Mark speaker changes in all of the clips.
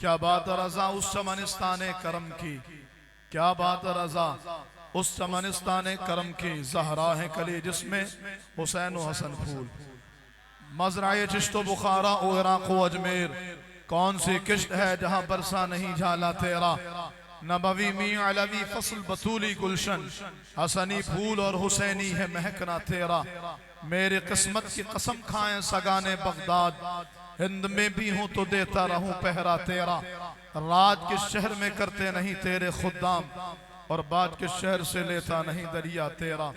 Speaker 1: क्या बात रजा उस चमनिस्ताने करम की, क्या बात रजा उस चमनिस्ताने करम की, जहरा है कली जिसमें हुसैन व हसन फूल। मजराए चिश्तो बुखारा ओ इराक़ व अजमेर, कौन सी किश्त है जहां बरसा नहीं झाला तेरा। नबवी मी अलवी फसल बतूली गुलशन, हसनी फूल और हुसैनी है महकना तेरा। मेरी किस्मत की कसम खाएं सगाने बगदाद, हिंद में भी हूं तो देता रहूं पहरा तेरा। राज के शहर में करते नहीं तेरे खुदाम, और बाद के शहर से लेता नहीं दरिया तेरा।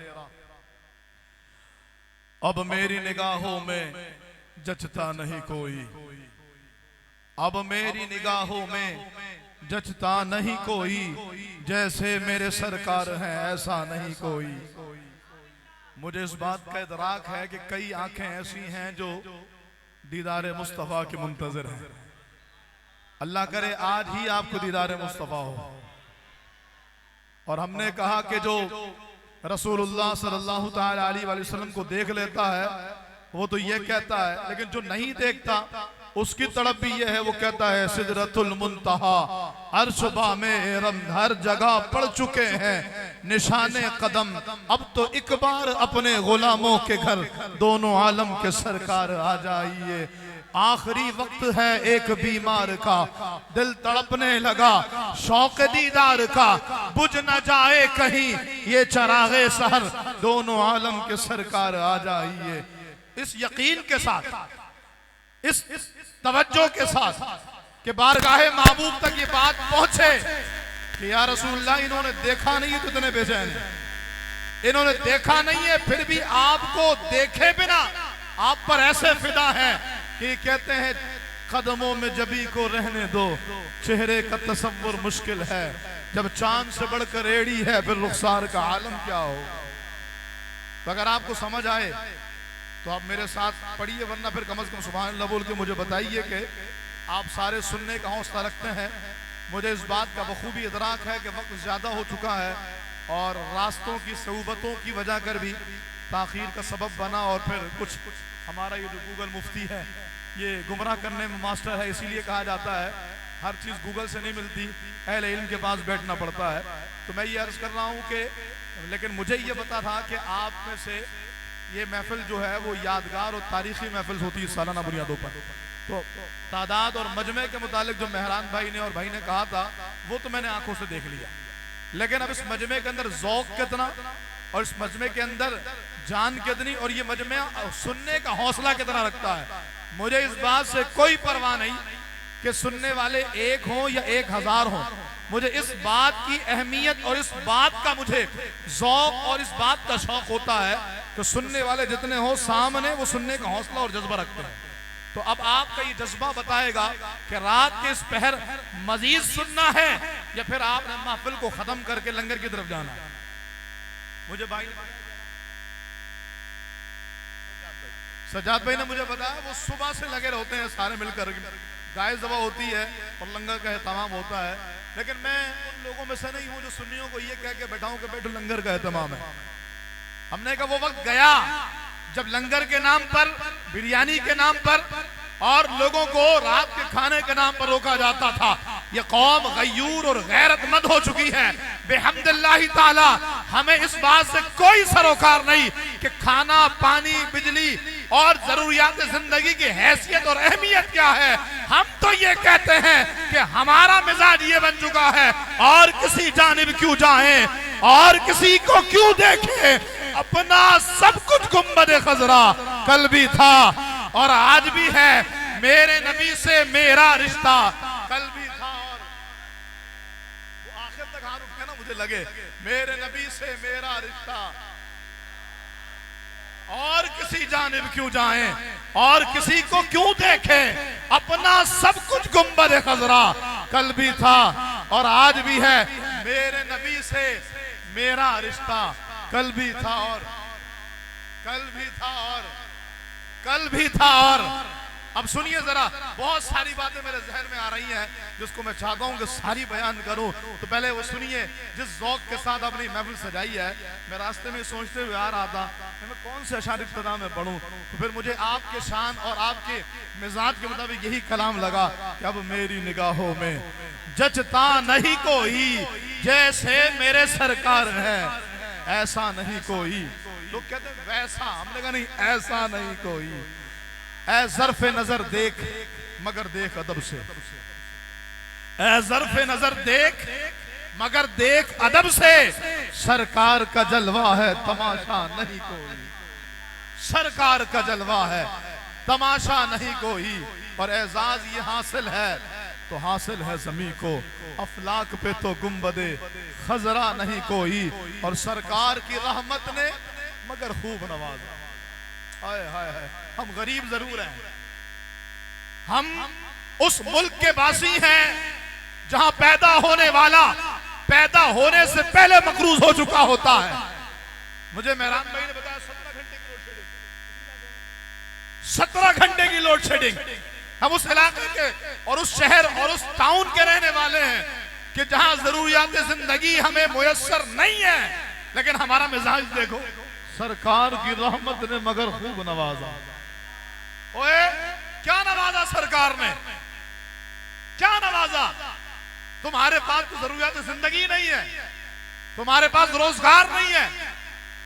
Speaker 1: अब मेरी निगाहों में जचता नहीं कोई, अब मेरी निगाहों में जचता नहीं कोई, जैसे मेरे सरकार हैं ऐसा नहीं कोई। मुझे इस बात का इदराक है कि कई आंखें ऐसी हैं जो दीदारे मुस्तफ़ा के मुंतज़िर हैं। अल्लाह करे आज ही आपको दीदारे मुस्तफ़ा हो। और हमने कहा कि जो रसूलुल्लाह सल्लल्लाहु तआला अलैहि वसल्लम को देख लेता है वो तो ये कहता है, लेकिन जो नहीं देखता उसकी तड़प भी ये है, वो कहता है सिदरतुल मुंतहा अर्शबा में हर जगह पड़ चुके हैं निशाने कदम, अब तो एक बार अपने गुलामों के घर दोनों आलम के सरकार आ जाइए। आखिरी वक्त है एक बीमार का, दिल तड़पने लगा शौक दीदार का, बुझ न जाए कहीं ये चरागे सहर, दोनों आलम के सरकार आ जाइए। इस यकीन के साथ, इस तवज्जो के साथ कि बारगाहे महबूब तक ये बात पहुंचे कि या रसूलल्लाह इन्होंने देखा नहीं है तो इतने बेचैन, इन्होंने देखा नहीं है फिर भी आपको देखे बिना आप पर ऐसे फिदा है कि कहते हैं कदमों में जबी को रहने दो, चेहरे का तसव्वुर मुश्किल है, जब चांद से बढ़कर एड़ी है फिर रुखसार का आलम क्या हो। तो अगर आपको समझ आए तो आप मेरे साथ पढ़िए, वरना फिर कम से कम सुभान अल्लाह बोल के मुझे बताइए कि आप सारे सुनने का हौसला रखते हैं। मुझे इस बात का बखूबी इदराक है कि वक्त ज़्यादा हो चुका है और रास्तों की सहूबतों की वजह कर भी ताख़ीर का सबब बना, और फिर कुछ हमारा ये जो गूगल मुफ्ती है ये गुमराह करने में मास्टर है, इसीलिए कहा जाता है हर चीज़ गूगल से नहीं मिलती, अहले इल्म के पास बैठना पड़ता है। तो मैं ये अर्ज़ कर रहा हूँ कि लेकिन मुझे ये पता था कि आप में से ये महफिल जो है वो यादगार और तारीखी महफिल होती है सालाना बुनियादों पर। तो तादाद और मजमे के मुतालिक जो मेहरान भाई ने और भाई ने कहा था वो तो मैंने आंखों से देख लिया, लेकिन अब इस मजमे के अंदर ज़ौक़ कितना और इस मजमे के अंदर जान कितनी और ये मजमे सुनने का हौसला कितना रखता है। मुझे इस बात से कोई परवाह नहीं कि सुनने वाले 1 हों या 1000 हों, मुझे इस बात की अहमियत और इस बात का मुझे ज़ौक़ और इस बात का शौक़ होता है कि सुनने वाले जितने हो सामने वो सुनने का हौसला और जज्बा रखते हैं। तो अब आपका ये जज्बा बताएगा कि रात के इस पहर मजीद सुनना है या फिर आपने महफिल को खत्म करके लंगर की तरफ जाना है। मुझे भाई सजाद भाई ने मुझे बताया वो सुबह से लगे रहते हैं सारे मिलकर, गाय ज़बा होती है और लंगर का एहतमाम होता है, लेकिन मैं उन लोगों में से नहीं हूं जो सुन्नियों को ये कह के बैठाऊं कि बैठो लंगर का एहतमाम है। हमने कहा वो वक्त गया जब लंगर के नाम पर, बिरयानी के नाम पर और लोगों को रात के खाने के नाम पर रोका जाता था। ये कौम गयूर और गैरतमंद हो चुकी है। बेहम्दिल्लाहि ताला हमें इस बात से कोई सरोकार नहीं कि खाना, पानी, बिजली और जरूरियात जिंदगी की हैसियत और अहमियत क्या है। हम तो ये कहते हैं कि हमारा मिजाज ये बन चुका है और किसी जानिब क्यों जाएं और किसी को क्यों देखें, अपना सब कुछ गुंबद खजरा कल भी था और आज भी है, मेरे नबी से मेरा रिश्ता कल भी था और वो आखिर तक हाथ उठे ना मुझे लगे, मेरे नबी से मेरा रिश्ता और किसी जानिब क्यों जाएं, और किसी को क्यों देखें, अपना सब कुछ गुंबद खजरा कल भी था और आज भी है। मेरे नबी से मेरा रिश्ता कल भी था और कल भी था और कल भी था। और अब सुनिए जरा, बहुत सारी बातें मेरे जहन में आ रही हैं जिसको मैं चाहता हूं कि सारी बयान करूं। तो पहले वो सुनिए, जिस ज़ौक़ के साथ अपनी महफिल सजाई है, मैं रास्ते में सोचते हुए आ रहा था मैं कौन से अशार इब्तिदा में पढ़ूं, तो फिर मुझे आपके शान और आपके मिजाज के मुताबिक यही कलाम लगा कि अब मेरी निगाहों में जचता नहीं कोई जैसे मेरे सरकार है, ऐसा नहीं कोई। लोग कहते हैं वैसा, हमने कहा नहीं, ऐसा नहीं कोई। ऐ ज़र्फ़े नजर देख मगर देख अदब से, ऐ ज़र्फ़े नजर देख मगर देख अदब से, सरकार का जलवा है तमाशा नहीं कोई, सरकार का जलवा है तमाशा नहीं कोई। और एजाज ये हासिल है तो हासिल है ज़मीं को, अफलाक पे तो गुंबदे खजरा नहीं कोई। और सरकार की रहमत ने मगर खूब नवाजा। हाय हाय हाय, हम गरीब जरूर हैं, हम उस मुल्क के वासी हैं जहां पैदा होने वाला पैदा होने से पहले मकरूज हो चुका होता है। मुझे मेहरान भाई ने बताया 17 घंटे की लोड शेडिंग, 17 घंटे की लोड शेडिंग। हम उस इलाके के और उस शहर और उस टाउन के रहने वाले हैं कि जहां जरूरियात जिंदगी हमें मुयस्सर नहीं है, लेकिन हमारा मिजाज देखो, सरकार की रहमत ने मगर खूब नवाजा। ओए क्या नवाजा सरकार ने, क्या नवाजा। तुम्हारे पास तो जरूरियात जिंदगी नहीं है, तुम्हारे पास रोजगार नहीं है,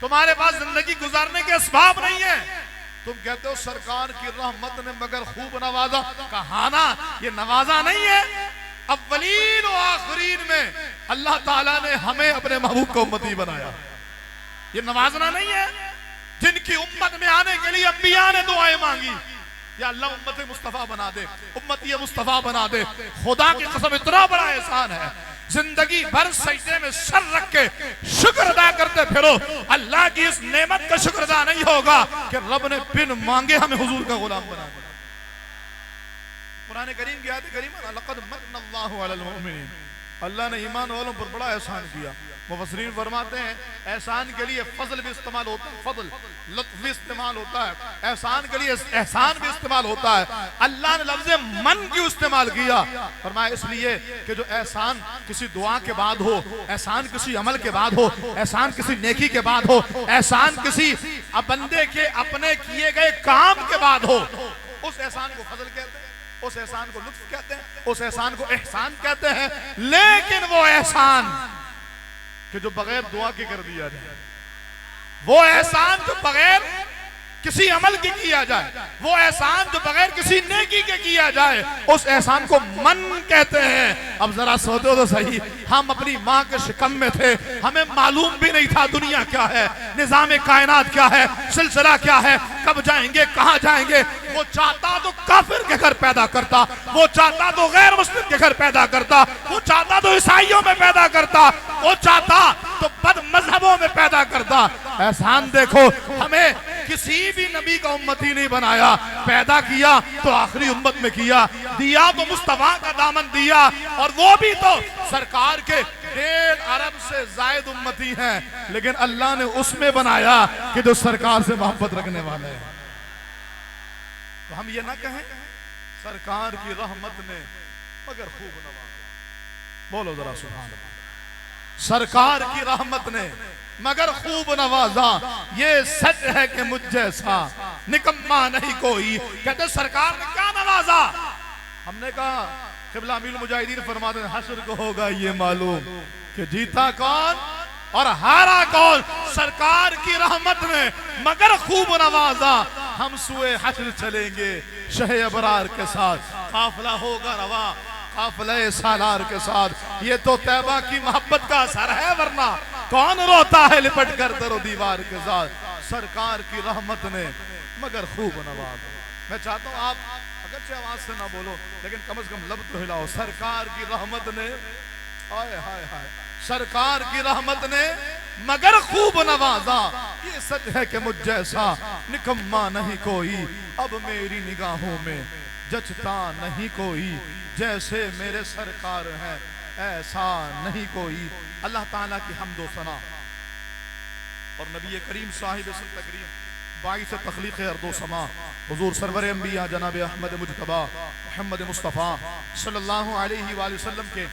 Speaker 1: तुम्हारे पास जिंदगी गुजारने के असबाब नहीं है, तुम कहते हो सरकार की रहमत ने मगर खूब नवाजा। कहाना ये नवाजा नहीं है, अव्वलीन और आखिरीन में अल्लाह ताला ने हमें अपने महबूब को उम्मती बनाया। ये नवाजना नहीं है। जिनकी उम्मत में आने के लिए अंबिया ने दुआएं मांगी, या अल्लाह उम्मत मुस्तफा बना दे, उम्मती मुस्तफा बना दे। खुदा की कसम इतना बड़ा एहसान है, जिंदगी भर सजदे में सर रख के शुक्र अदा करते फिरो। अल्लाह की इस नेमत का शुक्र अदा नहीं होगा कि रब ने बिन मांगे हमें हुजूर का गुलाम बना दिया। कुरान करीम की आयत करीमा, लक़द मन्नल्लाहु अलल मुमिनीन, अल्लाह ने ईमान वालों पर बड़ा एहसान किया। मुफस्सिरीन फरमाते हैं एहसान के लिए फजल भी इस्तेमाल होता है, फजल लत्फ भी इस्तेमाल होता है, एहसान के लिए एहसान भी इस्तेमाल होता है। अल्लाह ने लफ्ज़ मन क्यों इस्तेमाल किया? फरमाया इसलिए कि जो एहसान किसी दुआ के बाद हो, एहसान किसी अमल के बाद हो, एहसान किसी नेकी के बाद हो, एहसान किसी बंदे के अपने किए गए काम के बाद हो, उस एहसान को फजल कहते हैं, उस एहसान को लुत्फ कहते हैं, उस एहसान को एहसान कहते हैं। लेकिन वो एहसान कि जो बगैर दुआ के कर दिया जाए, वो एहसान जो बगैर किसी अमल के किया जाए, वो एहसान जो बगैर किसी नेकी के किया जाए, उस एहसान को मन कहते हैं। अब जरा सोचो तो सही, हम अपनी माँ के शिकम में थे, हमें मालूम भी नहीं था दुनिया क्या है, निजाम कायनात क्या है, सिलसिला क्या है, कब जाएंगे कहाँ जाएंगे। वो चाहता तो काफिर के घर पैदा करता, वो चाहता तो गैर मुस्लिम के घर पैदा करता, वो चाहता तो ईसाइयों में पैदा करता, वो चाहता तो बद मजहबों में पैदा करता। एहसान देखो, हमें किसी भी नबी का उम्मती नहीं बनाया, पैदा किया तो आखिरी उम्मत में किया, दिया तो मुस्तफा का दामन दिया, और वो भी तो सरकार के 1.5 अरब से जायद उम्मती हैं, लेकिन अल्लाह ने उसमें बनाया कि जो सरकार से मोहब्बत रखने वाले हैं। तो हम ये ना कहें सरकार की रहमत ने मगर खूब नवाजा। बोलो जरा सुभान अल्लाह। सरकार की रहमत ने मगर खूब नवाजा, ये सच है कि मुझ जैसा निकम्मा नहीं कोई। कहते सरकार ने क्या नवाजा? हमने कहा क़िबला अमीरुल मुजाहिदीन फरमाते हैं हश्र को होगा ये मालूम कि जीता कौन और हारा कौन। सरकार की रहमत ने मगर खूब नवाजा। हम सुए हश्र चलेंगे शहे अबरार के साथ, काफिला होगा रवा काफिले सालार के साथ। ये तो तैबा की मोहब्बत का असर है, वरना कौन रोता है लिपट कर दरो दीवार के साथ। सरकार की रहमत ने मगर खूब नवाजा। मैं चाहता हूँ आप अगरचे आवाज से ना बोलो, लेकिन कम से कम लब तो हिलाओ। सरकार की रहमत ने, हाय हाय हाय, सरकार की रहमत ने मगर खूब नवाजा। ये सच है कि मुझ जैसा निकम्मा नहीं कोई, अब मेरी निगाहों में जचता नहीं कोई, जैसे मेरे सरकार हैं ऐसा नहीं कोई। अल्लाह ताला की हम्दो सना और नबी करीम साहिब तकरीम बाइस तख्लीक़ अर्दो समा हुजूर सरवर अंबिया जनाब अहमद मुजतबा मोहम्मद मुस्तफ़ा सल्लल्लाहु अलैहि वसल्लम के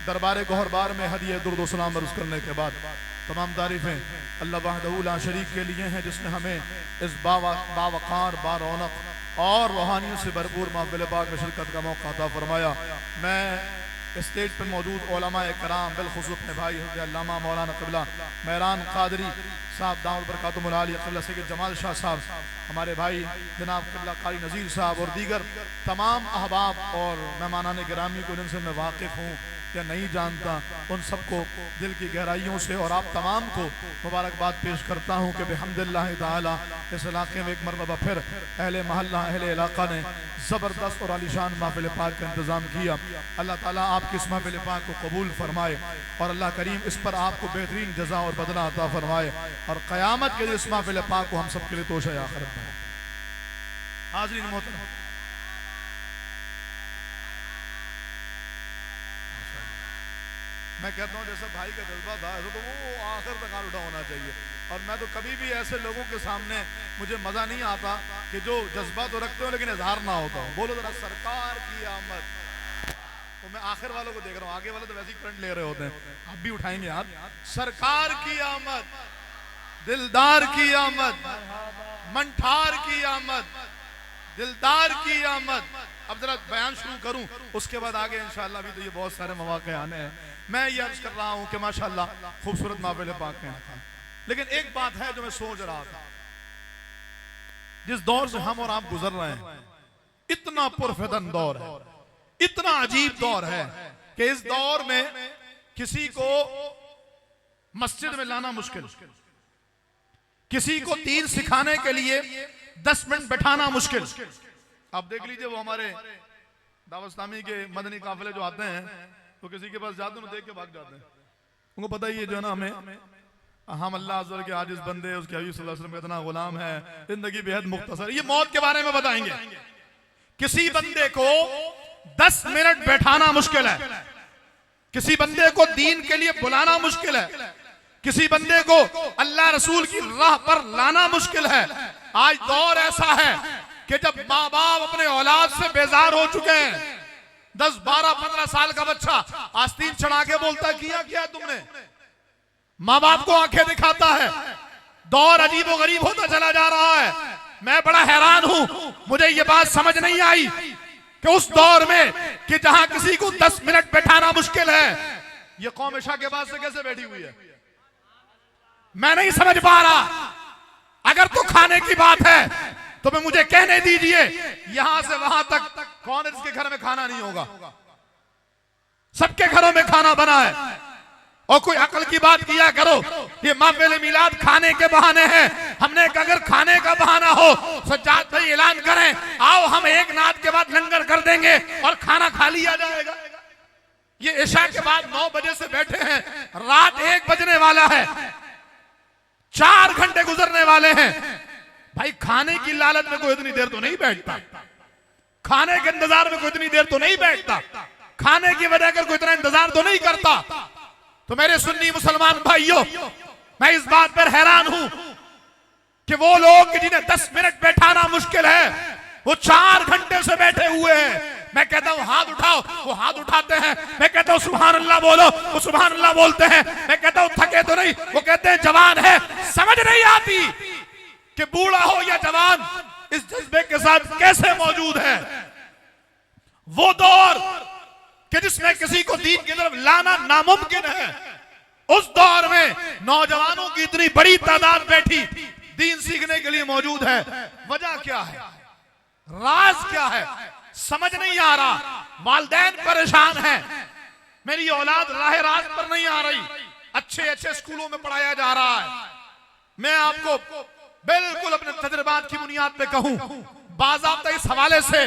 Speaker 1: दरबार गौहरबार में हदिया दुरूद व सलाम अर्ज़ करने के बाद तमाम तारीफ़ें अल्लाह वहदहू ला शरीक के लिए हैं, जिसने हमें इस बावक़ार बारौनक और रूहानियत से भरपूर महफ़िल पाक में शिरकत का मौका अता फरमाया। मैं स्टेज पर मौजूद उलमाए कराम बिलखुसूस अपने भाई अल्लामा मौलाना क़िबला मेहरान क़ादरी साहब दामद बरकातुहुल आलिया क़िबला सैयद जमाल शाह साहब, हमारे भाई जनाब क़िबला कारी नज़ीर साहब और दीगर तमाम अहबाब और मेहमानान गिरामी को जिनसे मैं वाकिफ़ हूँ या नहीं जानता, उन सबको दिल की गहराइयों से और आप तमाम को मुबारकबाद पेश करता हूँ कि बिहम्दिल्लाह ताला इस इलाके में एक मरतबा फिर अहले महल्ला अहले इलाका ने ज़बरदस्त और आलीशान महफ़िल पाक का इंतज़ाम किया। अल्लाह ताला आपकी इस महफ़िल पाक को कबूल फरमाए और अल्लाह करीम इस पर आपको बेहतरीन जज़ा और बदला अता फरमाए और क़यामत के इस महफ़िल पाक को हम सब के लिए तोशा आखिरत है। हाज़रीन मोहतरम, मैं कहता हूँ जैसा भाई का जज्बा था ऐसा तो वो आखिर तक हाथ उठा होना चाहिए। और मैं तो कभी भी ऐसे लोगों के सामने मुझे मज़ा नहीं आता कि जो जज्बा तो रखते हो लेकिन इजहार ना होता हो। बोलो जरा सरकार की आमद। तो मैं आखिर वालों को देख रहा हूँ, आगे वाले तो वैसे ही करंट ले रहे होते हैं, आप भी उठाएंगे हाथ। सरकार की आमद, दिलदार की आमद, मंठार की आमद, दिलदार की आमद। अब जरा बयान शुरू करूं, उसके बाद आगे इंशाअल्लाह भी तो ये बहुत सारे मौके आने हैं। मैं ये अर्ज कर रहा हूं कि माशाअल्लाह खूबसूरत महफ़िल पाक में, लेकिन एक बात है जो मैं सोच रहा था, जिस दौर से हम और आप गुजर रहे हैं, इतना पुरफितन दौर है, इतना अजीब दौर है कि इस दौर में किसी को मस्जिद में लाना मुश्किल, किसी को दीन सिखाने के लिए 10 मिनट बैठाना मुश्किल। आप देख लीजिए वो हमारे दावत इस्लामी के मदनी काफिले जो आते हैं तो किसी के पास जाते हैं, देख के भाग जाते हैं। उनको पता ही है जो है ना, हमें हम अल्लाह अज़्ज़ा के आजिज़ बंदे, उसके हबीब सल्लल्लाहु अलैहि वसल्लम का इतना गुलाम है, जिंदगी बेहद मुख्तसर। ये मौत के बारे में बताएंगे। किसी बंदे को 10 मिनट बैठाना मुश्किल है, किसी बंदे को दीन के लिए बुलाना मुश्किल है, किसी बंदे को अल्लाह रसूल की राह पर लाना मुश्किल है। आज दौर ऐसा है कि जब माँ बाप अपने औलाद से बेजार हो चुके हैं, 10, 12, 15 साल का बच्चा आस्तीन चढ़ा के बोलता है किया क्या तुमने, माँ बाप को आंखें दिखाता है। दौर अजीब व गरीब होता चला जा रहा है। मैं बड़ा हैरान हूं, मुझे ये बात समझ नहीं आई कि उस दौर में कि जहां किसी को 10 मिनट बैठाना मुश्किल है, ये कौम इशा के बाद से कैसे बैठी हुई है, मैं नहीं समझ पा रहा। अगर तो खाने की बात है तो मैं मुझे कहने दीजिए, यहां से वहां तक कौन इसके घर में खाना नहीं होगा, सबके घरों में खाना बना है। और कोई अकल की बात किया करो, ये महफिल मिलाद खाने के बहाने हैं। हमने अगर खाने का बहाना हो, सज्जाद भाई ऐलान करें, आओ हम एक नाद के बाद लंगर कर देंगे और खाना खा लिया जाएगा। ये इशा के बाद 9 बजे से बैठे हैं, रात 1 बजने वाला है, 4 घंटे गुजरने वाले हैं। भाई खाने की लालच में कोई इतनी देर तो नहीं बैठता, खाने के इंतजार में कोई इतनी देर तो नहीं बैठता, खाने की वजह कर कोई इतना इंतजार तो नहीं करता। तो मेरे सुन्नी मुसलमान भाइयों, मैं इस बात पर हैरान हूं कि वो लोग जिन्हें 10 मिनट बैठाना मुश्किल है, वो 4 घंटे से बैठे हुए हैं। मैं कहता हूं हाथ उठाओ, वो हाथ उठाते हैं। मैं कहता हूं सुभान अल्लाह बोलो, वो सुभान अल्लाह बोलते हैं। मैं कहता हूं थके तो नहीं, वो कहते हैं जवान है। समझ नहीं आती कि बूढ़ा हो या जवान इस जज्बे के साथ कैसे मौजूद है। वो दौर कि जिसमें किसी को दीन की तरफ लाना नामुमकिन है, उस दौर में नौजवानों की इतनी बड़ी तादाद बैठी दीन सीखने के लिए मौजूद है। वजह क्या है, राज क्या है, समझ नहीं आ रहा। वालिदैन परेशान हैं, मेरी औलाद राह राज पर नहीं आ रही। अच्छे अच्छे स्कूलों में पढ़ाया जा रहा है। मैं आपको बिल्कुल अपने तजुर्बात की बुनियाद पे कहूं, बाज़ाब्ता इस हवाले से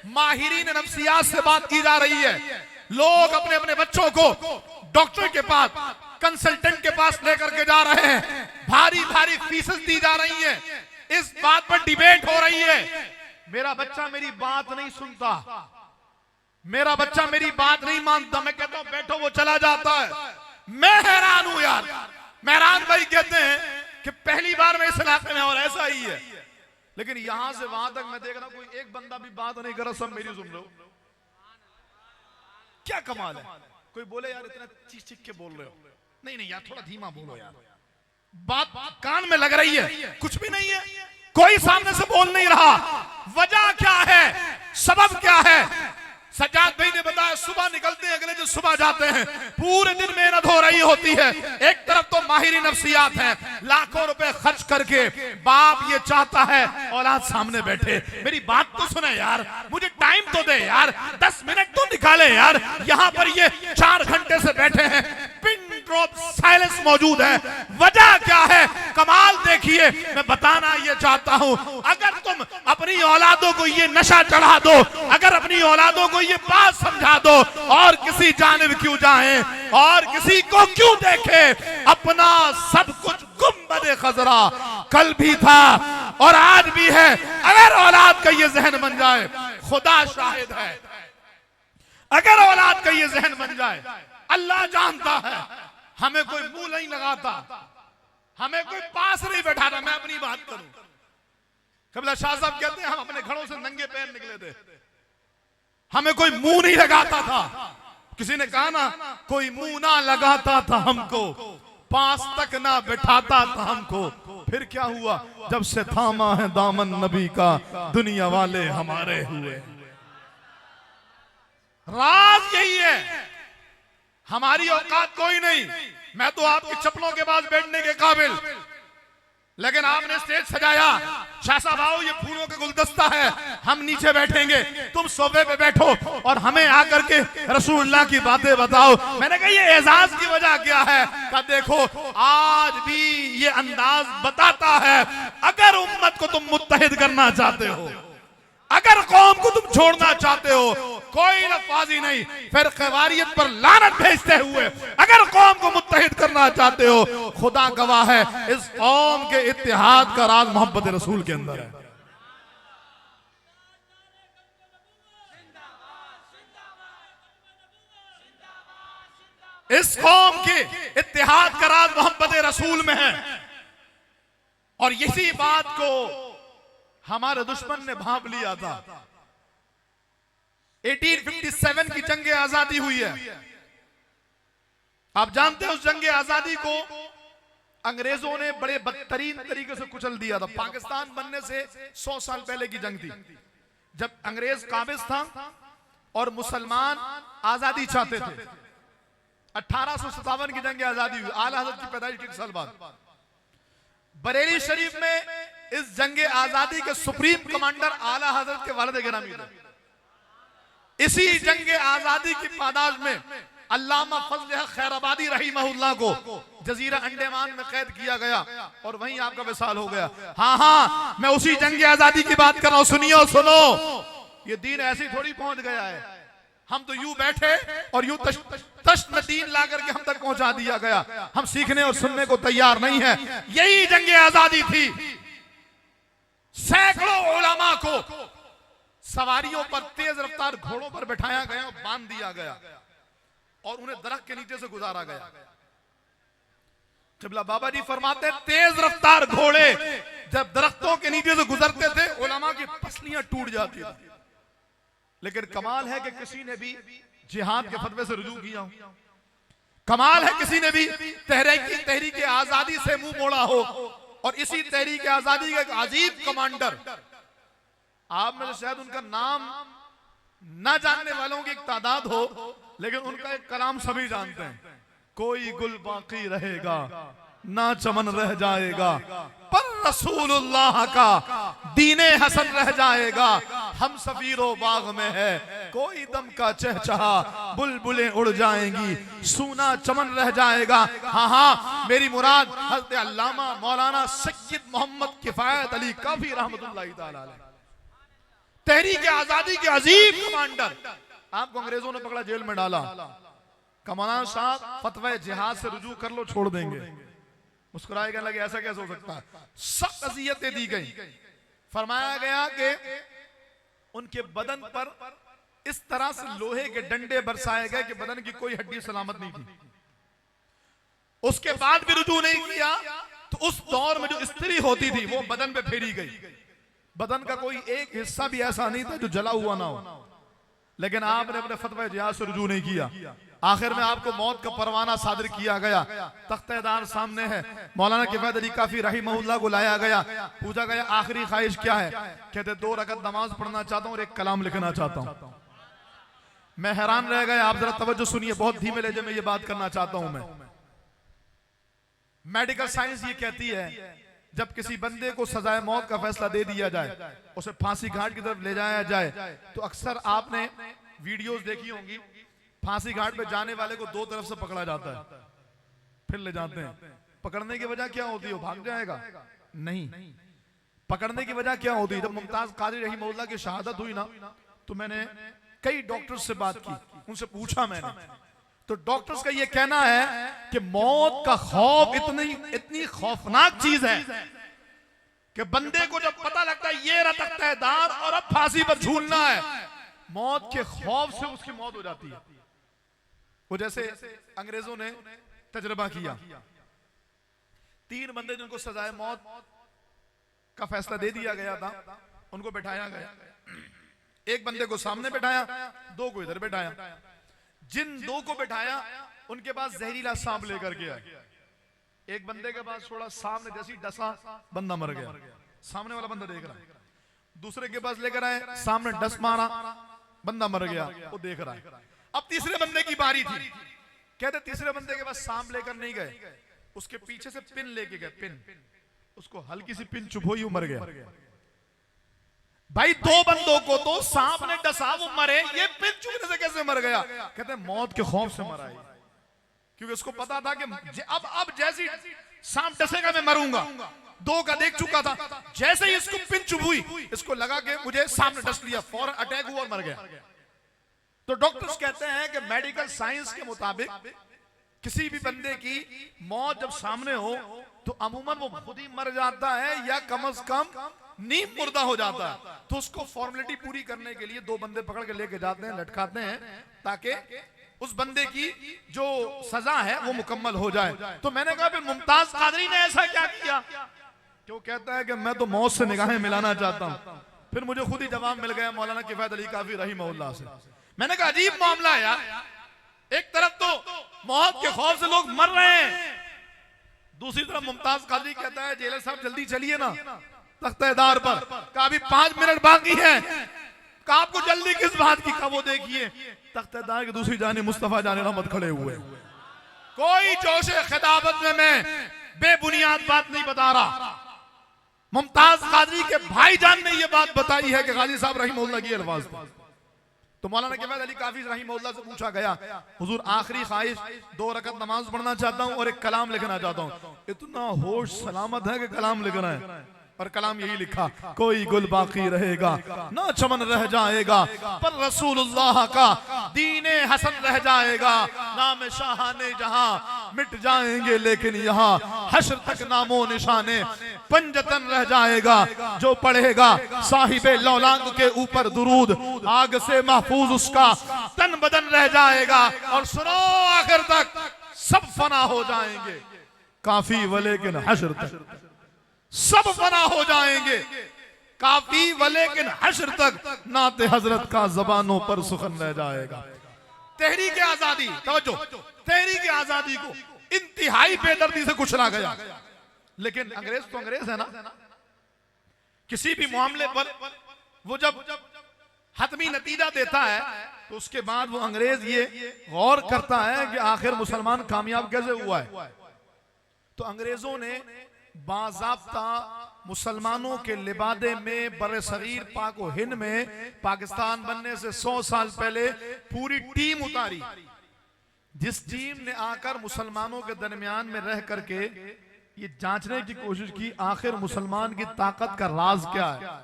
Speaker 1: माहिरीन नफ्सियात से बात की जा रही है। लोग अपने अपने बच्चों को डॉक्टर के पास, कंसल्टेंट के पास लेकर के जा रहे हैं, भारी भारी फीस दी जा रही है, इस बात पर डिबेट हो रही है। मेरा बच्चा मेरी बात नहीं सुनता, मेरा बच्चा मेरी बात नहीं मानता, मैं कहता हूं बैठो, वो चला जाता है। मैं हैरान हूं यार। मेहरान भाई कहते हैं कि पहली बार मैं इस इलाके में, और ऐसा ही है। लेकिन यहां से वहां तक मैं देख रहा हूं कोई एक बंदा भी बात नहीं कर रहा, सब मेरी सुन रहे हो। क्या कमाल है। कोई बोले यार इतना चीख चीख के बोल रहे हो, नहीं नहीं यार थोड़ा धीमा बोलो यार, बात कान में लग रही है। कुछ भी नहीं है, कोई सामने से बोल नहीं रहा। वजह क्या है, सबब क्या है? सज्जाद भाई ने बताया सुबह निकलते हैं, अगले दिन सुबह जाते हैं, पूरे दिन मेहनत हो रही होती है। एक तरफ तो माहिरी नफ्सियात है, लाखों रुपए खर्च करके बाप ये चाहता है औलाद सामने बैठे। मेरी बात तो सुने यार, मुझे टाइम तो दे यार, 10 मिनट तो निकाले यार। यहाँ पर ये 4 घंटे से बैठे हैं, पिन ड्रॉप साइलेंस मौजूद है। वजह क्या है? कमाल देखिए, मैं बताना ये चाहता हूं, अगर तुम अपनी औलादों को ये नशा चढ़ा दो, अगर अपनी औलादों को ये बात समझा दो, और किसी जानिब क्यों जाएं और किसी को क्यों देखें, अपना सब कुछ गुंबद खजरा कल भी था और आज भी है। अगर औलाद का ये जहन बन जाए, खुदा शाहिद है, अगर औलाद का ये जहन बन जाए, अल्लाह जानता है, हमें कोई मुंह नहीं लगाता, हमें कोई पास नहीं बैठाता। मैं अपनी बात करूं, कबीला शाह साहब कहते हैं हम अपने घरों से नंगे पैर निकले थे, हमें कोई मुंह नहीं लगाता था। किसी ने कहा ना, कोई मुंह ना लगाता था हमको, पास तक ना बैठाता था हमको। फिर क्या हुआ? जब से थामा है दामन नबी का, दुनिया वाले हमारे हुए। राज यही है, हमारी औकात कोई नहीं। मैं तो आपकी चप्पलों के पास बैठने के काबिल, लेकिन आपने स्टेज सजाया, शाह साहब आओ ये फूलों का गुलदस्ता है, हम नीचे बैठेंगे, तुम सोफे पे बैठो और हमें आकर के रसूलुल्लाह की बातें बताओ। मैंने कहा ये एजाज की वजह क्या है? कहा देखो आज भी ये अंदाज बताता है, अगर उम्मत को तुम मुत्तहिद करना चाहते हो, अगर कौम को तुम छोड़ना चाहते हो, कोई लफाजी नहीं, फिर क़वारियत पर लानत भेजते हुए अगर कौम को मुत्तहिद करना चाहते हो, खुदा गवाह है इस कौम के इत्तिहाद का राज मोहब्बत रसूल के अंदर है। इस कौम के इत्तिहाद का राज मोहब्बत रसूल में है। और इसी बात को हमारे दुश्मन ने भांप लिया था। 1857 की जंग आजादी हुई है, आप जानते हैं उस जंग आजादी को अंग्रेजों ने बड़े बदतरीन तरीके से कुचल दिया था। पाकिस्तान बनने से 100 साल पहले की जंग थी, जब अंग्रेज काबिज था और मुसलमान आजादी चाहते थे। 1857 की जंग आजादी हुई, आला हज़रत की पैदाइश के 1 साल बाद। बरेली शरीफ में इस जंग आजादी के सुप्रीम कमांडर आला हजरत के वालिद गिरामी थे। इसी जंग आजादी की पादाश में अल्लामा फजल हक खैराबादी रहीमहुल्लाह को जजीरा अंडमान में कैद किया गया और वहीं आपका विसाल हो गया। हाँ, मैं उसी जंग आजादी की बात कर रहा हूं। सुनियो सुनो, ये दीन ऐसी थोड़ी पहुंच गया है, हम तो यूं बैठे और यूं तश्त में दीन ला करके हम तक पहुंचा दिया गया। हम सीखने और सुनने को तैयार नहीं है। यही जंग आजादी थी। सैकड़ों उलमा को सवारियों पर तेज रफ्तार घोड़ों पर बैठाया गया और बांध दिया गया और उन्हें दरख्त के नीचे से गुजारा गया। क़िबला बाबा जी फरमाते तेज रफ्तार घोड़े जब दरख्तों के नीचे से गुजरते थे, उलमा की पसलियां टूट जाती थी। लेकिन कमाल है कि किसी ने भी जिहाद के फतवे से रुजू किया हो, कमाल है किसी ने भी तहरीक आजादी से मुंह मोड़ा हो। और इसी तहरीक आजादी का एक अजीब कमांडर, आप में से शायद उनका नाम ना जानने वालों की एक तादाद हो, लेकिन उनका एक कलाम सभी जानते हैं। कोई गुल बाकी रहेगा ना चमन रह जाएगा, पर रसूलुल्लाह का दीने हसन रह जाएगा। हम सफीरो बाग में है, कोई दम का चहचहा, बुलबुलें उड़ जाएंगी, सूना चमन रह जाएगा। हाँ, मेरी मुराद हज़रत अल्लामा मौलाना सैयद मोहम्मद किफायत अली काफी रहमतुल्लाहि ताला अलैह, तहरीक आजादी के अजीब कमांडर। आपको अंग्रेजों ने पकड़ा, जेल में डाला, मौलाना साहब फतवा जिहाद से रुजू कर लो, छोड़ देंगे। मुस्कुराए कहने लगे ऐसा कैसे हो सकता है। सब अज़ियतें दी गई। फरमाया गया कि उनके बदन पर इस तरह से लोहे के डंडे बरसाए गए कि बदन की कोई हड्डी सलामत नहीं थी। उसके बाद भी रुजू नहीं किया तो उस दौर में जो स्त्री होती थी वो बदन पे फेरी गई। बदन का कोई एक हिस्सा भी ऐसा नहीं था जो जला हुआ ना हो, लेकिन आपने अपने फतवा जिहाद से रुजू नहीं किया। आखिर में आपको मौत का परवाना सादिर किया गया। तख्तेदार सामने है, मौलाना किफ़ायत अली काफी रहीमहुल्लाह को लाया गया। पूछा गया आखिरी ख्वाहिश क्या है? कहते 2 रकअत नमाज पढ़ना चाहता हूँ और एक कलाम लिखना चाहता हूँ। मैं हैरान रह गया। आप जरा तवज्जो सुनिए, बहुत धीमे लहजे में ये बात करना चाहता हूं मैं। मेडिकल साइंस ये कहती है जब किसी बंदे को सजाए मौत का फैसला दे दिया जाए, उसे फांसी घाट की तरफ ले जाया जाए, तो अक्सर आपने वीडियोस देखी होंगी, फांसी घाट पे जाने वाले को 2 तरफ से पकड़ा जाता है, फिर ले जाते हैं। पकड़ने की वजह क्या होती है? वो भाग जाएगा? नहीं। पकड़ने की वजह क्या होती है? जब मुमताज कादरी रहीमहुल्लाह की शहादत हुई ना, तो मैंने कई डॉक्टर्स से बात की, उनसे पूछा मैंने, तो डॉक्टर्स का ये कहना है कि मौत का खौफ इतनी खौफनाक चीज है कि बंदे को जब पता लगता है ये रहा तख्तेदार और अब फांसी पर झूलना है, मौत के खौफ से उसकी मौत हो जाती है। वो जैसे अंग्रेजों ने तजर्बा किया, 3 बंदे जिनको सजाए मौत का फैसला दे दिया गया था, उनको बैठाया गया। एक बंदे को सामने बैठाया, 2 को इधर बैठाया। जिन 2 को बैठाया उनके पास जहरीला सांप लेकर के आए। एक बंदे के पास छोड़ा, सामने जैसी डसा बंदा मर गया, सामने वाला बंदा देख रहा है। दूसरे के पास लेकर आए, सामने डस मारा, बंदा मर गया, वो देख रहा है। अब तीसरे बंदे की बारी थी। कहते तीसरे बंदे के पास सांप लेकर नहीं गए, उसके पीछे से पिन लेके गए। पिन, उसको हल्की सी पिन चुभोई, वो मर गया। भाई 2 बंदों को तो सांप ने डसा, वो मरे, ये पिन चुभने से कैसे मर गया? कहते हैं मौत के खौफ से मरा है, क्योंकि उसको पता था कि अब जैसी सांप डसेगा मैं मरूंगा। 2 का देख चुका था, जैसे ही इसको पिन चुभी, इसको लगा कि मुझे सांप ने डस लिया, फौरन अटैक हुआ और मर गया। तो डॉक्टर्स कहते हैं कि मेडिकल साइंस के मुताबिक किसी भी बंदे की मौत जब सामने हो तो अमूमन वो खुद ही मर जाता है या कम से कम नीम मुर्दा हो जाता है। तो उसको फॉर्मेलिटी पूरी करने के लिए 2 बंदे पकड़ के लेके जाते हैं, लटकाते हैं, ताकि उस बंदे की जो सजा है वो मुकम्मल हो जाए। तो मैंने कहा फिर मुमताज कादरी ने ऐसा क्या किया? क्यों कहता है कि मैं तो मौत से निगाहें मिलाना चाहता हूं। फिर मुझे खुद ही जवाब मिल गया मौलाना किफ़ायत अली काफी रहीमहुल्लाह से। मैंने कहा अजीब मामला है यार, एक तरफ तो मौत के खौफ से लोग मर रहे हैं, दूसरी तरफ मुमताज कादरी कहता है जेलर साहब जल्दी चलिए ना तख्तेदार पर। कहा अभी 5 मिनट बाकी है। कहा आपको जल्दी किस बात की? कहा वो देखिए तख्तेदार की दूसरी जाने मुस्तफा जाने रहमत खड़े हुए। कोई जोशे खिताबत में मैं बेबुनियाद बात नहीं बता रहा। मुमताज कादरी के भाईजान ने ये बात बताई है कि गाजी साहब रहीमहुल्लाह की अल्फाज थे। तो मौलाना किफ़ायत अली काफी रहीमहुल्लाह से पूछा गया, हुजूर आखिरी ख्वाहिश 2 रकअत नमाज पढ़ना चाहता हूं और एक कलाम लिखना चाहता हूं। इतना होश सलामत है कि कलाम लिखना है, और कलाम यही लिखा, कोई गुल बाकी रहेगा ना चमन रह जाएगा, पर रसूलुल्लाह का दीने हसन रह जाएगा। नाम शाहाने जहां मिट जाएंगे लेकिन यहाँ हश्र तक नामो निशाने पंजतन रह जाएगा। जो पढ़ेगा साहिबे लौलांग के ऊपर दुरूद, आग से महफूज उसका तन बदन रह जाएगा। और सुनो आखिर तक सब फना हो जाएंगे, काफी वलेकिन हश्र तक सब फना हो जाएंगे, काफी वलेकिन हश्र तक नाते हजरत का जबानों पर सुखन रह जाएगा। तहरीक आजादी, तवज्जो, तहरीक आजादी को इंतहाई बेदर्दी से कुचला गया। लेकिन अंग्रेज तो अंग्रेज है ना, किसी भी मामले पर वो जब हतमी नतीजा देता है तो उसके बाद वो अंग्रेज ये गौर करता है कि आखिर मुसलमान कामयाब कैसे हुआ है। तो अंग्रेजों ने बाज़ाब्ता मुसलमानों के लिबादे में बरसगीर पाक व हिंद में पाकिस्तान बनने से 100 साल पहले पूरी टीम उतारी, जिस टीम ने आकर मुसलमानों के दरमियान में रह करके ये जांचने की कोशिश की आखिर मुसलमान की ताकत का राज क्या है।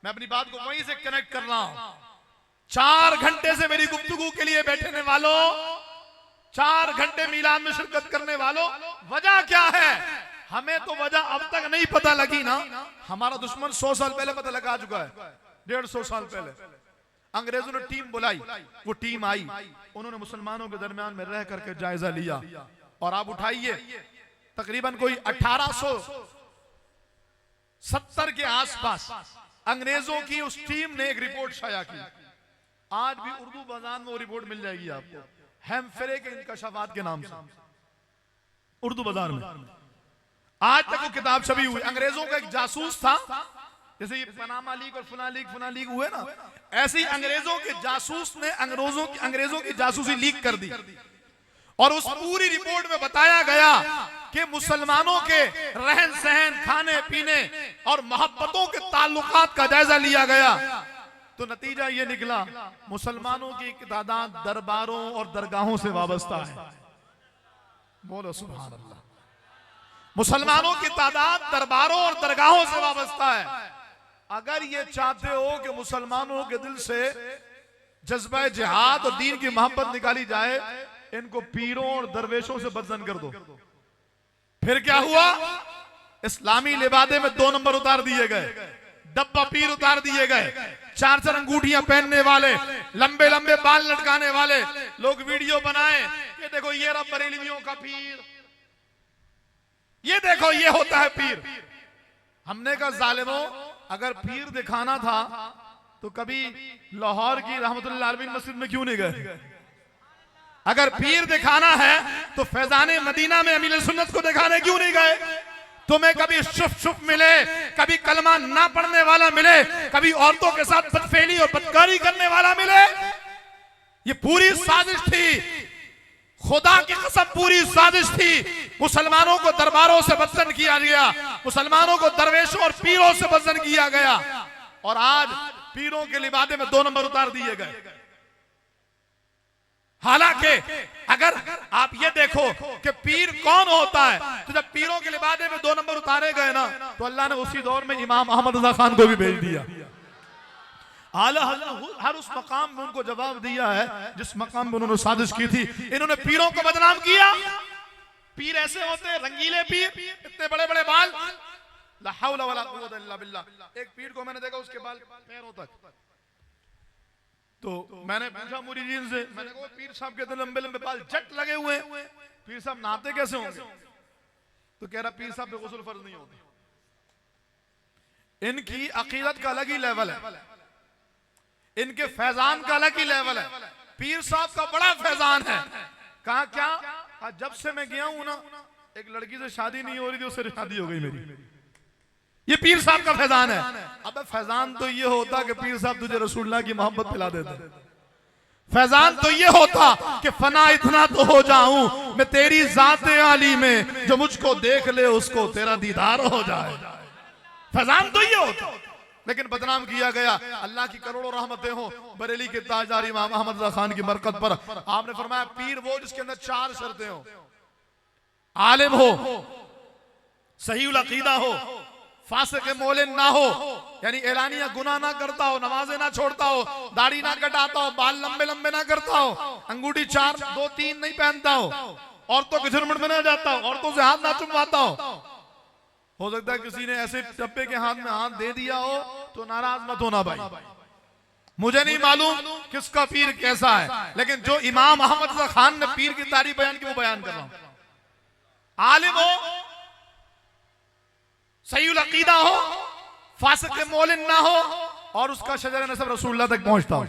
Speaker 1: मैं अपनी बात को वहीं से कनेक्ट कर रहा हूं। 4 घंटे से मेरी गुफ्तगू के लिए बैठने वालों, 4 घंटे मिलाद में शिरकत करने वालों, वजह क्या है? हमें तो वजह अब तक नहीं पता लगी ना। हमारा दुश्मन 100 साल पहले पता लगा चुका है, 150 साल पहले। अंग्रेजों ने टीम बुलाई, वो टीम आई, उन्होंने मुसलमानों के दरमियान में रह करके जायजा लिया। और आप उठाइए, तकरीबन कोई 1870 के आसपास अंग्रेजों की उस टीम ने एक रिपोर्ट शाया की। आज भी उर्दू बाजार में वो रिपोर्ट मिल जाएगी आपको, हैम्फरे के इंकशाफात के नाम से, उर्दू बाजार में आज तक वो किताब छपी हुई। अंग्रेजों का एक जासूस था, जैसे ये पनामा लीग और फुला लीग हुए ना, ऐसे ही अंग्रेजों के जासूस ने अंग्रेजों की जासूसी लीक कर दी। और उस पूरी रिपोर्ट में बताया गया कि मुसलमानों के रहन सहन, खाने पीने और मोहब्बतों के ताल्लुकात का जायजा लिया गया। तो नतीजा ये निकला, मुसलमानों की तादाद दरबारों और दरगाहों से वाबस्ता है। बोलो सुभान अल्लाह। मुसलमानों की तादाद दरबारों और दरगाहों से वाबस्ता है। अगर ये चाहते हो कि मुसलमानों के दिल से जज्बा जिहाद और दीन की मोहब्बत निकाली जाए, इनको पीरों और दरवेशों से बदजन कर दो। फिर क्या हुआ? इस्लामी लिबादे में 2 नंबर उतार दिए गए, डब्बा पीर उतार दिए गए, 4 अंगूठियां पहनने वाले, लंबे लंबे बाल लटकाने वाले लोग वीडियो बनाए, ये देखो ये रब बरेलवियों का पीर, ये देखो ये होता है पीर। हमने कहा जालिमों, अगर पीर दिखाना था तो कभी लाहौर की रहमतुल्लाह अलैह मस्जिद में क्यों नहीं गए? अगर पीर दिखाना है तो फैजाने मदीना में अमीर सुन्नत को दिखाने क्यों नहीं गए? तुम्हें कभी शुफ मिले, कभी कलमा ना पढ़ने वाला मिले, कभी औरतों के साथ बदफेली और बदकारी करने वाला मिले? ये पूरी साजिश थी, खुदा की कसम पूरी साजिश थी। मुसलमानों को दरबारों से बदजन किया गया, मुसलमानों को दरवेशों और पीरों से बदजन किया गया, और आज पीरों के लिबादे में 2 नंबर उतार दिए गए। हालांकि अगर आप ये देखो कि पीर कौन होता है, तो जब पीरों के लिबादे में 2 नंबर उतारे गए ना, तो अल्लाह ने उसी दौर में इमाम अहमद रजा खान को भी भेज दिया। आला हर उस मकाम में उनको जवाब दिया है जिस मकाम में उन्होंने साजिश की थी। इन्होंने पीरों को बदनाम किया। पीर ऐसे होते, रंगीले पीर, इतने बड़े बड़े बाल, ला हौला वला कुव्वता इल्ला बिल्लाह। एक पीर को मैंने देखा, उसके बाल पैरों तक। तो मैंने पूछा मुरीदीन से, मैंने कहा पीर साहब के लंबे लंबे बाल जट लगे हुए हैं, पीर साहब नहाते कैसे होंगे? तो कह रहा पीर साहब पे गुस्ल फर्ज नहीं होता। इनकी अकीदत का अलग ही लेवल है, इनके फैजान का अलग ही लेवल है। पीर साहब का बड़ा फैजान है। कहा क्या? जब से मैं गया हूं ना, एक लड़की से शादी नहीं हो रही थी, उससे शादी हो गई मेरी। ये पीर साहब का फैजान है। अब फैजान तो ये होता कि पीर साहब तुझे रसूलुल्लाह की मोहब्बत पिला देते। फैजान तो ये होता कि फना इतना तो हो जाऊं मैं तेरी जाते आली में, जो मुझको देख ले उसको तेरा दीदार हो जाए। फैजान तो ये होता, लेकिन बदनाम किया गया। अल्लाह की करोड़ों रहमतें हो बरेली के ताजदार इमाम अहमद रजा खान की बरकत पर। आपने फरमाया पीर वो जिसके अंदर 4 शर्तें हो, आलिम हो, सही उल अकीदा हो, फासिक मोलिन ना हो, यानी एलानिया गुनाह ना करता हो, नमाजें ना छोड़ता हो, दाढ़ी ना कटाता हो, बाल लंबे लंबे ना करता हो, अंगूठी 4, 2, 3 नहीं पहनता हो, औरतों के झुरमुट में ना जाता हो, औरतों से हाथ ना चुमवाता हो सकता है किसी ने ऐसे डब्बे के हाथ में हाथ दे दिया हो तो नाराज मत होना भाई, मुझे नहीं मालूम किसका पीर कैसा है, लेकिन जो इमाम अहमद रजा खान ने पीर की तारीफ बयान की वो बयान कर रहा हूं। आलिम हो, सही उल अकीदा हो, फासिक मोलिन ना हो, और उसका शजर नसब रसूलुल्लाह तक पहुंचता हो,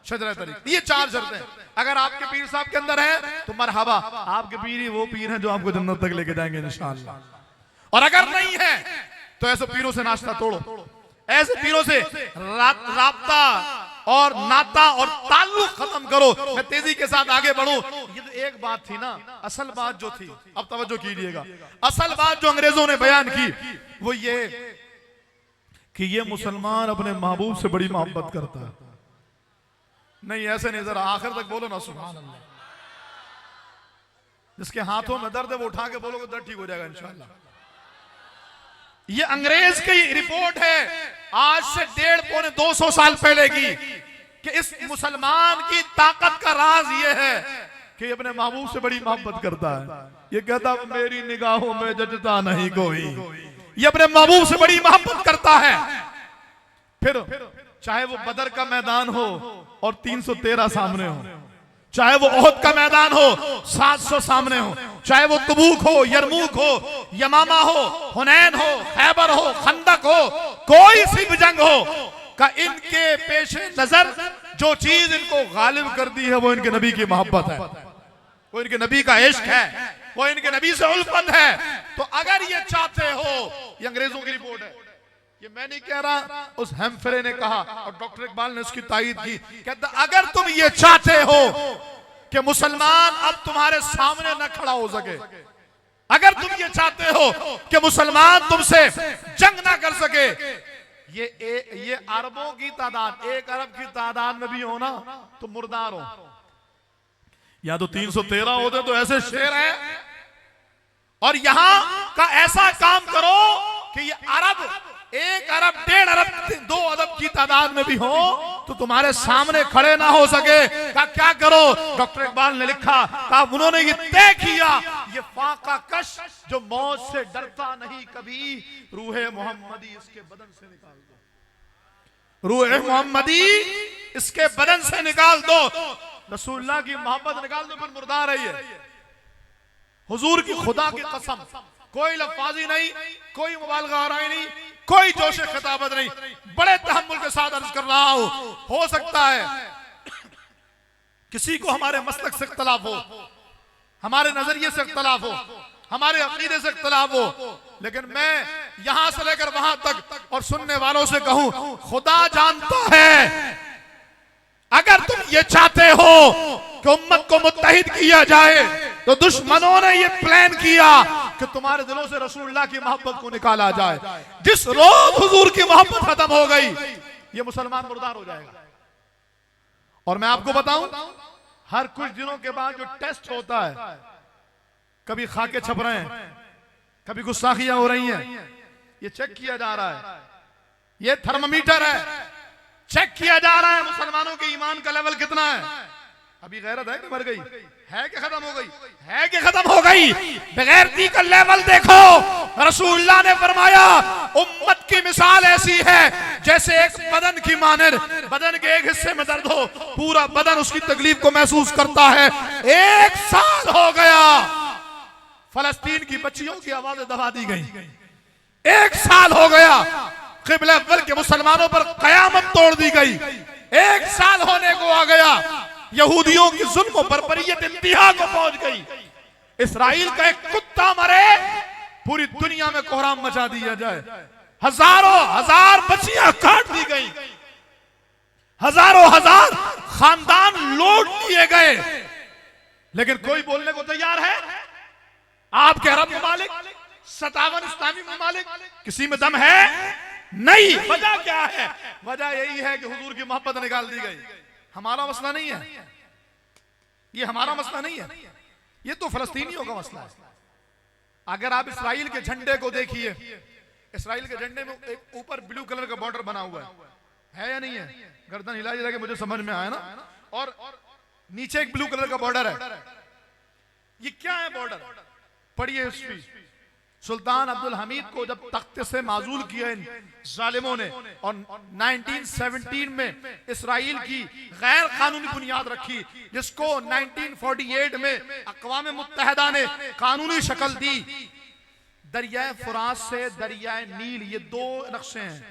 Speaker 1: शजर तरीक़। ये 4 शर्तें अगर आपके पीर साहब के अंदर है तो मरहबा, आपके पीर ही वो पीर हैं जो आपको जन्नत तक लेके जाएंगे इंशाअल्लाह। और अगर नहीं है तो ऐसे पीरों से नाश्ता तोड़ो, ऐसे पीरों से राब्ता और नाता और ताल्लुक खत्म करो। मैं तेजी के साथ आगे बढ़ूं। ये तो एक बात थी ना, असल बात जो थी, अब तवज्जो कीजिएगा, असल बात जो अंग्रेजों ने बयान की वो ये कि ये मुसलमान अपने महबूब से बड़ी मोहब्बत करता है। नहीं ऐसे नहीं, जरा आखिर तक बोलो ना सुभान अल्लाह। जिसके हाथों में दर्द है वो उठा के बोलोगे दर्द ठीक हो जाएगा इंशाअल्लाह। ये अंग्रेज की रिपोर्ट है आज से 150-200 साल पहले की, कि इस मुसलमान की ताकत का राज ये है कि अपने महबूब से बड़ी मोहब्बत करता है। ये कहता मेरी निगाहों में जचता नहीं कोई, ये अपने महबूब से बड़ी मोहब्बत करता है। फिर चाहे वो बदर का मैदान हो और 313 सामने हो, चाहे वो ओहद का मैदान हो 700 सामने हो, चाहे वो तबूक हो, यरमूक हो, यमामा हो, हुनैन हो, खैबर हो, खंदक हो, कोई सी भी जंग हो, का इनके पेशे नजर जो चीज इनको गालिब कर दी है वो इनके नबी की मोहब्बत है, वो इनके नबी का इश्क है, वो इनके नबी से उल्फत है। तो अगर ये चाहते हो, ये अंग्रेजों की रिपोर्ट है, ये मैं नहीं कह रहा, उस हेम्फ्रे ने कहा और डॉक्टर इकबाल ने उसकी तायीद की। कहता अगर तुम ये चाहते हो कि मुसलमान अब तुम्हारे सामने न खड़ा हो सके, अगर तुम ये चाहते हो कि मुसलमान तुमसे जंग ना कर सके, ये अरबों की तादाद 1 अरब की तादाद में भी हो ना तो मुर्दार हो, या तो 313 होते तो ऐसे शेर हैं, और यहां का ऐसा काम करो कि ये अरब 1 अरब 1.5 अरब 2 अरब की तादाद में भी हो तो तुम्हारे सामने खड़े ना हो सके। का क्या करो, डॉक्टर इकबाल ने लिखा, कहा उन्होंने ये तय किया, ये फाका कश जो मौत से डरता नहीं कभी, रूहे मोहम्मदी इसके बदन से निकाल दो, रूहे मोहम्मदी इसके बदन से निकाल दो। रसूलुल्लाह की मोहब्बत निकाल दो, फिर मुर्दार है ये। हुजूर की खुदा की कसम, कोई लफ्ज़ी नहीं, कोई मुबालगा आराई नहीं, कोई जोश खिताबत नहीं, बड़े तहम्मुल के साथ अर्ज कर रहा हूं। हो सकता है किसी को हमारे मसलक से इख्तलाफ हो, हमारे नजरिए से इख्तलाफ हो, हमारे अकीदे से इख्तलाफ हो, लेकिन मैं यहां से लेकर वहां तक और सुनने वालों से कहूं, खुदा जानता है अगर तुम ये चाहते हो कि उम्मत को मुत्तहिद किया जाए तो दुश्मनों ने ये प्लान किया कि तुम्हारे दिलों से रसूलुल्लाह की मोहब्बत को निकाला जाए। जिस रोज हुजूर की मोहब्बत खत्म हो गई, ये मुसलमान मुर्दार हो जाएगा। और मैं आपको बताऊं, हर कुछ दिनों के बाद जो टेस्ट होता है, कभी खाके छप रहे हैं, कभी गुस्ताखियां हो रही हैं, ये चेक किया जा रहा है, ये थर्मामीटर है, चेक किया जा रहा है मुसलमानों के ईमान का लेवल कितना है। अभी गैरत है कि मर गई है कि खत्म हो गई है कि खत्म हो गई, बेगैरती का लेवल देखो। रसूलुल्लाह ने फरमाया उम्मत की मिसाल ऐसी है जैसे एक बदन की मानिर, बदन के एक हिस्से में दर्द हो, पूरा बदन उसकी तकलीफ को महसूस करता है। 1 साल हो गया फलस्तीन की बच्चियों की आवाजें दबा दी गई, 1 साल हो गया क़िबला अव्वल के मुसलमानों पर कयामत तोड़ दी गई, 1 साल होने को आ गया यहूदियों की जुल्म बर्बरियत इंतहा को पहुंच गई। इस्राइल का एक कुत्ता मरे, पूरी दुनिया में कोहराम मचा दिया जाए, हजारों हजार बच्चियां काट दी गई, हजारों हजार खानदान लौट लिए गए, लेकिन कोई बोलने को तैयार है? आपके अरब ममालिक, 57 इस्लामी ममालिक, किसी में दम है? नहीं। वजह क्या है? वजह यही है कि हुजूर की मोहब्बत निकाल दी गई। हमारा मसला नहीं है ये, हमारा मसला नहीं है ये, तो फलस्तीनियों का मसला है। अगर आप इसराइल के झंडे को देखिए, इसराइल के झंडे में एक ऊपर ब्लू कलर का बॉर्डर बना हुआ है या नहीं है? गर्दन हिलाई जाके मुझे समझ में आया ना। और नीचे एक ब्लू कलर का बॉर्डर है, ये क्या है बॉर्डर? पढ़िए हिस्ट्री। सुल्तान अब्दुल हमीद को जब तख्ते से माजूल किया इन जालिमों ने और 1917 में इसराइल की गैर कानूनी बुनियाद रखी, जिसको 1948 में अक़वाम मुत्तहिदा ने कानूनी शक्ल दी। दरियाए फुरात से दरियाए नील, ये 2 नक्शे हैं,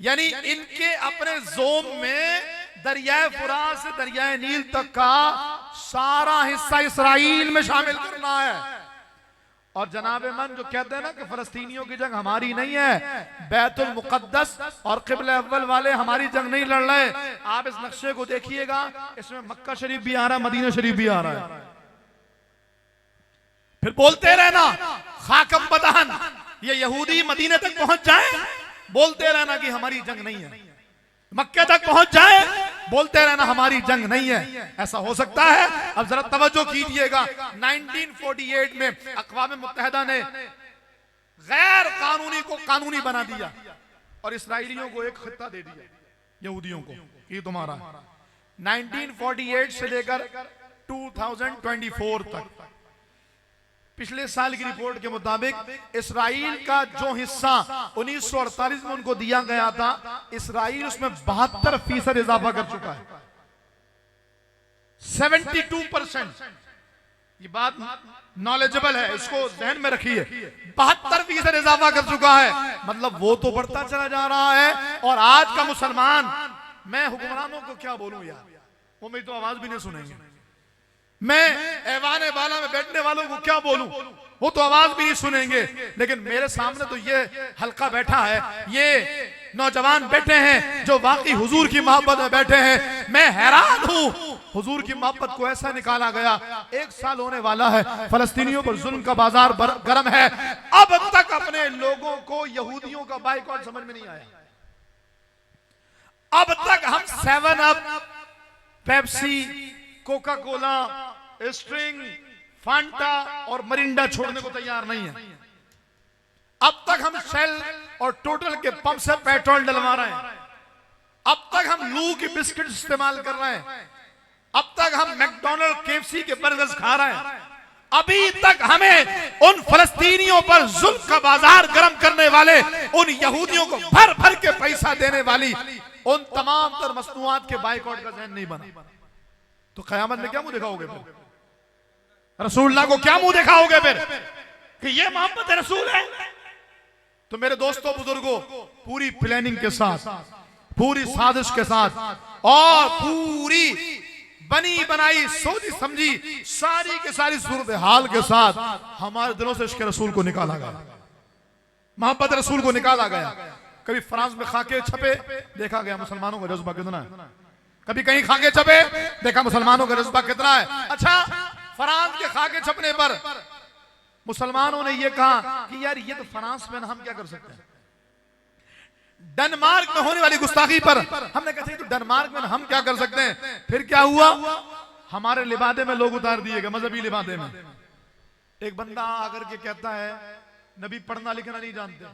Speaker 1: यानी इनके अपने जोम में दरियाए फुरात से दरियाए नील तक का सारा हिस्सा इसराइल में शामिल करना है। और जनाबे मन जो कहते हैं ना कि फलस्तीनियों की जंग हमारी नहीं है, बैतुल मुक़द्दस और क़िबला अव्वल वाले हमारी जंग नहीं लड़ रहे। आप इस नक्शे को देखिएगा, इसमें मक्का शरीफ भी आ रहा है, मदीना शरीफ भी आ रहा है। फिर बोलते रहना खाकम बदहन, ये यहूदी मदीने तक पहुंच जाए, बोलते रहना कि हमारी जंग नहीं है, मक्के तक पहुंच जाए, बोलते रहना हमारी जंग नहीं है। ऐसा हो सकता है? अब जरा तवज्जो कीजिएगा, 1948 में अक़वाम मुत्तहिदा ने गैर कानूनी को कानूनी बना दिया और इसराइलियों को एक खित्ता दे दिया, यहूदियों को, ये तुम्हारा। 1948 से लेकर 2024 तक, पिछले साल की रिपोर्ट के मुताबिक इसराइल का जो हिस्सा 1948 में उनको दिया गया था, इसराइल उसमें 72% इजाफा कर चुका है। 72%। ये बात नॉलेजेबल है, इसको ध्यान में रखिए। 72% इजाफा कर चुका है, मतलब वो तो बढ़ता चला जा रहा है। और आज का मुसलमान, मैं हुक्मरानों को क्या बोलूं यार, वो मेरी तो आवाज भी नहीं सुनेंगे। मैं ऐवाने वाला में बैठने वालों को क्या बोलूं, वो तो आवाज भी नहीं सुनेंगे। लेकिन मेरे सामने तो ये हल्का बैठा है, ये नौजवान बैठे हैं जो वाकई हुजूर की मोहब्बत में बैठे हैं। मैं हैरान हूं, हुजूर की मोहब्बत को ऐसा निकाला गया। 1 साल होने वाला है, फलस्तीनियों पर जुल्म का बाजार गर्म है। अब तक अपने लोगों को यहूदियों का बाइकॉट समझ में नहीं आया। अब तक हम 7 up, Pepsi, Coca Cola, Sting, Fanta और मरिंडा छोड़ने को तैयार नहीं है। अब तक हम शेल और टोटल के पंप से पेट्रोल डलवा रहे हैं। अब तक हम लू के बिस्किट इस्तेमाल कर रहे हैं। अब तक हम मैकडॉनल्ड, केएफसी के बर्गर्स खा रहे हैं। अभी तक हमें उन फलस्तीनियों पर जुल्म का बाजार गर्म करने वाले, उन यहूदियों को भर भर के पैसा देने वाली उन तमाम तर मसनूआत के बाइकआउट का ज़हन नहीं बना। तो क़यामत में क्या मुंह दिखाओगे फिर? रसूलुल्लाह को क्या मुंह दिखाओगे फिर कि ये मोहब्बत रसूल है? तो मेरे दोस्तों बुजुर्गों, पूरी प्लानिंग के साथ, पूरी साजिश के साथ और पूरी बनी बनाई सोची समझी सारी के सारी सूरत हाल के साथ हमारे दिलों से इश्क रसूल को निकाला गया, मोहब्बत रसूल को निकाला गया। कभी फ्रांस में खाके छपे, देखा गया मुसलमानों का जज्बा कितना है। कभी कहीं खाके छपे, देखा मुसलमानों का जज्बा कितना है। अच्छा, फ्रांस के खाके छपने पर मुसलमानों ने यह कहा कि यार ये तो फ्रांस में, हम क्या कर सकते हैं। डेनमार्क में होने वाली गुस्ताखी पर हमने कहा तो डेनमार्क में हम क्या कर सकते हैं। फिर क्या हुआ, हमारे लिबादे में लोग उतार दिए गए, मजहबी लिबादे में। एक बंदा आकर के कहता है नबी पढ़ना लिखना नहीं जानते,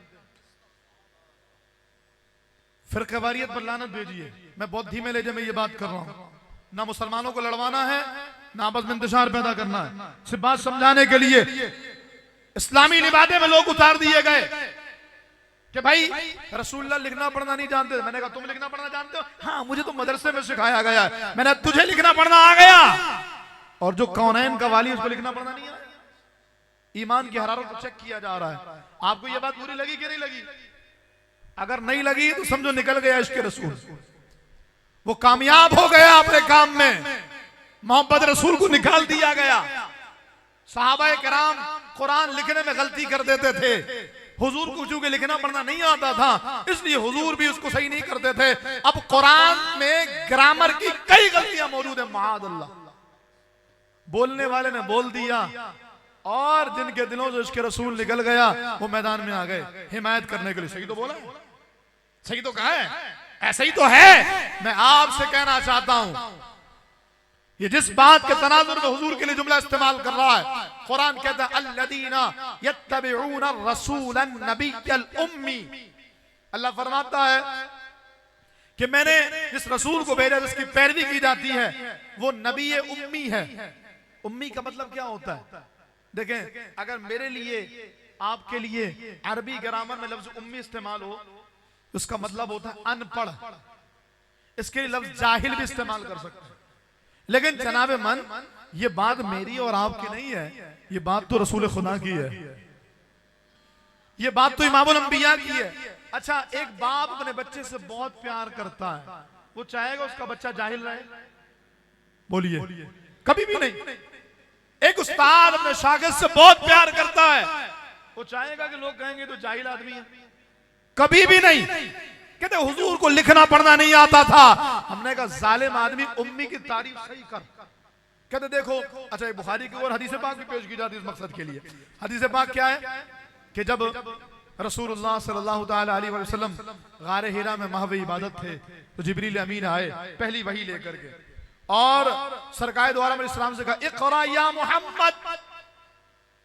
Speaker 1: फिरक़वारियत पर लानत भेजिए। मैं बहुत धीमे लहजे में ये बात कर रहा हूं, ना मुसलमानों को लड़वाना है, ना आपस में इंतशार पैदा करना है, सिर्फ बात समझाने के लिए। इस्लामी लिबादे में लोग उतार दिए गए कि भाई रसूलुल्लाह लिखना पढ़ना नहीं जानते। मैंने कहा तुम लिखना पढ़ना जानते हो? हाँ, मुझे तो मदरसे में सिखाया गया है। मैंने तुझे लिखना पढ़ना आ गया, और जो कौनैन का वाली उसको लिखना पढ़ना नहीं आया। ईमान की हरारत को चेक किया जा रहा है। आपको यह बात बुरी लगी कि नहीं लगी? अगर नहीं लगी तो समझो निकल गया इश्क रसूल, वो कामयाब हो गया अपने काम में, मोहब्बत रसूल को निकाल दिया गया। सहाबाए किराम कुरान लिखने में गलती कर देते थे, हुजूर को चूंकि लिखना पढ़ना नहीं आता था इसलिए हुजूर भी उसको सही नहीं करते थे। अब कुरान में ग्रामर की कई गलतियां मौजूद है, माअल्लाह। बोलने वाले ने बोल दिया और जिनके दिलों से इसके रसूल निकल गया वो मैदान में आ गए हिमायत करने के लिए। सही तो बोला, सही तो कहा है, ऐसा ही तो है। मैं आपसे कहना चाहता हूं, ये जिस बात के तनाजुर में हुजूर के लिए जुमला इस्तेमाल कर रहा है, कुरान कहता है अल्लदीना यत्तबिऊना रसूलन नबिय्यल उम्मी। अल्लाह फरमाता है कि मैंने जिस रसूल को भेजा जिसकी पैरवी की जाती है वो नबी उम्मी है। उम्मी का मतलब क्या होता है? देखें, अगर मेरे लिए आपके लिए अरबी ग्रामर में लफ्ज उम्मी इस्तेमाल हो उसका मतलब होता है अनपढ़। इसके लिए लफ्ज जाहिल भी इस्तेमाल कर सकते हैं। लेकिन जनाबे मन, ये बात मेरी और आपकी नहीं है, ये बात तो रसूल खुदा की है, ये बात तो इमामुल अंबिया की है। अच्छा, एक बाप अपने बच्चे से बहुत प्यार करता है, वो चाहेगा उसका बच्चा जाहिल रहे? बोलिए, कभी भी नहीं। एक उस्ताद अपने शागिर्द से बहुत प्यार करता है, वो चाहेगा कि लोग कहेंगे तो जाहिल आदमी है? कभी भी नहीं। कहते हुजूर को लिखना पढ़ना नहीं आता था। हमने कहा जालिम आदमी, उम्मी की तारीफ सही कर। कहते देखो, अच्छा एक बुखारी की और हदीस पाक भी पेश की जाती है इस मकसद के लिए। हदीस पाक क्या है कि जब रसूलुल्लाह सल्लल्लाहु तआला अलैहि वसल्लम गारे हिरा में महव इबादत थे तो जिब्रील अमीन आए पहली वही लेकर के, और सरकार द्वारा मेरे इस्लाम से कहा इक़रा या मोहम्मद,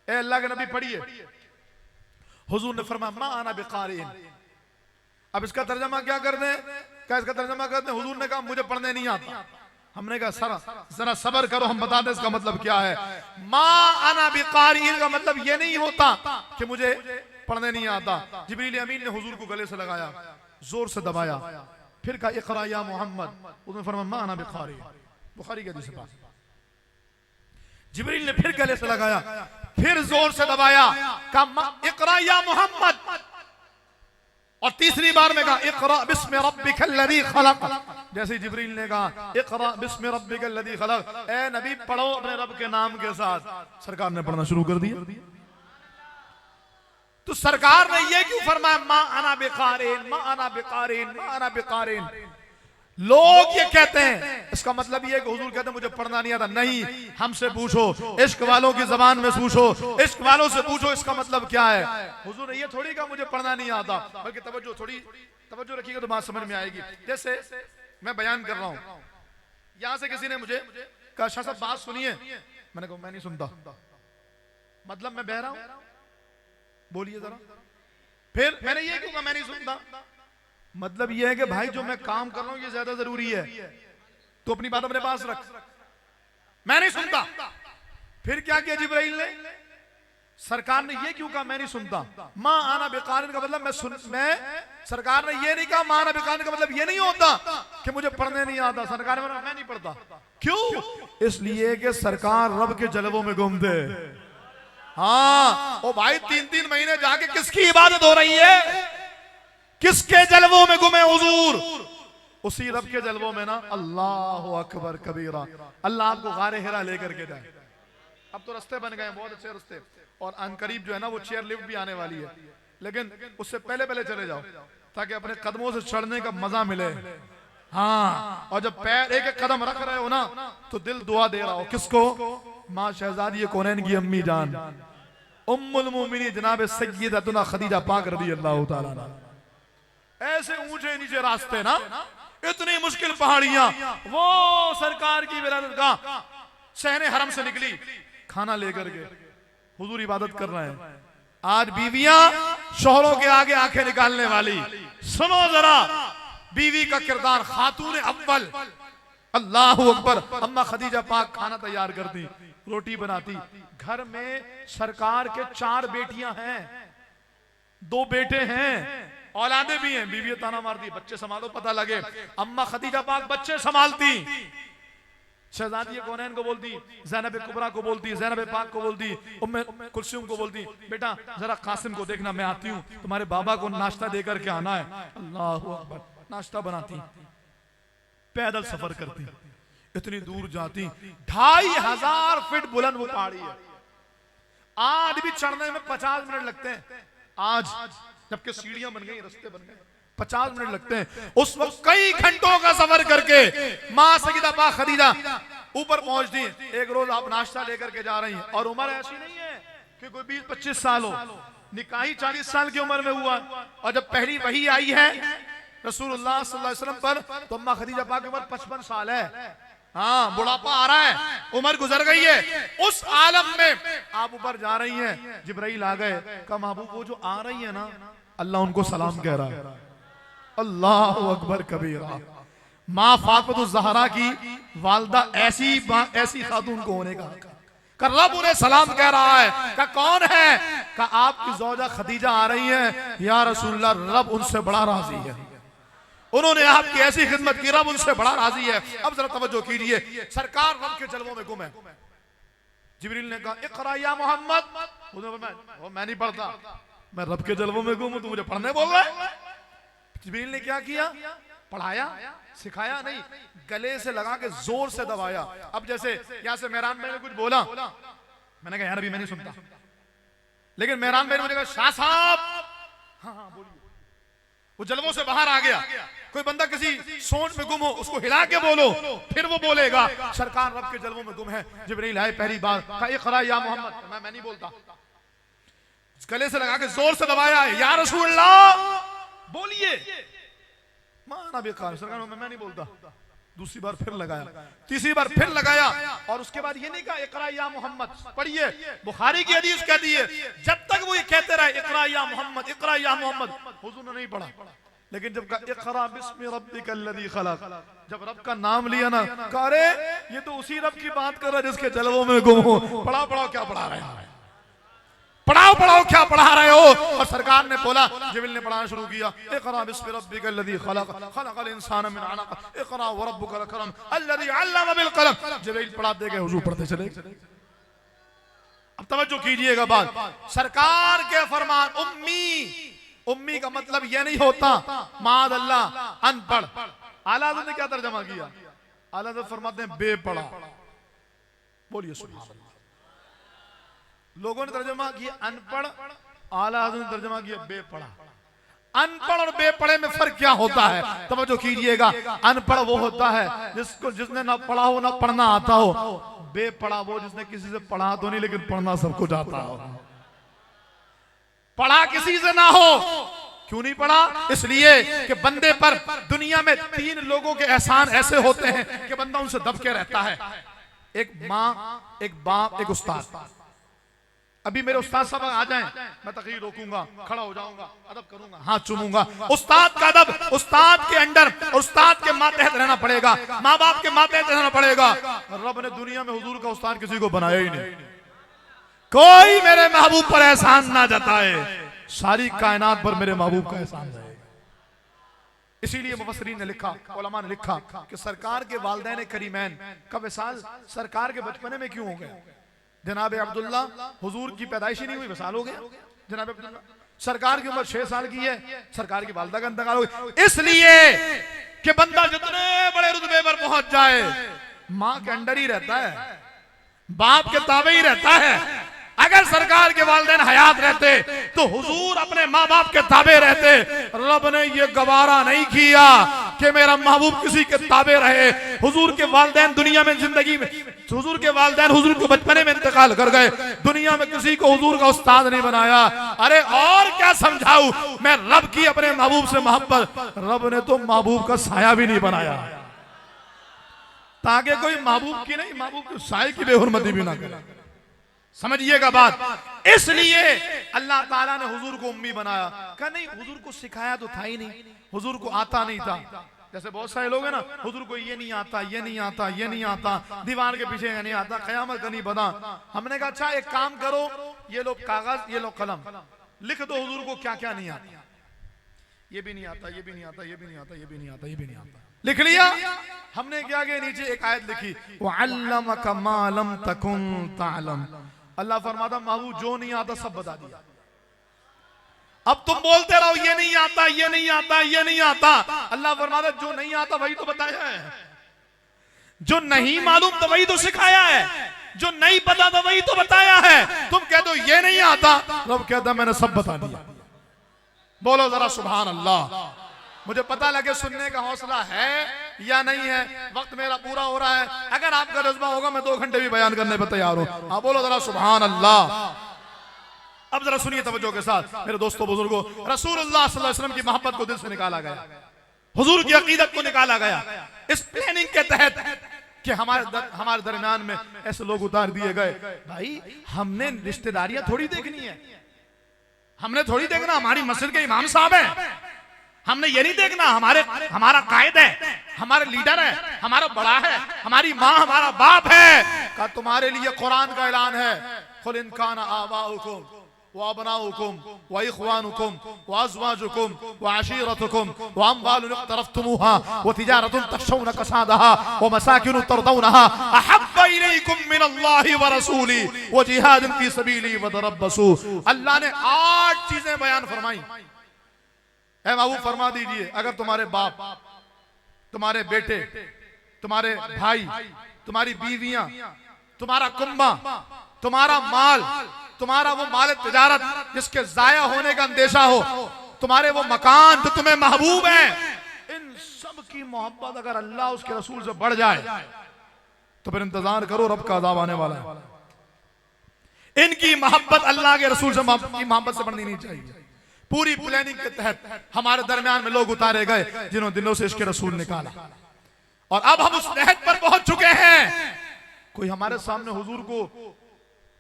Speaker 1: ए अल्लाह के नबी पढ़िए। हुजूर ने फरमाया मा अना बिक़ारिन। अब इसका तर्जमा क्या कर दें? क्या इसका तर्जमा करते हैं? हुजूर ने कहा मुझे पढ़ने नहीं आता। हमने कहा सर जरा सब्र करो, हम बता दें इसका मतलब क्या है। मा अना बिक़ारीन का मतलब ये नहीं होता कि मुझे पढ़ने नहीं आता। जिब्रील अमीन ने हुजूर को गले से लगाया, जोर से दबाया, फिर कहा इक़रा या मोहम्मद। उसने फरमाया मा अना बिक़ारी, बुखारी के हदीस है। जिब्रील ने फिर गले से लगाया, फिर जोर से दबाया, कहा इक़रा या मोहम्मद। और तीसरी बार में कहा इक़रा बिस्मि रब्बिकल्लज़ी खलक़। जैसे जिब्रील ने कहा इक़रा बिस्मि रब्बिकल्लज़ी खलक़, ए नबी पढ़ो अपने रब के नाम के साथ, सरकार ने पढ़ना शुरू कर दिया। तो सरकार ने ये क्यों फरमाया मा अना बिक़ारीन, मा अना बिक़ारीन, मा अना बिक़ारीन। लोग ये कहते हैं, इसका मतलब ये कि हुजूर कहते हैं मुझे पढ़ना नहीं आता। नहीं, हमसे पूछो, इश्क वालों की जबान में पूछो, इश्क वालों से पूछो इसका मतलब क्या है। हुजूर ने ये थोड़ी कहा मुझे पढ़ना नहीं आता, बल्कि तवज्जो रखिएगा तो बात समझ में आएगी। जैसे मैं बयान कर रहा हूं, यहां से किसी ने मुझे कहा शाह साहब बात सुनिए, मैंने कहा मैं नहीं सुनता, मतलब मैं बह रहा हूं, बोलिए जरा। फिर मैंने ये क्यों कहा मैं नहीं सुनता, मतलब ये है कि भाई जो मैं काम कर रहा हूं ये ज्यादा जरूरी है, तो अपनी बात अपने पास रख, मैं नहीं सुनता। फिर क्या किया जिब्राइल ने, सरकार ने ये क्यों कहा मैं नहीं सुनता। मां आना बिक़ारीन का मतलब मैं सरकार ने ये नहीं कहा मां आना बिक़ारीन का मतलब ये नहीं होता कि मुझे पढ़ने नहीं आता। सरकार ने मैं नहीं पढ़ता, क्यों, इसलिए कि सरकार रब के जलवों में गुम थे। हाँ ओ भाई 3-3 महीने जाके किसकी इबादत हो रही है, किसके जलवों में गुमे हुजूर, उसी रब के जलवों में ना। अल्लाह अकबर कबीरा। अल्लाह आपको गारे हिरा लेकर के जाए। अब तो रास्ते बन गए बहुत अच्छे रास्ते, और अनकरीब जो है ना वो चेयर लिफ्ट भी आने वाली है, लेकिन उससे पहले पहले चले जाओ ताकि अपने कदमों से चढ़ने का मजा मिले। हाँ, और जब पैर एक एक कदम रख रहे हो ना तो दिल दुआ दे रहा हो। किसको, माँ शहजादी कौनैन की अम्मी जान उम्मुल मोमिनीन जनाब सय्यदतुना खदीजा पाक रज़ियल्लाहु ताला अन्हा। ऐसे ऊंचे नीचे रास्ते ना, इतनी मुश्किल पहाड़ियां, वो सरकार की विरासत का शहरे हरम से निकली खाना लेकर के, हुजूर इबादत कर रहे हैं। आज बीवियां शोहरों के आगे आंखें निकालने वाली, सुनो जरा बीवी का किरदार, खातून अव्वल, अल्लाह अकबर। अम्मा खदीजा पाक खाना तैयार करती, रोटी बनाती। घर में सरकार के 4 बेटियां हैं, 2 बेटे हैं, औलादे भी हैं। बीवी ताना मारती बच्चे संभालो पता लगे। अम्मा खदीजा पाक बच्चे संभालती, शहजादी कौनैन को बोलती, ज़ैनब कुबरा को बोलती, ज़ैनब पाक को बोलती, उम्मे कुलसूम को बोलती, बेटा जरा कासिम को देखना, मैं आती हूँ, तुम्हारे बाबा को नाश्ता देकर के आना है। अल्लाह अकबर। नाश्ता बनाती, पैदल सफर करती, इतनी दूर जाती, 2500 फीट बुलंद वो पहाड़ी है। आज भी चढ़ने में 50 मिनट लगते हैं। आज जबकि सीढ़ियां बन गई, रास्ते बन गए, 50 मिनट लगते हैं। उस वक्त कई घंटों का सफर करके मां सईदा पाक खदीजा ऊपर पहुंचती है। एक रोज आप नाश्ता लेकर के जा रही हैं, और उम्र ऐसी नहीं है कि कोई 20-25 साल हो, निकाही 40 साल की उम्र में हुआ। और जब पहली वही आई है रसूलुल्लाह सल्लल्लाहु अलैहि वसल्लम पर, तो अम्मा खदीजा पाक की उम्र 55 साल है। हाँ, बुढ़ापा आ रहा है, उम्र गुजर गई है। उस आलम में आप ऊपर जा रही हैं, जिब्राइल आ गए, कहा महबूब वो जो आ रही है ना, अल्लाह उनको सलाम कह रहा है। अल्लाह अकबर कबीरा। माँ फातिमा ज़हरा की वालदा ऐसी खातून को होने का रब उन्हें सलाम कह रहा है। का कौन है, का आपकी ज़ौजा खदीजा आ रही है या रसूलल्लाह, रब उनसे बड़ा राजी है, उन्होंने आपकी ऐसी खिदमत की, रब उनसे बड़ा राजी है। अब जरा तवज्जो कीजिए, सरकार रब के जलवों में गुम है। जिब्रील ने कहा इक़रा या मोहम्मद, मैं नहीं पढ़ता, मैं रब के जलवों में गुम हूं, तू मुझे पढ़ने बोल रहा है। जिब्रील ने क्या किया, पढ़ाया, सिखाया नहीं, गले से लगा के जोर से दबाया। अब जैसे यहां से मेहरान भाई ने कुछ बोला, मैंने कहा यार अभी मैं नहीं सुनता, लेकिन मेहरान भाई ने मुझे कहा शाह साहब, हाँ बोलिए। वो जलवों से बाहर आ गया। कोई बंदा किसी सोच में गुम हो, उसको हिला के बोलो, फिर वो बोलेगा। सरकार रब के जलवों में गुम है। जिब्रील आए, पहली बार कहा इक़रा या मोहम्मद, मैं नहीं बोलता, गले से लगा के जोर से दबाया, या रसूलल्लाह बोलिए। माना बेकार, सरकार मैं नहीं बोलता। दूसरी बार फिर लगाया, तीसरी बार फिर लगाया, और उसके बाद ये नहीं कहा इक़रा या मोहम्मद पढ़िए। बुखारी की हदीस कहती है जब तक वो ये कहते रहे इक़रा या मोहम्मद, इक़रा या मोहम्मद, हुजूर ने नहीं पढ़ा। लेकिन जब कहा इक़रा बिस्मि रब्बिकल्लज़ी खलक़, जब रब का नाम लिया ना, कहा अरे ये तो उसी रब की बात कर रहा है जिसके जलवों में गुम हो। पढ़ाओ पढ़ाओ क्या पढ़ा रहे हो, पढ़ाओ पढ़ाओ क्या पढ़ा रहे हो। और सरकार ने बोला, जिब्रील ने पढ़ाना शुरू किया, इक़रा बिस्मि रब्बिकल्लज़ी खलक़ खलक़ल इंसान मिन अलक़ इक़रा व रब्बुकल अकरम अल्लज़ी अल्लम बिल कलम। जिब्रील पढ़ाते गए, हुजूर पढ़ते चले। अब तवज्जो कीजिएगा बात, सरकार के फरमान उम्मी, उम्मी का मतलब यह नहीं होता माद अल्लाह अनपढ़। आला हज़रत ने क्या तर्जमा किया? आला हज़रत फरमाते हैं बेपढ़ा। बोलिए सुभान अल्लाह। लोगों ने तर्जमा किया अनपढ़, आला हज़रत ने तर्जमा किया बेपढ़ा। अनपढ़ और बेपढ़े में फर्क क्या होता है? तवज्जो कीजिएगा, अनपढ़ वो होता है जिसने ना पढ़ा हो ना पढ़ना आता हो। बेपढ़ा वो जिसने किसी से पढ़ा तो नहीं लेकिन पढ़ना सबको आता हो। पढ़ा किसी से ना हो, क्यों नहीं पढ़ा? इसलिए कि बंदे पर दुनिया में 3 लोगों के एहसान ऐसे होते हैं कि बंदा उनसे दब के रहता है। एक माँ, एक बाप, एक उस्ताद। अभी मेरे उस्ताद साहब आ जाएं, मैं तकरीर रोकूंगा, खड़ा हो जाऊंगा, अदब करूंगा, हाथ चूमूंगा। उस्ताद का अदब, उस्ताद के अंडर, उस्ताद के मातहत रहना पड़ेगा, माँ बाप के मातहत रहना पड़ेगा। रब ने दुनिया में हुजूर का उस्ताद किसी को बनाया ही नहीं। कोई मेरे महबूब पर एहसान ना जताए, सारी कायनात पर मेरे महबूब का एहसान रहेगा। इसीलिए मुफस्सिरीन ने लिखा, उलमा ने लिखा कि सरकार के वालिदैन करीमैन का विसाल सरकार के बचपने में क्यों हो गया? जनाब अब्दुल्ला हुजूर की पैदाइश ही नहीं हुई, विसाल हो गया। जनाब अब्दुल्ला सरकार की उम्र 6 साल की है, सरकार की वालिदा का इंतकाल हो गया। इसलिए कि बंदा जितने बड़े रुतबे पर पहुंच जाए, माँ के अंडर ही रहता है, बाप के ताबे ही रहता है। अगर सरकार के वालिदैन हयात रहते तो हुजूर अपने माँ बाप के ताबे रहते। रब ने ये गवारा नहीं किया कि मेरा महबूब किसी के ताबे रहे। हुजूर के वालिदैन दुनिया में जिंदगी में, हुजूर के वालिदैन हुजूर के बचपने में इंतकाल कर गए, दुनिया में किसी को हुजूर का उस्ताद नहीं बनाया। अरे और क्या समझाऊं मैं रब की अपने महबूब से मोहब्बत। रब ने तो महबूब का साया भी नहीं बनाया ताकि कोई महबूब की नहीं, महबूब के साये की बेहुरमती भी ना करे। समझिएगा बात। इसलिए अल्लाह ताला ने हुजूर को उम्मी बनाया। कहा नहीं, हुजूर को सिखाया तो था ही नहीं, हुजूर को आता नहीं था। जैसे बहुत सारे लोग हैं ना, हुजूर को ये नहीं आता, ये नहीं आता, ये नहीं आता, दीवार के पीछे नहीं आता, क़यामत का नहीं बना। हमने कहा अच्छा एक काम करो, ये लो कागज, ये लो कलम, लिख दो हुजूर को क्या क्या नहीं आता। ये भी नहीं आता, ये भी नहीं आता, ये भी नहीं आता, ये भी नहीं आता, ये भी नहीं आता, लिख लिया। हमने क्या किया, नीचे एक आयत लिखी, वअल्लमका मा लम तकुन तअलम। अल्लाह फरमाता महबूब जो नहीं आता सब बता दिया। अब तुम बोलते रहो ये नहीं आता, ये नहीं आता, ये नहीं आता। अल्लाह फरमाता जो नहीं आता वही तो बताया है, जो नहीं मालूम तो वही तो सिखाया है, जो नहीं पता था वही तो बताया है। तुम कह दो ये नहीं आता, रब कहता मैंने सब बता दिया। बोलो जरा सुभान अल्लाह। मुझे पता लगे सुनने का हौसला है या नहीं है। वक्त मेरा पूरा हो रहा है, अगर आपका जज्बा होगा मैं 2 घंटे भी बयान करने पर तैयार हूं। आप बोलो जरा सुभान अल्लाह। अब जरा सुनिए तवज्जो के साथ मेरे दोस्तों बुजुर्गों, रसूलुल्लाह सल्लल्लाहु अलैहि वसल्लम की मोहब्बत को दिल से निकाला गया, हुजूर की अकीदत को निकाला गया इस प्लानिंग के तहत कि हमारे दरमियान में ऐसे लोग उतार दिए गए। भाई हमने रिश्तेदारियां थोड़ी देखनी है, हमने थोड़ी देखना हमारी मस्जिद के इमाम साहब हैं, हमने ये नहीं देखना हमारा कायद है, हमारा लीडर है, हमारा बड़ा है, हमारी माँ हमारा बाप है। का तुम्हारे लिए कुरान का ऐलान है, कुल इन काना आबाउकुम व अबनाउकुम व इख्वानुकुम व अज़वाजुकुम व अशीरतुकुम व अम्वालुन इक़्तरफ़्तुमूहा व तिजारतुन तख़शौना कसादहा व मसाकिन तर्दौनहा अहब्ब इलैकुम मिनल्लाहि व रसूली व जिहादिन फी सबीली व तरब्बसू। अल्लाह ने 8 चीजें बयान फरमाई। ऐ महबूब फरमा दीजिए, अगर तुम्हारे बाप, तुम्हारे बेटे, तुम्हारे भाई, तुम्हारी बीवियां, तुम्हारा कुंबा, तुम्हारा माल, तुम्हारा वो माल तिजारत जिसके जाया होने का अंदेशा हो, तुम्हारे वो मकान जो तुम्हें महबूब है, इन सब की मोहब्बत अगर अल्लाह उसके रसूल से बढ़ जाए तो फिर इंतजार करो रब का अज़ाब आने वाला है। इनकी मोहब्बत अल्लाह के रसूल से मोहब्बत से बढ़नी नहीं चाहिए। पूरी प्लानिंग के तहत हमारे दरमियान में लोग उतारे गए जिन्होंने दिलों से इसके रसूल निकाला, और अब हम उस नहज पर पहुंच चुके हैं। कोई हमारे सामने हुजूर को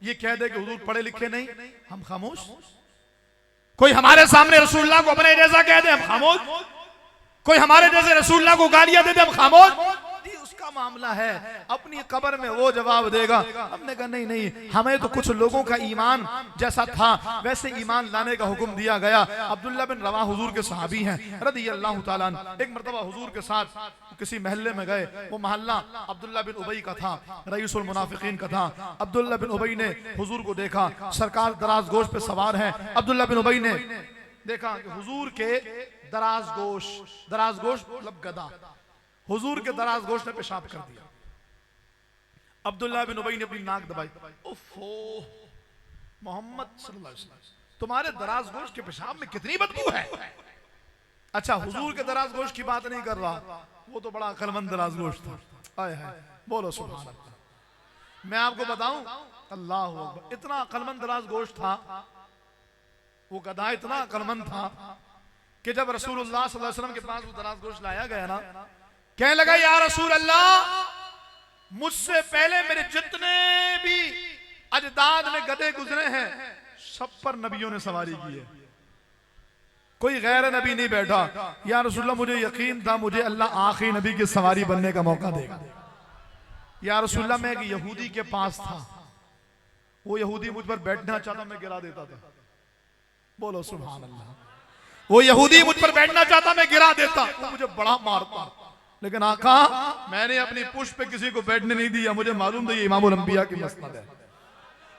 Speaker 1: ये कह दे कि हुजूर पढ़े लिखे नहीं, हम खामोश। कोई हमारे सामने रसूलुल्लाह को अपने जैसा कह दे, हम खामोश। कोई हमारे जैसे रसूलुल्लाह को गालियां दे दे हम खामोश, उसका मामला है, अपनी कब्र में वो जवाब देगा। हमने कहा नहीं नहीं, हमें तो कुछ लोगों का ईमान जैसा था वैसे ईमान लाने का हुक्म दिया गया। अब्दुल्ला बिन रवाह हुजूर के सहाबी हैं रदियल्लाहु ताला अन्हु। एक मर्तबा हुजूर के साथ किसी महल्ले में गए, वो मोहल्ला अब्दुल्ला बिन उबई का था, रईसुल मुनाफिकीन का था। अब्दुल्ला बिन उबई ने हुजूर को देखा, सरकार दराज गोश पे सवार है। अब्दुल्ला बिन उबई ने देखा कि हुजूर के दराज गोश मतलब गदा, हुजूर के दराज गोश ने पेशाब कर दिया। अब्दुल्ला बिन उबई ने अपनी नाक दबाई, ओफो मोहम्मद सल्लल्लाहु अलैहि वसल्लम तुम्हारे दराज गोश के पेशाब में कितनी बदबू है। अच्छा, हुजूर के दराज गोश की बात नहीं कर रहा, वो तो बड़ा अक्लमंद दराज गोश था। आए हाय, बोलो सुभान अल्लाह। मैं आपको बताऊं, अल्लाह हू अकबर, इतना अक्लमंद दराज गोश था वो गधा, इतना अक्लमंद था कि जब रसूलुल्लाह सल्लल्लाहु अलैहि वसल्लम के पास वो दराज गोश लाया गया ना, कहने लगा या रसूल अल्लाह, मुझसे पहले मेरे जितने भी अजदाद में गधे गुजरे हैं सब पर नबियों ने सवारी की है, कोई गैर नबी नहीं बैठा। या रसूलल्लाह, मुझे यकीन था मुझे अल्लाह आखिरी नबी की सवारी बनने का मौका देगा। या रसूलल्लाह, मैं एक यहूदी के पास था, वो यहूदी मुझ पर बैठना चाहता, मैं गिरा देता था। बोलो सुभान अल्लाह। वो यहूदी मुझ पर बैठना चाहता, मैं गिरा देता, वो मुझे बड़ा मारता, लेकिन आका मैंने अपनी पुष्प पे किसी को बैठने नहीं दिया, मुझे मालूम था ये इमामुल अंबिया की मसनद है।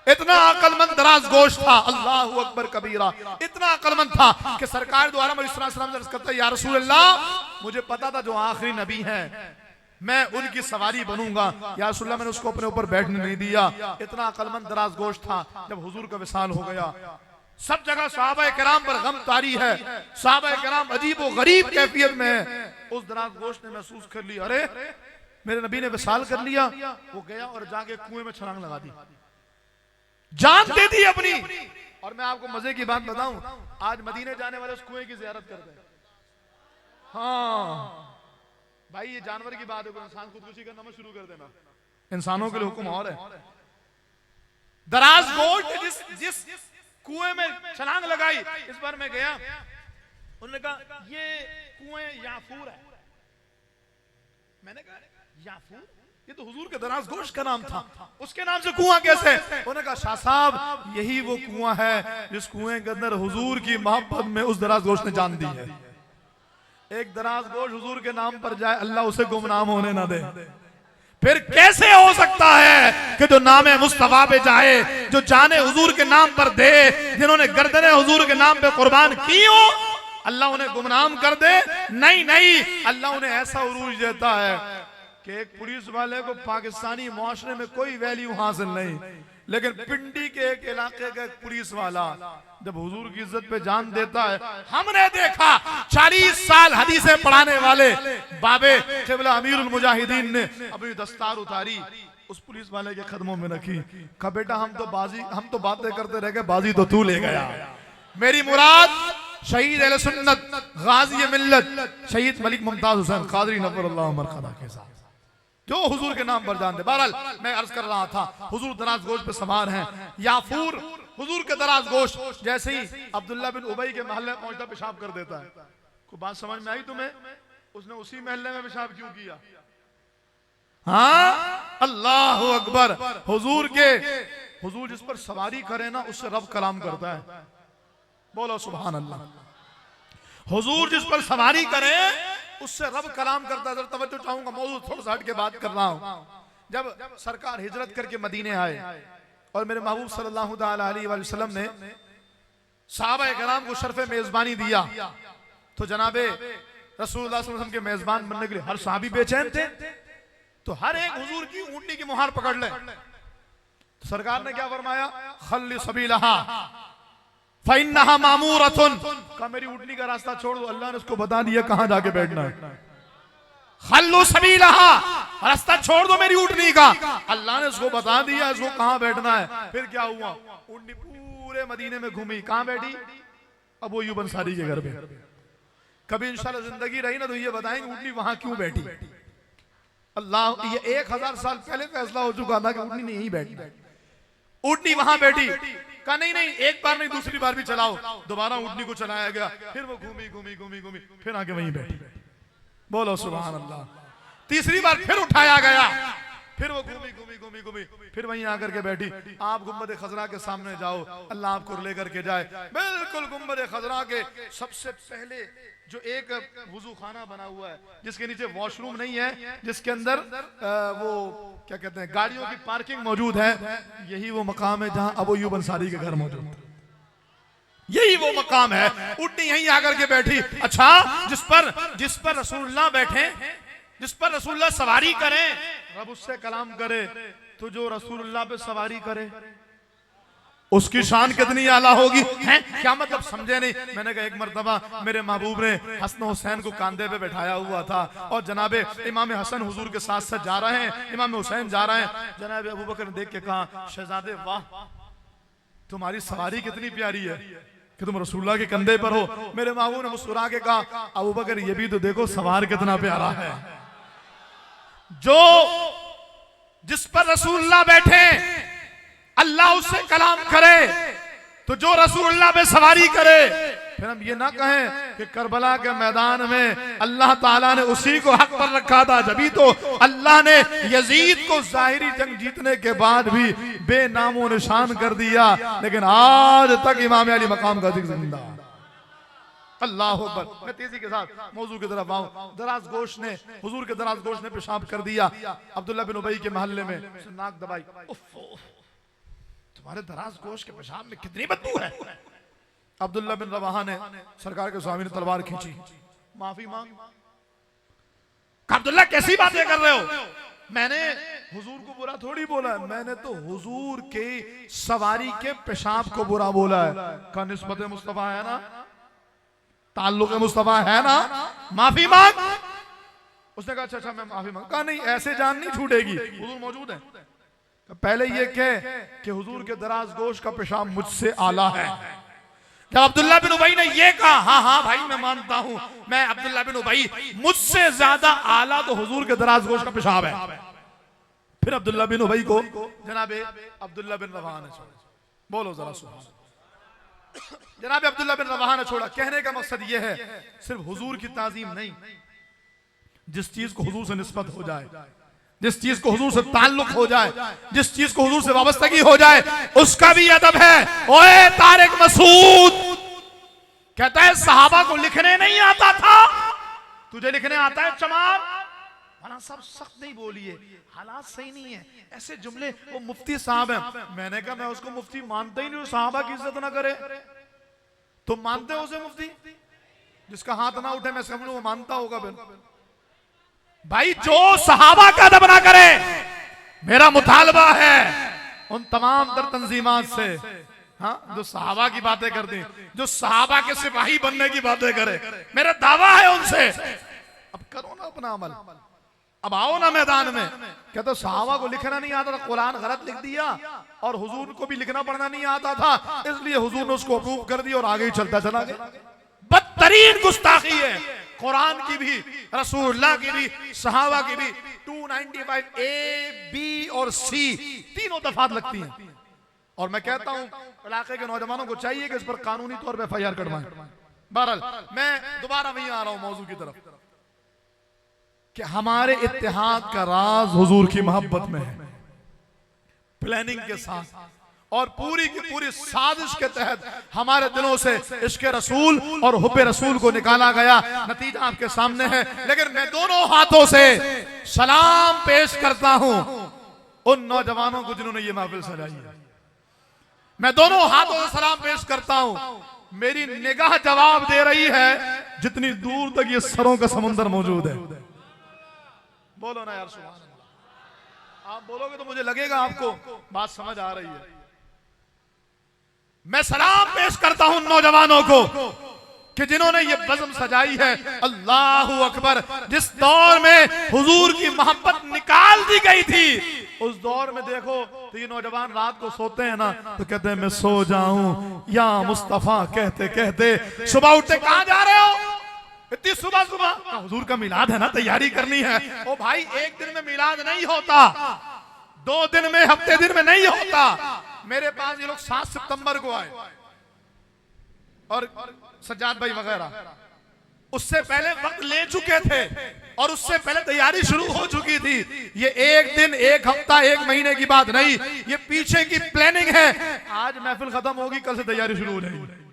Speaker 1: इतना अक्लमंद दराज गोश था, अल्लाहु अकबर कबीरा, इतना अक्लमंद था कि सरकार द्वारा करता है या रसूल अल्लाह, मुझे पता था जो आखिरी नबी हैं मैं उनकी सवारी बनूंगा। या रसूल अल्लाह, मैंने उसको अपने ऊपर बैठने नहीं दिया। इतना अक्लमंद दराज गोश था। जब हुजूर का विसाल हो गया, सब जगह सहाबा किराम पर गम तारी है, सहाबा किराम अजीब व गरीब कैफियत में है। उस दराज गोश ने महसूस कर लिया, अरे मेरे नबी ने विसाल कर लिया। वो गया और जाके कुएं में छलांग लगा दी, जान दे दी अपनी। और मैं आपको मजे की बात बताऊं, आज मदीने जाने वाले उस कुएं की ज़ियारत करते हैं। हाँ भाई, ये जानवर की बात है, कोई इंसान खुदकुशी करना मत शुरू कर देना, इंसानों के लिए हुक्म और है। दराज गोश जिस कुएं में छलांग लगाई, इस बार मैं गया, उन्होंने कहा ये कुएं याफूर है। मैंने कहा याफूर, ये तो हुजूर के दराज गोश का नाम था, उसके नाम से कुआं कैसे? उन्होंने कहा शाह साहब, यही वो कुआं है जिस कुएं के अंदर हुजूर की मोहब्बत में उस दराज गोश ने जान दी है। एक दराज गोश हुजूर के नाम पर जाए, अल्लाह उसे गुमनाम होने ना दे। फिर कैसे हो सकता है कि जो नाम मुस्तफा पे जाए, जो जाने हुजूर के नाम पर दे, जिन्होंने गर्दनें हुजूर के नाम पे कुर्बान की हो, अल्लाह उन्हें गुमनाम कर दे? नहीं नहीं, अल्लाह उन्हें ऐसा उरूज देता है कि एक पुलिस वाले को पाकिस्तानी मुआशरे में कोई वैल्यू हासिल नहीं, लेकिन पिंडी के एक इलाके का एक पुलिस वाला जब हुजूर की इज्जत पे जान देता है। हमने देखा 40 साल हदीसें पढ़ाने वाले बाबे क़िबला अमीरुल मुजाहिदीन ने अपनी दस्तार उतारी, उस पुलिस वाले के कदमों में रखी, कहा बेटा हम तो बातें करते रह गए, बाजी तो तू ले गया। मेरी मुराद शहीद अहले सुन्नत गाजी मिल्लत शहीद मलिक मुमताज हुसैन कादरी नव्वरल्लाहु मरक़दा के साथ जो हुजूर के नाम पर जान दे। बहरहाल मैं अर्ज कर रहा था, हुजूर दराज गोश पे सवार हैं। याफूर हुजूर के दराज गोश जैसे ही अब्दुल्ला बिन उबई के महल्ले पहुंचता पेशाब कर देता है। कोई बात समझ में आई तुम्हें? उसने उसी महल्ले में पेशाब क्यों किया? हाँ, अल्लाह अकबर। हुजूर जिस पर सवारी करे ना, उससे रब कलाम करता है। बोलो सुभान अल्लाह। हुजूर जिस पर सवारी करे उससे रब कलाम करता है। जरा तवज्जो चाहूंगा, मौजूद थोड़ा सा हट के बात कर रहा हूं। जब सरकार हिजरत करके मदीने आए और मेरे महबूब सल्लल्लाहु अलैहि वसल्लम ने सहाबा किराम को शर्फ मेजबानी दिया, तो जनाबे रसूलुल्लाह सल्लल्लाहु अलैहि वसल्लम के मेजबान बनने के लिए हर सहाबी बेचैन थे। तो हर एक हुजूर की ऊँटनी की मुहार पकड़ ले। तो सरकार ने क्या फरमाया? खल्ली सबीलहा फ़इन्नहा मामूरतुन, का मेरी ऊँटनी का रास्ता छोड़ दो, अल्लाह ने उसको बता दिया कहां जाके बैठना है। खल्लू सबीलहा, रास्ता छोड़ दो मेरी ऊँटनी का, अल्लाह ने उसको बता दिया इसको कहां बैठना है। फिर क्या हुआ? ऊँटनी पूरे मदीने में घूमी, कहां बैठी? अबू अय्यूब अंसारी के घर पे। कभी इंशाल्लाह जिंदगी रही ना तो ये बताएंगे ऊँटनी वहां क्यों बैठी। अल्लाह, ये 1000 साल पहले फैसला हो चुका था कि ऊँटनी नहीं यहीं बैठी। ऊँटनी वहां बैठी, कहा नहीं नहीं, एक बार नहीं दूसरी बार भी चलाओ। दोबारा ऊँटनी को चलाया गया, फिर वो घूमी, फिर आके वहीं बैठी। बोलो सुभान अल्लाह। तीसरी बार फिर उठाया गया, फिर वो घूमी घूमी घूमी घूमी फिर वहीं आकर के बैठी। आप गुंबद खजरा के सामने जाओ, अल्लाह आपको लेकर के जाए। बिल्कुल गुंबद खजरा के सबसे पहले जो एक वुजू खाना बना हुआ है, जिसके नीचे वॉशरूम नहीं है, जिसके अंदर वो क्या कहते हैं गाड़ियों की पार्किंग मौजूद है, यही वो मकाम है जहां अबू अय्यूब अंसारी के घर मौजूद है। यही वो मकाम है। उठनी यहीं आकर के बैठी। अच्छा, जिस पर रसूलुल्लाह बैठे, जिस पर रसूलुल्लाह सवारी करें, रब उससे कलाम करे, तो जो रसूलुल्लाह पे सवारी करे उसकी शान कितनी आला होगी। हैं क्या मतलब समझे नहीं। मैंने कहा एक मर्तबा मेरे महबूब ने हसन हुसैन को कांधे पे बैठाया हुआ था और जनाबे इमाम हसन हुजूर के साथ साथ जा रहे हैं, इमाम हुसैन जा रहे हैं। जनाबे अबू बकर ने देख के कहा, शहजादे वाह, तुम्हारी सवारी कितनी प्यारी है कि तुम रसूलुल्लाह के कंधे पर हो। मेरे महबूब ने मुस्कुरा के कहा, अबू बकर ये भी तो देखो सवार कितना प्यारा है। जो जिस पर रसूलुल्लाह बैठे अल्लाह उससे कलाम करे, तो जो रसूलुल्लाह पे सवारी करे। फिर हम ये ना कहें कि करबला के मैदान में अल्लाह ताला ने उसी को हक पर रखा था, जभी तो अल्लाह ने यजीद को जाहिरी जंग जीतने के बाद भी बेनामो निशान कर दिया, लेकिन आज तक इमाम अली मकाम का जिक्र जिंदा। अल्लाह अकबर। मैं तेजी के साथ मौजू की तरफ आऊं। दराज गोश ने, हुजूर के दराज गोश ने पेशाब कर दिया अब्दुल्ला बिन उबई के महल्ले में। नाक दबाई, तुम्हारे दराज गोश के पेशाब में कितनी बदबू है। अब्दुल्ला बिन रवाहा ने सरकार के स्वामी ने तलवार खींची, माफी मांग। अब्दुल्ला कैसी बातें कर रहे हो, मैंने हुजूर को बुरा थोड़ी बोला है, मैंने तो हुजूर के सवारी के पेशाब को बुरा बोला है। का निस्बत मुस्तफा है ना, ताल्लुक मुस्तफा है ना, माफी मांग। उसने कहा अच्छा मैं माफी मांग। कहा नहीं, ऐसे जान नहीं छूटेगी, हुजूर मौजूद है। पहले ये कह कि हुजूर के दराज गोश का पेशाब मुझसे आला है। जब अब्दुल्ला बिन उबई ने ये कहा, हाँ हाँ भाई मैं मानता हूं, मैं अब्दुल्ला बिन उबई, मुझसे ज्यादा आला तो हुजूर के दराज गोश का पेशाब है। फिर अब्दुल्ला बिन उबई को जनाबे अब्दुल्ला बिन रवाहा ने छोड़ा। बोलो जरा सुभान। जनाबे अब्दुल्ला बिन रवाहा ने छोड़ा। कहने का मकसद यह है, सिर्फ हुजूर की ताजीम नहीं, जिस चीज को हुजूर से निस्बत हो जाए, जिस चीज को हुजूर से ताल्लुक हो जाए, जिस चीज को हुजूर से वाबस्तगी हो जाए, उसका भी अदब है। ओए तारिक मसूद कहता है सहाबा को लिखने नहीं आता था, तुझे लिखने आता है चमार। मौलाना साहब सख्त नहीं बोलिए, हालात सही नहीं है, ऐसे जुमले। वो मुफ्ती साहब है। मैंने कहा मैं उसको मुफ्ती मानता ही नहीं, सहाबा की इज्जत ना करे। तुम मानते हो उसे मुफ्ती? जिसका हाथ ना उठे मैं समझूं वो मानता होगा। फिर भाई जो सहाबा का अदब ना करे, मेरा मुतालबा है उन तमाम दर तंजीमात से, हाँ, जो सहाबा की बातें करती, जो सहाबा के सिपाही बनने की बातें करे, मेरा दावा है उनसे। अब करो ना अपना अमल, अब आओ ना मैदान में। कहते सहाबा को लिखना नहीं आता था, कुरान गलत लिख दिया, और हुजूर को भी लिखना पढ़ना नहीं आता था, इसलिए हुजूर ने उसको अप्रूव कर दिया और आगे ही चलता चला गया। बदतरीन गुस्ताखी है, कुरान की भी, रसूलुल्लाह की भी, सहाबा की भी। 295 A, B और C तीनों दफात लगती हैं। और मैं कहता हूं इलाके के नौजवानों को चाहिए कि इस पर कानूनी तौर पर FIR कटवाएं। बहरहाल मैं दोबारा वहीं आ रहा हूं मौजू की तरफ कि हमारे इत्तेहाद का राज हुजूर की मोहब्बत में है। प्लानिंग के साथ और पूरी की पूरी साजिश के तहत हमारे दिलों से इश्क रसूल और हुब्बे रसूल को निकाला गया। नतीजा आपके सामने है। लेकिन मैं दोनों हाथों से सलाम पेश करता हूं उन नौजवानों को जिन्होंने ये महफिल सजाई है। मैं दोनों हाथों से सलाम पेश करता हूं। मेरी निगाह जवाब दे रही है जितनी दूर तक ये सरों का समुंदर मौजूद है। बोलो ना यार सुभान अल्लाह। आप बोलोगे तो मुझे लगेगा आपको बात समझ आ रही है। मैं सलाम पेश करता हूं नौजवानों को कि जिन्होंने ये बज़म सजाई है। अल्लाहू अकबर। जिस दौर में हुजूर की मोहब्बत निकाल दी गई थी, उस दौर में देखो तो ये नौजवान रात को सोते हैं ना तो कहते हैं मैं सो जाऊं या मुस्तफा कहते कहते सुबह उठते कहां जा रहे हो इतनी सुबह सुबह? हुजूर का मिलाद है ना, तैयारी करनी है। ओ भाई, एक दिन में मिलाद नहीं होता, 2 दिन में, हफ्ते दिन में नहीं होता। मेरे पास ये लोग 7 सितंबर को आए और सज्जाद भाई वगैरह उससे पहले वक्त ले चुके थे और उससे पहले तैयारी शुरू हो चुकी थी। ये एक दिन, एक हफ्ता, एक महीने की बात नहीं, ये पीछे की प्लानिंग है। आज महफिल खत्म होगी, कल से तैयारी शुरू हो जाएगी।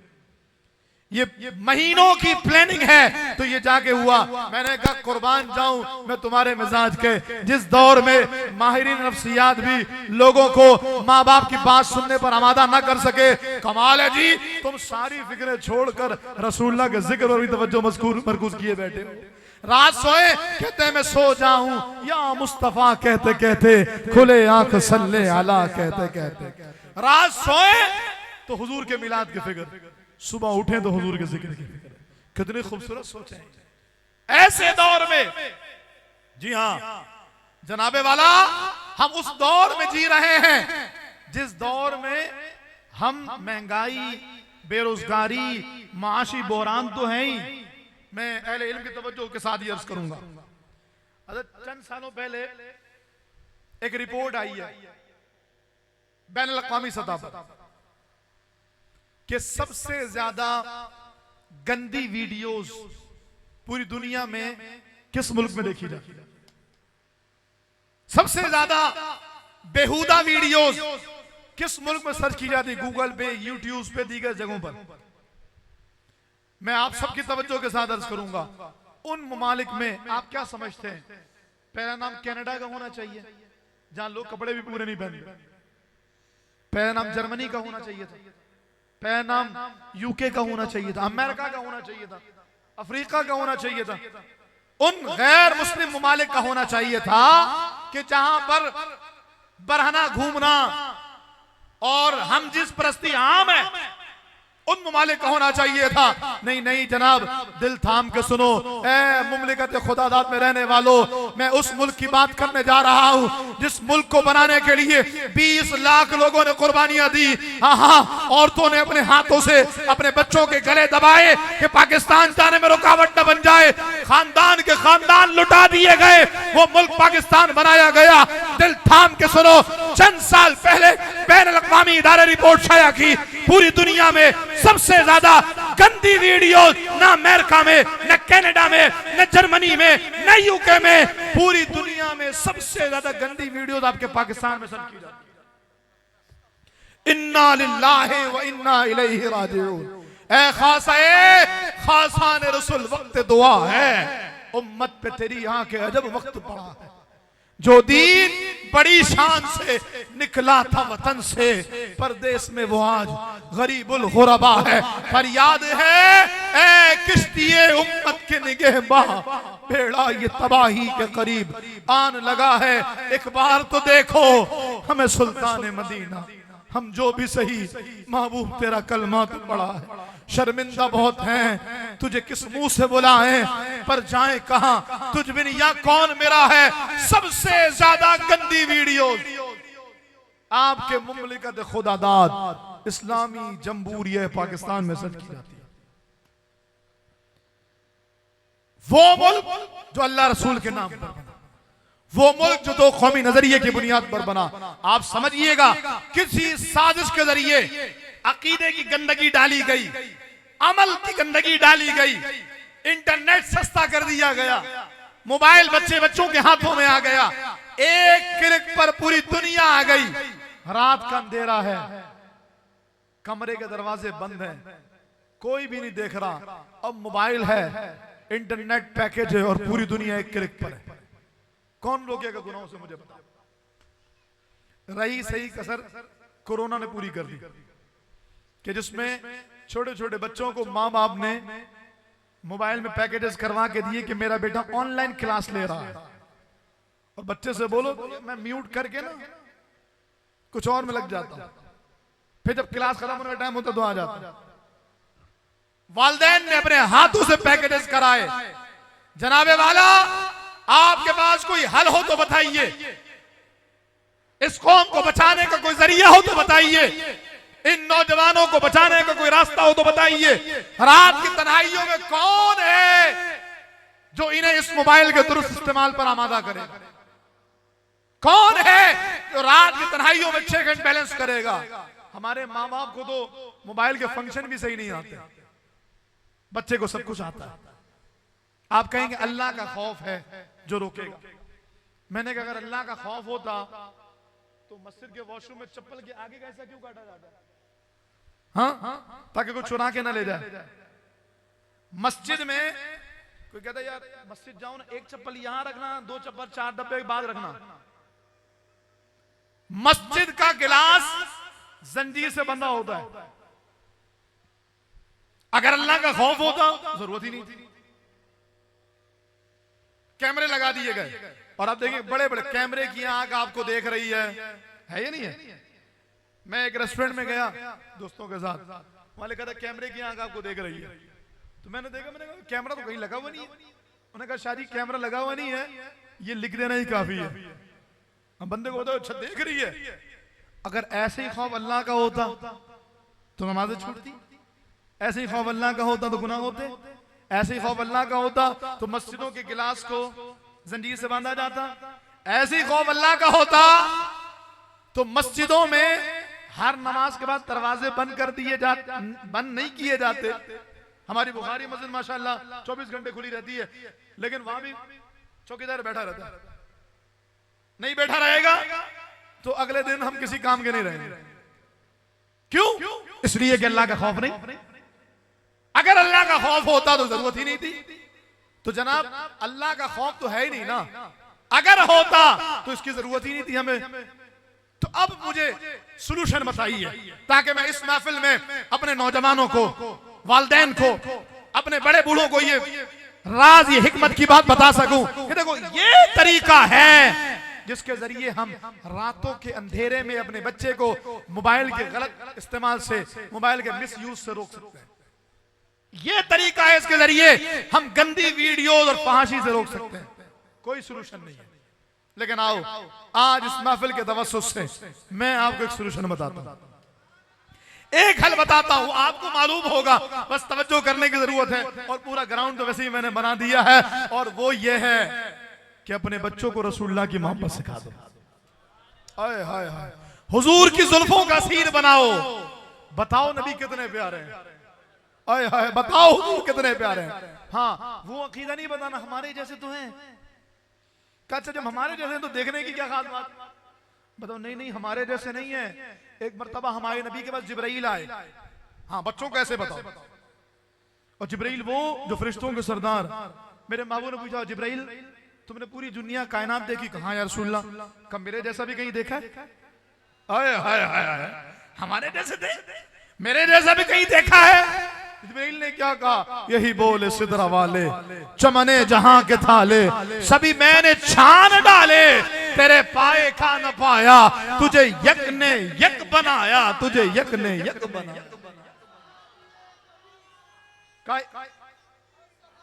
Speaker 1: ये महीनों की प्लानिंग है। तो ये जाके हुआ। मैंने कहा कुर्बान जाऊं मैं तुम्हारे मिजाज के, जिस दौर में माहिरीन नफ्सियात भी लोगों को माँ बाप की बात सुनने पर आमादा ना कर सके। कमाल है जी, तुम सारी फिक्रें छोड़कर रसूलुल्लाह के जिक्र और तवज्जो मरकूज किए बैठे हो। रात सोए कहते मैं सो जाऊं, या मुस्तफा कहते कहते, खुले आंख सल्ले अला कहते कहते। रात सोए तो हुजूर के मिलाद की फिक्र, सुबह उठे तो हुजूर के जिक्र की फिक्र। कितनी खूबसूरत सोच है। ऐसे दौर में, जी हाँ जनाबे वाला, हम उस दौर में जी रहे हैं जिस दौर में हम महंगाई, बेरोजगारी, माशी बहरान तो है ही। मैं अहले इल्म की तवज्जो के साथ ही अर्ज करूंगा। चंद सालों पहले एक रिपोर्ट आई है बैनुल अक़वामी सतह पर कि सबसे ज्यादा गंदी वीडियोस पूरी दुनिया में किस मुल्क में देखी जाती है। सबसे ज्यादा बेहुदा वीडियोस किस मुल्क में सर्च की जाती, गूगल पे, यूट्यूब पे, दीगर जगहों पर। मैं आप सबकी तवज्जो के साथ अर्ज करूंगा। उन ममालिक में आप क्या समझते हैं? पहला नाम कनाडा का होना चाहिए जहां लोग कपड़े भी पूरे नहीं पहनते। पहला नाम जर्मनी का होना चाहिए था। पहला नाम यूके का होना चाहिए था, अमेरिका का होना चाहिए था, अफ्रीका का होना चाहिए था। उन गैर मुस्लिम ममालिक का होना चाहिए था कि जहां पर बरहना घूमना और हम जिस परस्ती आम है, उन ममालिक का होना चाहिए था। नहीं नहीं जनाब, दिल थाम के सुनो। ए मुमलिकत खुदादात में रहने वालों, मैं उस मुल्क की बात करने जा रहा हूँ जिस मुल्क को बनाने के लिए 20 लाख लोगों ने कुर्बानियां दी। हाँ हाँ, औरतों ने अपने हाथों से अपने बच्चों के गले दबाए कि पाकिस्तान जाने में रुकावट न बन जाए। खानदान के खानदान लुटा दिए गए, वो मुल्क पाकिस्तान बनाया गया। दिल थाम के सुनो, चंद साल पहले बैनुल अक़वामी इदारे रिपोर्ट शाया की, पूरी दुनिया में सबसे ज्यादा गंदी वीडियो न अमेरिका में, न कनाडा में, न जर्मनी में, न यूके में, पूरी दुनिया में सबसे ज्यादा गंदी वीडियो आपके पाकिस्तान में सर्च की जाती है। इन्ना लिल्लाहि व इन्ना इलैहि राजिऊन। ए खासान रसूल, वक्त दुआ है। उम्मत पे तेरी आंखें अजब वक्त पड़ा है। जो दीन बड़ी शान से निकला था वतन से, परदेश में वो आज गरीबुल गुरबा है। फरियाद है ए किश्तिए उम्मत के निगहबां, बेड़ा ये तबाही के करीब आन लगा है। एक बार तो देखो हमें सुल्तान मदीना, हम जो भी सही महबूब तेरा कलमा तो पड़ा है। शर्मिंदा बहुत हैं, तुझे किस मुंह से बुलाएं, पर जाए कहां तुझ बिन या कौन मेरा है। सबसे ज्यादा गंदी वीडियो आपके मुमलिकत खुदादाद इस्लामी जमहूरियत पाकिस्तान में सर्च की जाती है। वो मुल्क जो अल्लाह रसूल के नाम पर बना, वो मुल्क जो दो कौमी नजरिए की बुनियाद पर बना। आप समझिएगा, किसी साजिश के जरिए अकीदे की गंदगी डाली गई, अमल की गंदगी डाली गई, इंटरनेट सस्ता कर दिया गया, मोबाइल बच्चों के हाथों में आ गया, एक क्लिक पर पूरी दुनिया आ गई। रात का अंधेरा है, कमरे के दरवाजे बंद हैं, कोई भी नहीं देख रहा। अब मोबाइल है, इंटरनेट पैकेज है और पूरी दुनिया एक क्लिक पर है। कौन रोकेगा गुनाहों से? मुझे बता। रही सही कसर कोरोना ने पूरी कर दी कि जिसमें छोटे छोटे बच्चों को माँ बाप ने मोबाइल में पैकेजेस करवा के दिए कि मेरा बेटा ऑनलाइन क्लास ले रहा है, और बच्चे से बोलो मैं म्यूट करके ना कुछ और में लग जाता, फिर जब क्लास खत्म होने का टाइम होता तो आ जाता। वालिदैन ने अपने हाथों से पैकेजेस कराए। जनाबे वाला, आपके पास कोई हल हो तो बताइए, इस कौम को बचाने का कोई जरिया हो तो बताइए, इन नौजवानों को बचाने का कोई रास्ता हो तो बताइए। रात की तन्हाइयों में कौन है जो इन्हें इस मोबाइल के दुरुस्त इस्तेमाल पर आमादा करे? कौन है जो रात की तन्हाइयों में 6 घंटे बैलेंस करेगा? हमारे माँ बाप को तो मोबाइल के फंक्शन भी सही नहीं आते, बच्चे को सब कुछ आता है। आप कहेंगे अल्लाह का खौफ है जो रोकेगा। मैंने कहा अगर अल्लाह का खौफ होता तो मस्जिद के वॉशरूम में चप्पल के आगे का ऐसा क्यों काटा जाता है? हाँ, ताकि कोई चुरा के ना ले जाए। मस्जिद में कोई कहता है यार मस्जिद जाओ ना, एक चप्पल यहां रखना, दो चप्पल 4 डब्बे के बाद रखना। मस्जिद का गिलास जंजीर से बंधा होता है। अगर अल्लाह का खौफ होता जरूरत ही नहीं थी। कैमरे लगा दिए गए और आप देखिए बड़े बड़े कैमरे की आंख आपको देख रही है या नहीं है? मैं एक रेस्टोरेंट में गया दोस्तों के साथ, वहां लिखा था कैमरे की आंख आपको देख रही है। तो मैंने देखा, मैंने कहा कैमरा तो कहीं लगा हुआ नहीं है। उन्होंने कहा शादी कैमरा लगा हुआ नहीं है, ये लिख देना ही काफी है। हम बंदे को बताओ अच्छा देख रही है। अगर ऐसे ही खौफ अल्लाह का होता तो नमाज़ें छूटती, ऐसे ही खौफ अल्लाह का होता तो गुनाह होते, ऐसे ही खौफ अल्लाह का होता तो मस्जिदों के गिलास को जंजीर से बांधा जाता, ऐसे ही खौफ अल्लाह का होता तो मस्जिदों में हर नमाज के बाद दरवाजे बंद कर दिए जाते, बंद नहीं किए जाते। हमारी बुखारी मस्जिद माशाल्लाह 24 घंटे खुली रहती है, लेकिन वहां भी चौकीदार बैठा रहता है। नहीं बैठा रहेगा तो अगले दिन हम किसी काम के नहीं रहेंगे। क्यों? इसलिए कि अल्लाह का खौफ नहीं। अगर अल्लाह का खौफ होता तो जरूरत ही नहीं थी। तो जनाब अल्लाह का खौफ तो है ही नहीं ना। अगर होता तो इसकी जरूरत ही नहीं थी हमें। तो अब मुझे सलूशन बताइए ताकि मैं इस महफिल में अपने नौजवानों को, वालिदैन को, अपने बड़े बूढ़ों को ये राज, ये हिकमत की बात बता सकूं कि देखो ये तरीका है जिसके जरिए हम रातों के अंधेरे में अपने बच्चे को मोबाइल के गलत इस्तेमाल से, मोबाइल के मिस यूज से रोक सकते हैं। ये तरीका है, इसके जरिए हम गंदी वीडियोस और फहाशी से रोक सकते हैं। कोई सलूशन नहीं है। लेकिन आओ आज इस महफिल के तवस्सुस से मैं आपको एक सलूशन बताता हूं, एक हल बताता हूं। आपको मालूम होगा, बस तवज्जो करने की जरूरत है। और पूरा ग्राउंड तो वैसे ही मैंने बना दिया है, और वो ये है कि अपने बच्चों को रसूलुल्लाह की मोहब्बत सिखा दो। हाय हाय हाय, हुजूर की जुल्फों का सीर बनाओ। बताओ नबी कितने प्यारे हैं। हाय हाय, बताओ हुजूर कितने प्यारे हैं। हाँ, वो अकीदा नहीं बताना हमारे जैसे तो हैं। अच्छा जब हमारे जैसे तो देखने की क्या खास बात? बताओ नहीं नहीं हमारे जैसे नहीं है। एक मर्तबा हमारे नबी के पास जिब्राइल आए। हाँ, बच्चों को ऐसे बताओ। और जिब्राइल वो जो फरिश्तों के सरदार, मेरे महबूब ने पूछा जिब्राइल तुमने पूरी दुनिया कायनात देखी? कहाँ या रसूलल्लाह? कब मेरे जैसा भी कहीं देखा है? हाय हाय हाय, हमारे जैसे थे, मेरे जैसा भी कहीं देखा है? जिब्राइल ने क्या कहा? यही बोले सिदरा वाले, चमने जहां के थाले, सभी मैंने छान डाले, तेरे पाए खा न पाया, तुझे यक ने यक बनाया, तुझे यक ने यक बनाया।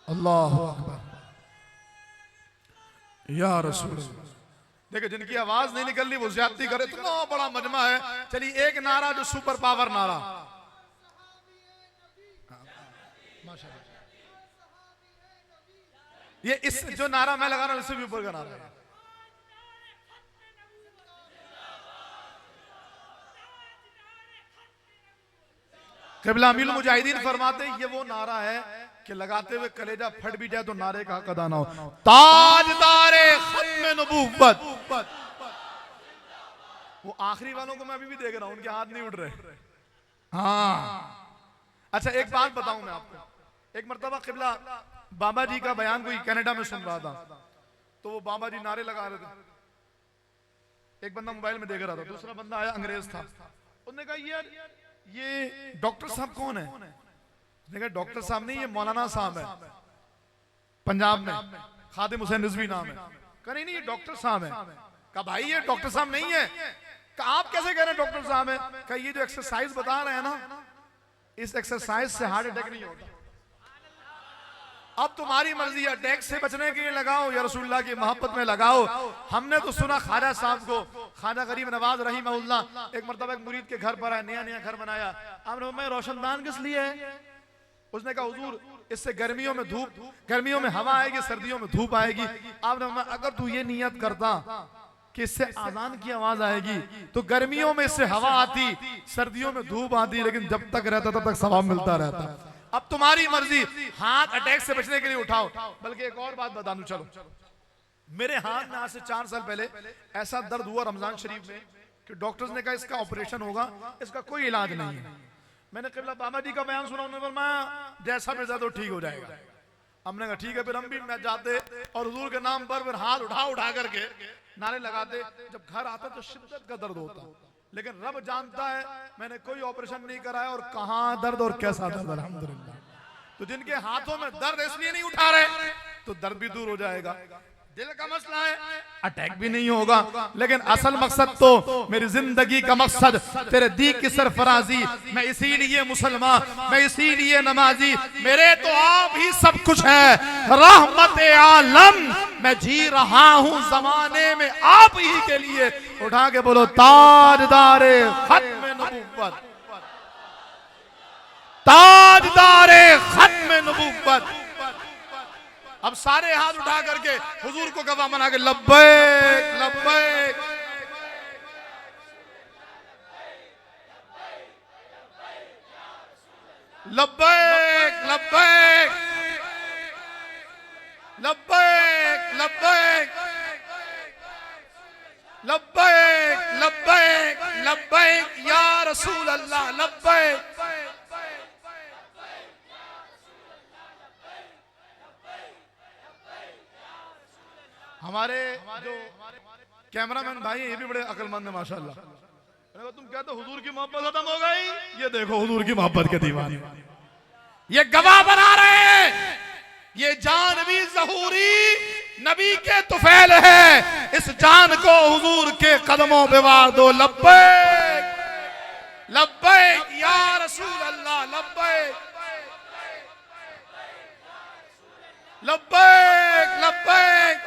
Speaker 1: अल्लाह अकबर या रसूल। देखो जिनकी आवाज नहीं निकल रही वो ज्यादती करे। इतना बड़ा मजमा है। चलिए एक नारा जो सुपर पावर नारा, ये इस जो नारा मैं लगा रहा हूं इससे भी ऊपर का नारा है। क़िबला अमीरुल मुजाहिदीन फरमाते हैं ये वो नारा है कि लगाते हुए कलेजा फट भी जाए तो नारे का हक अदा ना हो। ताजदारे खत्म नबूवत। वो आखिरी वालों को मैं अभी भी देख रहा हूं, उनके हाथ नहीं उड़ रहे। हाँ अच्छा एक बात बताऊं मैं आपको। एक मर्तबा क़िबला बाबा जी का बयान कोई कनाडा में सुन रहा था, तो वो बाबा जी नारे लगा रहे थे। एक बंदा मोबाइल में देख रहा था, दूसरा बंदा आया अंग्रेज था। उसने कहा यार ये डॉक्टर साहब कौन है? देखा डॉक्टर साहब नहीं, ये मौलाना साहब है पंजाब में, खादिम हुसैन रिजवी नाम है। कहा नहीं ये डॉक्टर साहब है। कहा भाई ये डॉक्टर साहब नहीं है। कहा आप कैसे कह रहे हैं डॉक्टर साहब है? कहा ये जो एक्सरसाइज बता रहे हैं ना, इस एक्सरसाइज से हार्ट अटैक नहीं होता। अब तुम्हारी मर्जी है, अटैक से बचने के लिए लगाओ या रसूलुल्लाह की मोहब्बत में लगाओ। हमने तो सुना ख्वाजा साहब को, ख्वाजा गरीब नवाज रहीमहुल्लाह एक मर्तबा एक मुरीद के घर पर आया, नया नया घर बनाया। आपने मैं रोशनदान किस लिए है? उसने कहा हुजूर इससे गर्मियों में धूप, गर्मियों में हवा आएगी, सर्दियों में धूप आएगी। आपने अगर तू ये नियत करता कि इससे आजान की आवाज आएगी तो गर्मियों में इससे हवा आती, सर्दियों में धूप आती, लेकिन जब तक रहता तब तक सवाब मिलता रहता। अब तुम्हारी मर्जी, हाथ अटैक से बचने के लिए उठाओ। बल्कि एक और बात बता दूं, चलो, मेरे हाथ में आज से 4 साल पहले ऐसा दर्द हुआ रमजान शरीफ में कि डॉक्टर्स ने कहा इसका ऑपरेशन होगा, इसका कोई इलाज नहीं है। मैंने क़िबला बाबा जी का बयान सुना, उन्होंने फरमाया जैसा भी तो ठीक हो जाएगा। हमने कहा ठीक है, फिर हम भी मैं जाते और हुजूर के नाम पर फिर हाथ उठा करके नारे लगाते। जब घर आता तो शिद्दत का दर्द होता, लेकिन रब जानता है मैंने कोई ऑपरेशन नहीं कराया और कहां दर्द और कैसा दर्द, अल्हम्दुलिल्लाह। तो जिनके हाथों में दर्द इसलिए नहीं उठा रहे तो दर्द भी दूर हो जाएगा। दिल का मसला है, अटैक भी नहीं होगा, लेकिन असल मकसद तो मेरी जिंदगी का मकसद तेरे दी की सरफराजी। मैं इसीलिए मुसलमान, मैं इसीलिए नमाजी, मेरे तो आप ही सब कुछ है, रहमत आलम। मैं जी रहा हूं जमाने में आप ही के लिए। उठा के बोलो ताजदारे खत्म नबूवत, ताजदारे खत्म नबूवत। अब सारे हाथ उठा करके हुजूर को गवाह बना के लब्बैक लब्बैक, लब्बैक लब्बैक, लब्बैक लब्बैक, लब्बैक लब्बैक लब्बैक या रसूल अल्लाह, लब्बैक। हमारे जो कैमरामैन भाई ये भी बड़े अकलमंद है माशाल्लाह। तुम कहते हुजूर की मोहब्बत खत्म हो गई, ये देखो हुजूर की मोहब्बत के दीवाने ये गवाह बना रहे हैं। ये जान भी ज़हूरी नबी के तुफैल है, इस जान को हुजूर के कदमों पे वार दो। लब्बैक लब्बैक या रसूल अल्लाह, लब्बैक लब्बैक लब्बैक।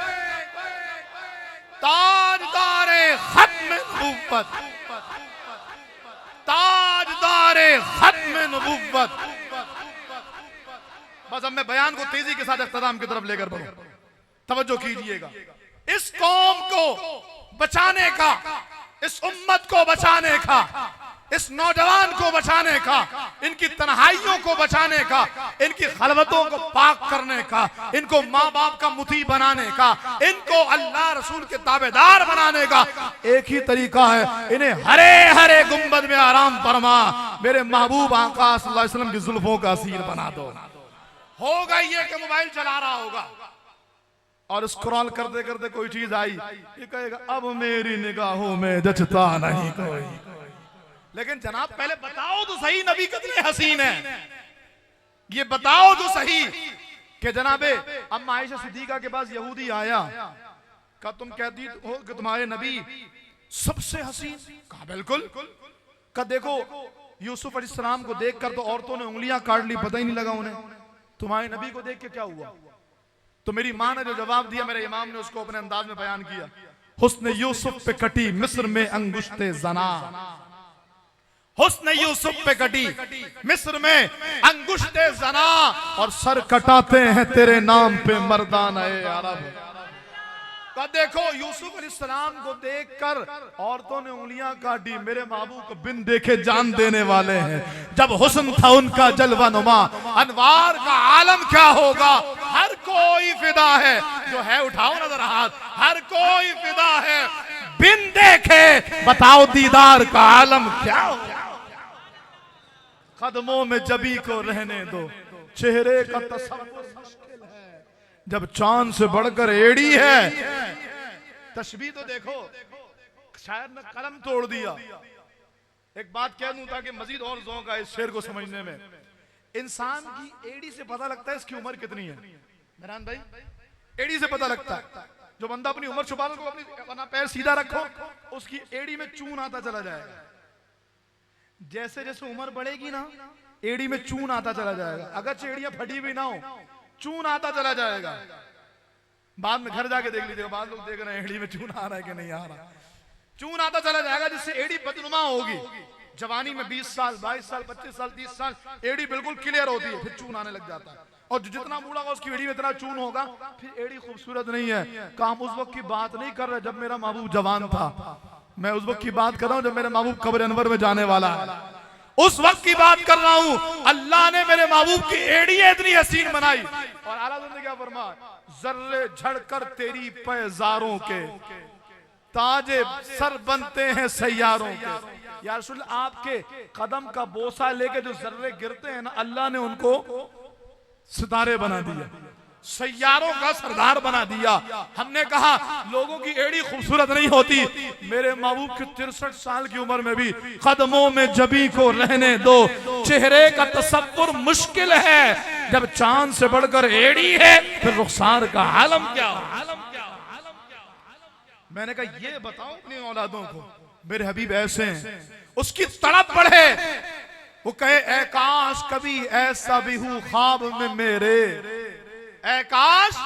Speaker 1: ताजदारे खत्म नबूवत, ताजदारे खत्म नबूवत। बस अब मैं बयान को तेजी के साथ इख्तिताम की तरफ लेकर बढ़ूं, तवज्जो कीजिएगा। इस कौम को बचाने का, इस उम्मत को बचाने का, इस नौजवान को बचाने का, इनकी तन्हाइयों को बचाने का, इनकी खलवतों को पाक करने का, इनको माँ बाप का मुती बनाने का, इनको अल्लाह रसूल के ताबेदार बनाने का एक ही तरीका है, इन्हें हरे हरे गुंबद में आराम फरमा मेरे महबूब आका सल्लल्लाहु अलैहि वसल्लम की जुल्फों का असीर बना दो। होगा ये कि मोबाइल चला रहा होगा और स्क्रॉल करते करते कोई चीज आई, ये कहेगा अब मेरी निगाहों में जचता नहीं कोई। लेकिन जनाब पहले बताओ तो सही नबी कितने हसीन है, ये बताओ तो सही कि जनाबे अम्मा आयशा सिद्दीका के पास यहूदी आया, कहा तुम कहती हो कि तुम्हारे नबी सबसे हसीन, कहा बिल्कुल। कहा देखो यूसुफ अलैहिस्सलाम को देखकर तो औरतों ने उंगलियां काट ली, पता ही नहीं लगा उन्हें, तुम्हारे नबी को देख के क्या हुआ? तो मेरी मां ने जो जवाब दिया, मेरे इमाम ने उसको अपने अंदाज में बयान किया। हुस्न यूसुफ पे कटी मिस्र में अंगुश्ते जना, हुस्न यूसुफ पे कटी मिस्र में अंगुश्ते जना, और सर कटाते हैं तेरे नाम पे मर्दाना ए अरब। का देखो यूसुफ अलैहिस्सलाम को देखकर औरतों ने उंगलियां काटी, मेरे महबूब को बिन देखे जान देने वाले हैं। जब हुस्न था उनका जलवा नुमा, अनवार का आलम क्या होगा। हर कोई फिदा है, जो है उठाओ नजर हाथ, हर कोई फिदा है, बिन देखे बताओ दीदार का आलम क्या होगा। कदमों में जबी को रहने दो, चेहरे का तसव्वुर मुश्किल है, जब चांद से बढ़कर एड़ी है। तशबीह तो देखो, शायर ने कलम तोड़ दिया। एक बात कह दूं ताकि मजीद और ज़ौक़ आए इस शेर को समझने में। इंसान की एड़ी से पता लगता है इसकी उम्र कितनी है। मेहरान भाई, एड़ी से पता लगता है। जो बंदा अपनी उम्र छुपा लो, अपना पैर सीधा रखो, उसकी एड़ी में चून आता चला जाएगा। जैसे जैसे उम्र बढ़ेगी ना, एड़ी में चून आता चला जाएगा। अगर एड़ियां फटी भी ना हो, चून आता चला जाएगा। बाद में घर जाके देख लीजिएगा, बाद लोग देख रहे हैं एड़ी में चून आ रहा है कि नहीं आ रहा। चून आता चला जाएगा, जिससे एड़ी बदनुमा होगी। जवानी में 20 साल 22 साल 25 साल 30 साल एड़ी बिल्कुल क्लियर होती है, फिर चून आने लग जाता है। और जितना बूढ़ा होगा उसकी एड़ी में इतना चून होगा, फिर एड़ी खूबसूरत नहीं है। काम उस वक्त की बात नहीं कर रहे जब मेरा महबूब जवान था, मैं उस वक्त की बात कर रहा हूं जब मेरा महबूब कब्र अनवर में जाने वाला है। उस वक्त की बात कर रहा हूं, अल्लाह ने मेरे महबूब की एड़ियां इतनी हसीन बनाई। और आला हज़रत ने क्या फरमाया, जर्रे झड़कर तेरी पैजारों के ताजे सर बनते हैं सैयारों के। या रसूल, आपके कदम का बोसा लेके जो जर्रे गिरते हैं ना, अल्लाह ने उनको सितारे बना दिया, सैयारों का सरदार बना दिया। हमने कहा लोगों की एड़ी खूबसूरत नहीं होती, मेरे महबूब की 63 साल की उम्र में भी कदमों में जबी को रहने दो, चेहरे का तसव्वुर मुश्किल है, जब चांद से बढ़कर एड़ी है फिर रुखसार का आलम क्या हो। मैंने कहा ये बताओ अपनी औलादों को मेरे हबीब ऐसे हैं, उसकी तड़प बढ़े, वो कहे ऐ काश कभी ऐसा भी हूं ख्वाब में मेरे, ऐ काश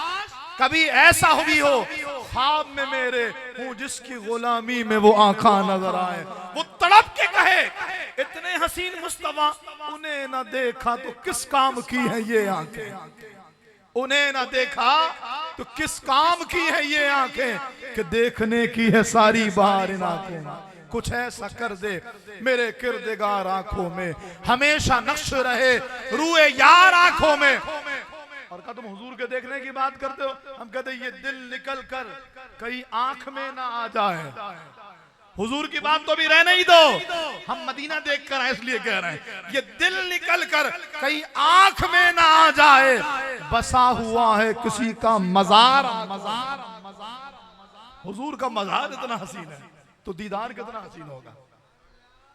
Speaker 1: कभी ऐसा भी हो ख्वाब में मेरे, हूं जिसकी गुलामी में वो आंखा नजर आए। वो तड़प के कहे इतने हसीन मुस्तफा, उन्हें ना देखा तो किस काम की है ये आंखें, उन्हें ना देखा तो किस काम की है ये आंखें, कि देखने की है सारी बाहर इन आंखों में। कुछ ऐसा कर दे मेरे किरदगार आंखों में, हमेशा नक्श रहे रूए यार आंखों में। और कहा तुम हुजूर के देखने की बात करते हो, हम कहते ये दिल निकल कर कहीं आंख में ना आ जाए। हुजूर की बात तो भी रहने ही दो, हम मदीना देख कर आए इसलिए कह रहे हैं, ये दिल निकल कर कहीं आंख में ना आ जाए, बसा हुआ है किसी का मजार। हुजूर का मजार इतना हसीन है तो दीदार कितना हसीन होगा।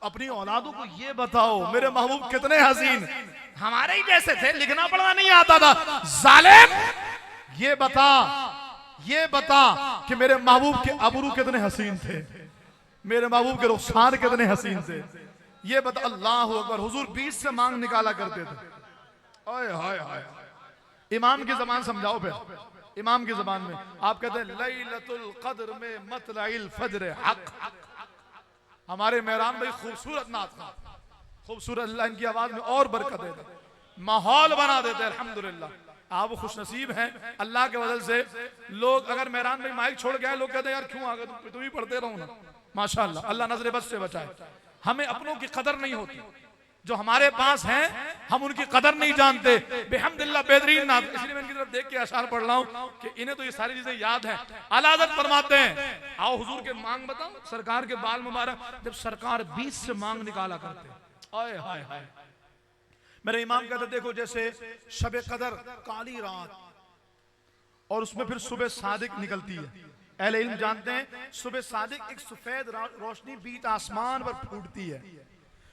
Speaker 1: अपनी औलादों को ये बताओ मेरे महबूब कितने हसीन, हमारे ही जैसे थे, लिखना पढ़ना नहीं आता था। जालिम, ये बता कि मेरे महबूब के अबरू कितने हसीन थे, मेरे महबूब के रुखसार कितने हसीन थे, ये बता। अल्लाह अकबर। हुजूर 20 से मांग निकाला करते थे। ओए हाय हाय, इमाम की जबान समझाओ फिर, इमाम की जबान में आप कहते हैं लैलतुल कद्र में मतलइल फज्र हक। हमारे मेहरान भाई खूबसूरत नात था, खूबसूरत, अल्लाह इनकी आवाज में और बरकत देता, माहौल बना देते। अल्हम्दुलिल्लाह आप खुश नसीब हैं अल्लाह के वजह से। लोग अगर मेहरान भाई माइक छोड़ गए, लोग कहते हैं यार क्यों आ गए तुम ही पढ़ते रहो ना। माशाअल्लाह, अल्लाह नजर बस से बचाए। हमें अपनों की कदर नहीं होती, जो हमारे पास हैं हम उनकी कदर नहीं जानते। बेहमदिल्लाह बेहतरीन नात, इसलिए मैं इनकी तरफ देख के अशार पढ़ रहा हूं कि इन्हें तो ये सारी चीजें याद हैं। आला हज़रत फरमाते हैं, आओ हुजूर के मांग बताओ, सरकार के बाल मुबारक जब सरकार 20 से मांग निकाला करते, आए हाय हाय। मेरे इमाम कहते देखो जैसे शब कदर काली रात और उसमें फिर सुबह सादिक निकलती है। अहले इल्म जानते हैं सुबह सादिक एक सफेद रोशनी बीच आसमान पर फूटती है।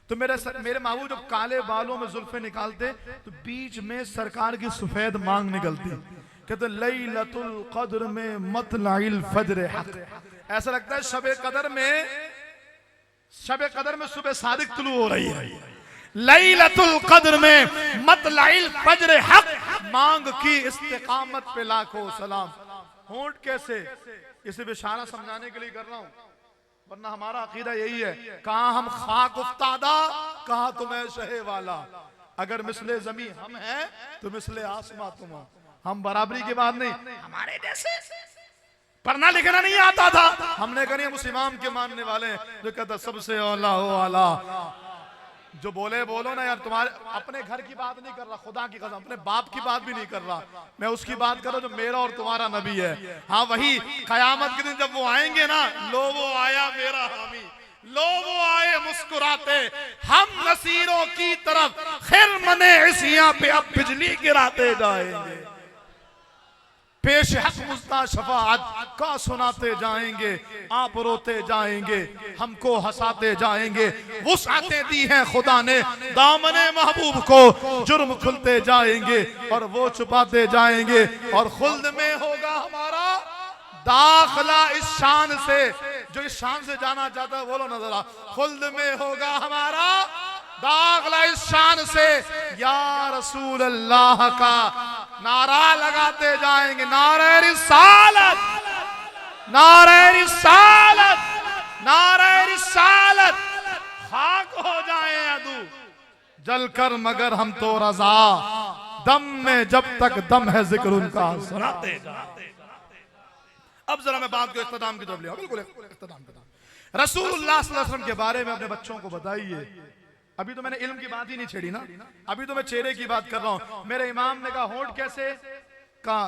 Speaker 1: तो मेरे महबूब जब काले बालों में जुल्फे निकालते तो बीच में सरकार की सफेद मांग निकलती। कहते लैलतुल कद्र में मतलइल फज्र हक। ऐसा लगता है शब कदर में सुबह सादिक तुलू हो रही है। लैलतुल कद्र में मतलइल फज्र हक, मांग की इस्तिकामत पे लाखों सलाम। होंठ कैसे, इसे बिशारा समझाने के लिए कर रहा हूं, वरना हमारा अकीदा यही है, कहा हम खाक उफ्तादा, कहा तुम्हें शहे वाला। अगर मिसले जमी हम हैं तो मिसले आसमां तुम हो। हम बराबरी की बात नहीं, हमारे जैसे पढ़ना लिखना नहीं आता था, हमने कहा हम उस इमाम के मानने वाले हैं जो कहता सबसे औला हो आला। जो बोले बोलो ना यार, तुम्हारे अपने घर की बात नहीं कर रहा, खुदा की कसम अपने बाप की बात भी नहीं कर रहा, मैं उसकी बात कर रहा जो मेरा और तुम्हारा नबी है। हाँ वही कयामत के दिन जब वो आएंगे ना, लो वो आया मेरा हामी, लो वो आए मुस्कुराते, हम नसीरों की तरफ खिरमने इसियां पे अब बिजली गिराते जाएंगे। पेश हक मुस्ता शफाअत का सुनाते जाएंगे, आप रोते जाएंगे, हमको हंसाते जाएंगे। वुसअतें दी हैं खुदा ने दामने महबूब को, जुर्म खुलते जाएंगे और वो छुपाते जाएंगे। और खुल्द में होगा हमारा दाखला इस शान से, जो इस शान से जाना चाहता है बोलो ना जरा। खुल्द में होगा हमारा दाखला इस शान से, या रसूल अल्लाह का नारा लगाते जाएंगे। नारे रिसालत, नारे रिसालत, नारे रिसालत। खाक हो जाए अदू जलकर मगर हम तो रजा, दम में जब तक दम है जिक्र उनका सुनाते जाते। अब जरा मैं बात को इख्तिताम की तरफ ले, बिल्कुल इख्तिताम की तरफ। रसूलुल्लाह सल्लल्लाहु अलैहि वसल्लम के बारे में अपने बच्चों को बताइए, अभी तो मैंने इल्म की बात ही नहीं छेड़ी ना, अभी तो मैं चेहरे की बात कर रहा हूं। मेरे इमाम ने कहा होंठ कैसे, का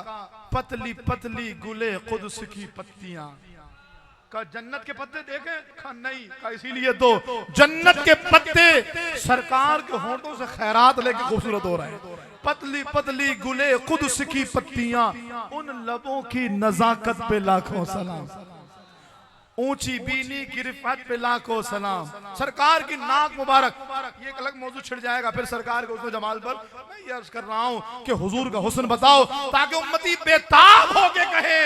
Speaker 1: पतली पतली गुले कुद्स की पत्तियां, का जन्नत के पत्ते देखे, का नहीं, का इसीलिए तो जन्नत के पत्ते सरकार के होंठों से खैरात लेके खूबसूरत हो रहे हैं। पतली पतली गुले कुद्स की पत्तियां, उन लबों की नजाकत पे लाखों सलाम, ऊंची बीनी की रिफत पे लाखों सलाम, सरकार की नाक मुबारक। ये एक अलग मौजूद छिड़ जाएगा फिर सरकार के उसमें जमाल पर। मैं ये अर्ज कर रहा हूं कि हुजूर का हुस्न बताओ ताकि उम्मती बेताब होके कहे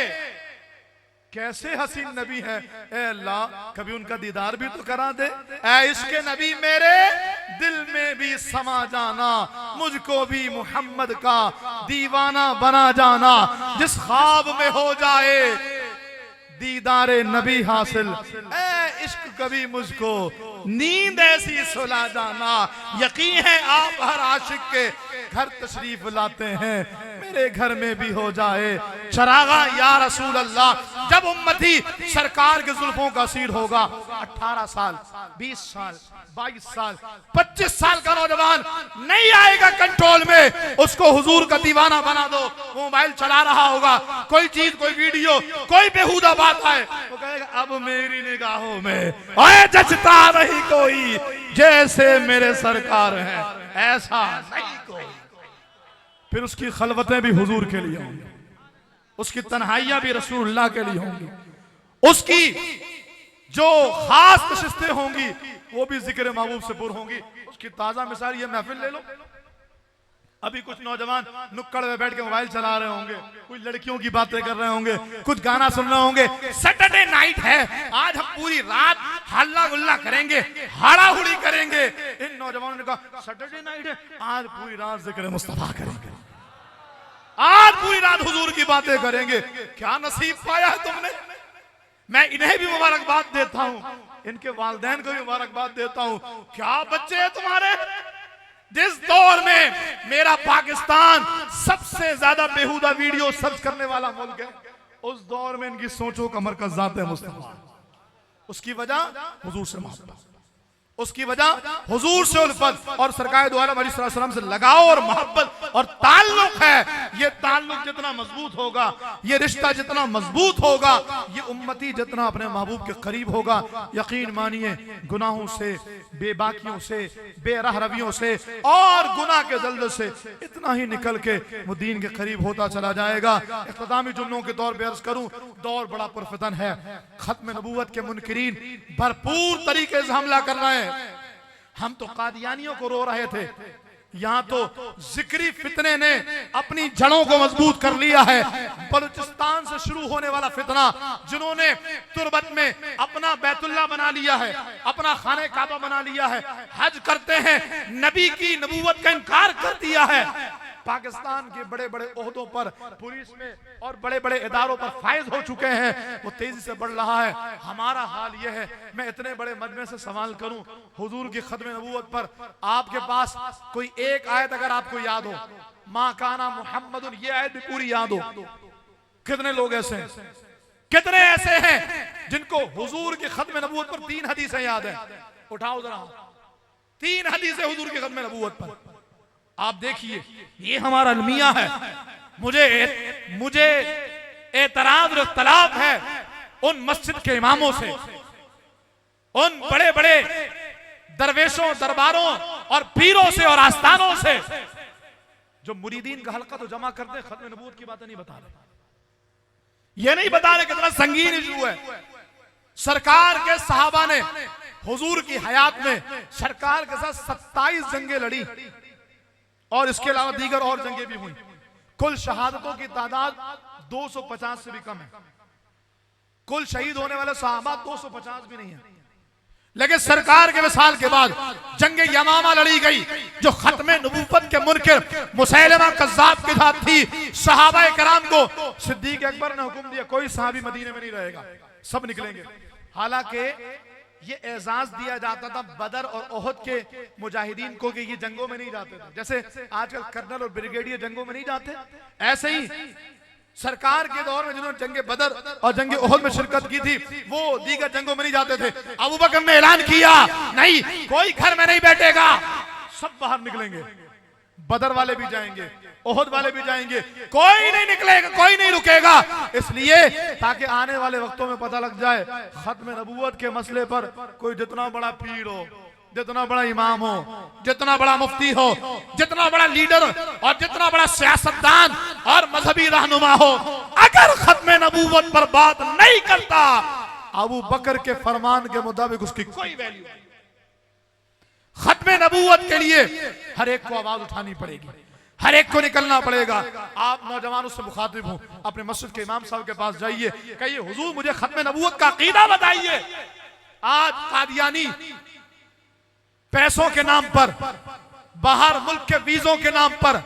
Speaker 1: कैसे हसीन नबी है। ए अल्लाह कभी उनका दीदार भी तो करा दे। ए इश्क़ नबी मेरे दिल में भी समा जाना, मुझको भी मोहम्मद का दीवाना बना जाना। जिस ख्वाब में हो जाए दीदारे नबी हासिल, ए इश्क कभी मुझको नींद ऐसी सुला जाना। यकीन है आप हर आशिक के घर तशरीफ लाते हैं, मेरे घर में भी हो जाए चरागा या रसूल अल्लाह। जब उम्मती सरकार के जुल्फों का असीर होगा, 18 साल 20 साल 22 साल 25 साल का नौजवान नहीं आएगा कंट्रोल में, उसको हुजूर का दीवाना बना दो। मोबाइल चला रहा होगा, कोई चीज कोई वीडियो कोई बेहुदा बात आए, वो कहेगा अब मेरी निगाहों में ओए जचता नहीं कोई जैसे मेरे सरकार है, ऐसा नहीं कोई। फिर उसकी खलवतें भी हुजूर के लिए होंगी, उसकी तन्हाइयां भी रसूलुल्लाह के लिए होंगी, उसकी जो खास नशिस्तें होंगी वो भी जिक्र महबूब से पुर होंगी। उसकी ताजा मिसाल ये महफिल ले लो, अभी कुछ नौजवान नुक्कड़ में बैठ के मोबाइल चला रहे होंगे, कुछ लड़कियों की बातें कर रहे होंगे, कुछ गाना सुन रहे होंगे। सैटरडे नाइट है, आज हम पूरी रात हल्ला गुल्ला करेंगे, हाड़ाहुड़ी करेंगे। इन नौजवानों ने कहा सैटरडे नाइट है, आज पूरी रात जिक्र मुस्तफा करेंगे, आज पूरी रात हुजूर की बातें करेंगे। क्या नसीब पाया है तुमने। मैं इन्हें भी मुबारकबाद देता हूं, इनके वालिदैन को भी मुबारकबाद देता हूं। क्या बच्चे हैं तुम्हारे। जिस दौर में मेरा पाकिस्तान सबसे ज्यादा बेहुदा वीडियो सर्च करने वाला मुल्क है, उस दौर में इनकी सोचों का मरकज ज़ात है मुस्तफा। उसकी वजह हुजूर से मोहब्बत, उसकी वजह हुजूर से उल्फत और सरकार दो आलम अलैहि सल्लम से लगाव और मोहब्बत और ताल्लुक है। ये ताल्लुक जितना मजबूत होगा, ये रिश्ता जितना मजबूत होगा, ये उम्मती जितना अपने महबूब के करीब होगा, यकीन मानिए गुनाहों से, बेबाकियों से, बेराह रवियों से और गुनाह के दलदल से इतना ही निकल के वो दीन के करीब होता चला जाएगा। इख्तितामी जुमलों के दौर पे अर्ज करूं, दौर बड़ा पुरफितन है। खत्म नबूवत के मुनकिरीन भरपूर तरीके से हमला कर रहे हैं। हम तो कादियानियों को रो रहे थे, यहां तो जिक्री फितने ने अपनी जड़ों को मजबूत कर लिया है। बलूचिस्तान से शुरू होने वाला फितना, जिन्होंने तुर्बत में अपना बैतुल्ला बना लिया है, अपना खाने काबा बना लिया है, हज करते हैं, नबी की नबूवत का इनकार कर दिया है, पाकिस्तान के बड़े बड़े ओहदों पर, पुलिस में और बड़े बड़े इदारों पर फायज हो चुके हैं, वो तेजी से बढ़ रहा है। हमारा हाल यह है, मैं इतने बड़े मजमे से सवाल करूं हुजूर की खत्म नबूवत पर, आपके पास कोई एक आयत अगर आपको याद हो, मा काना मुहम्मदुन, ये आयत भी पूरी याद हो। कितने लोग ऐसे हैं, कितने ऐसे हैं जिनको हुजूर की खत्म नबूवत पर 3 हदीसें याद है। उठाओ जरा 3 हदीसें हुजूर की खत्म नबूवत पर। आप देखिए ये हमारा अलमिया है। मुझे एतराज और इख्तिलाफ है उन मस्जिद के इमामों से, उन बड़े बड़े दरवेशों, दरबारों और पीरों से और आस्थानों से, जो मुरीदीन का हल्का तो जमा करते, खत्म नबूवत की बातें नहीं बता रहे। ये नहीं बता रहे कितना संगीन इशू है। सरकार के सहाबा ने हुजूर की हयात में सरकार के साथ 27 जंगें लड़ी और इसके अलावा दीगर और जंगें भी हुई। कुल शहादतों की तादाद 250 से भी कम है। कुल शहीद होने वाले सहाबा 250 भी नहीं है। लेकिन सरकार के विसाल के बाद जंगे यमामा लड़ी गई, जो खत्मे नबूवत के मुनकिर मुसैलमा कज़्ज़ाब की धात थी। सहाबाए कराम को सिद्दीक अकबर ने हुक्म दिया, कोई सहाबी मदीने में नहीं रहेगा, सब निकलेंगे। हालांकि ये एजाज दिया जाता था बदर और ओहद के मुजाहिदीन को कि ये जंगों में नहीं जाते थे। जैसे आजकल कर्नल और ब्रिगेडियर जंगों में नहीं जाते, ऐसे ही सरकार के दौर में जिन्होंने जंगे बदर और जंगे ओहद में शिरकत की थी, वो दीगर जंगों में नहीं जाते थे। अबू बकर ने ऐलान किया, नहीं कोई घर में नहीं बैठेगा, सब बाहर निकलेंगे। बदर वाले भी जाएंगे, ओहद वाले भी जाएंगे, कोई नहीं निकलेगा, कोई नहीं रुकेगा। इसलिए ताकि आने वाले वक्तों में पता लग जाए खत्म नबूवत के मसले पर कोई जितना बड़ा पीर हो, जितना बड़ा इमाम हो, जितना बड़ा मुफ्ती हो, जितना बड़ा लीडर और जितना बड़ा सियासतदान और मजहबी रहनुमा हो, अगर खत्म नबूवत पर बात नहीं करता, अबू बकर के फरमान के मुताबिक उसकी कोई वैल्यू नहीं। खत्म नबूवत के लिए हर एक को आवाज उठानी पड़ेगी, हर एक को निकलना पड़ेगा। आप नौजवानों से मुखातिब हूं, अपने मस्जिद के इमाम साहब के पास जाइए, कहिए हुजूर मुझे खत्म नबूवत का अकीदा बताइए। आज कादियानी पैसों के नाम पर, बाहर मुल्क के वीजों के नाम पर,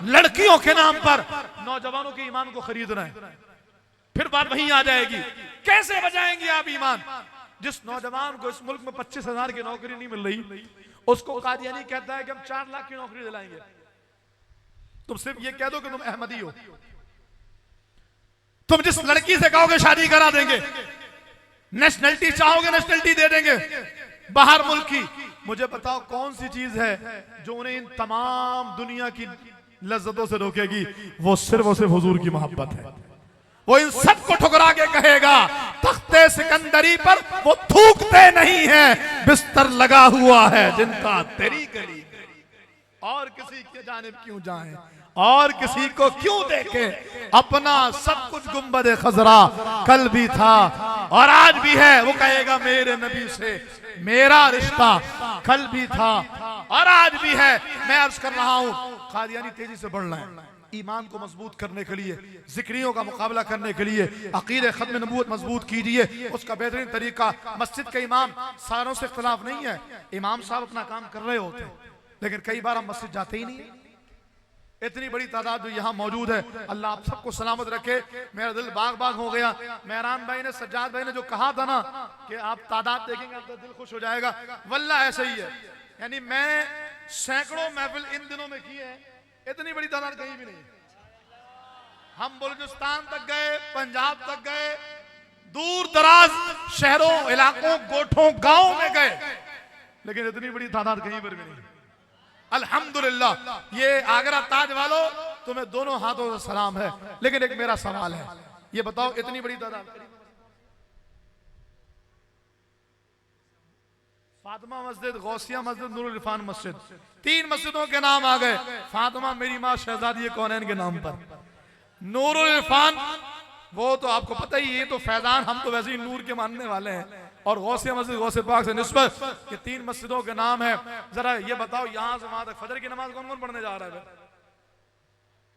Speaker 1: लड़कियों के नाम पर नौजवानों के ईमान को खरीद रहे हैं। फिर बात वहीं आ जाएगी, कैसे बचाएंगे आप ईमान? जिस नौजवान को इस मुल्क में 25,000 की नौकरी नहीं मिल रही, उसको कादियानी कहता है कि हम 4 लाख की नौकरी दिलाएंगे। तुम सिर्फ ये कह दो कि तुम अहमदी हो, तुम जिस लड़की से कहोगे शादी करा देंगे, नेशनलिटी चाहोगे नेशनलिटी दे देंगे बाहर मुल्क की। मुझे बताओ कौन सी चीज है जो उन्हें इन तमाम दुनिया की लज्जतों से रोकेगी? वो सिर्फ और सिर्फ हुजूर की मोहब्बत है। वो इन सबको ठुकरा के कहेगा, तख्ते सिकंदरी पर वो थूकते नहीं है, बिस्तर लगा हुआ है जिनका तेरी गली, और किसी के जानिब क्यों जाएं, और किसी को क्यों देखे, अपना सब कुछ गुंबद खजरा कल भी था और आज भी है। वो कहेगा मेरे नबी से मेरा रिश्ता कल भी था और आज भी है। मैं अर्ज कर रहा हूं, कादियानी तेजी से बढ़ना है, ईमान को मजबूत करने के लिए, जिक्रियों का मुकाबला करने के लिए अकीदे खत्म नबूवत मजबूत कीजिए। उसका बेहतरीन तरीका, मस्जिद के इमाम सारों से इख्तिलाफ नहीं है, इमाम साहब अपना काम कर रहे होते हैं, लेकिन कई बार हम मस्जिद जाते ही नहीं। इतनी बड़ी तादाद जो यहाँ मौजूद है, अल्लाह आप सबको सलामत रखे। मेरा दिल बाग बाग हो गया। मेहरान भाई ने, सज्जाद भाई ने जो कहा था ना कि आप तादाद देखेंगे तो दिल खुश हो जाएगा, वल्लाह ऐसा ही है। यानी मैं सैकड़ों महफिल इन दिनों में की है, इतनी बड़ी तादाद कहीं भी नहीं। हम बलूचिस्तान तक गए, पंजाब तक गए, दूर दराज शहरों, इलाकों, गोठों, गांवों में गए, लेकिन इतनी बड़ी तादाद कहीं पर भी नहीं। अल्हम्दुलिल्लाह। ये आगरा ताज वालों, तुम्हें दोनों हाथों से सलाम है। लेकिन एक मेरा सवाल है, ये बताओ इतनी बड़ी तादाद, फातिमा मस्जिद, गौसिया मस्जिद, नूरुल इरफान मस्जिद, 3 मस्जिदों के नाम आ गए। फातिमा मेरी माँ शहजादी कौनैन के नाम पर, नूरुल इरफान वो तो आपको पता ही, ये तो फैजान, हम तो वैसे ही नूर के मानने वाले हैं, और गौसिया मस्जिद गौसे पाक से निस्बत, ये 3 मस्जिदों के नाम है। जरा ये बताओ यहां से वहां तक फजर की नमाज कौन कौन पढ़ने जा रहा है?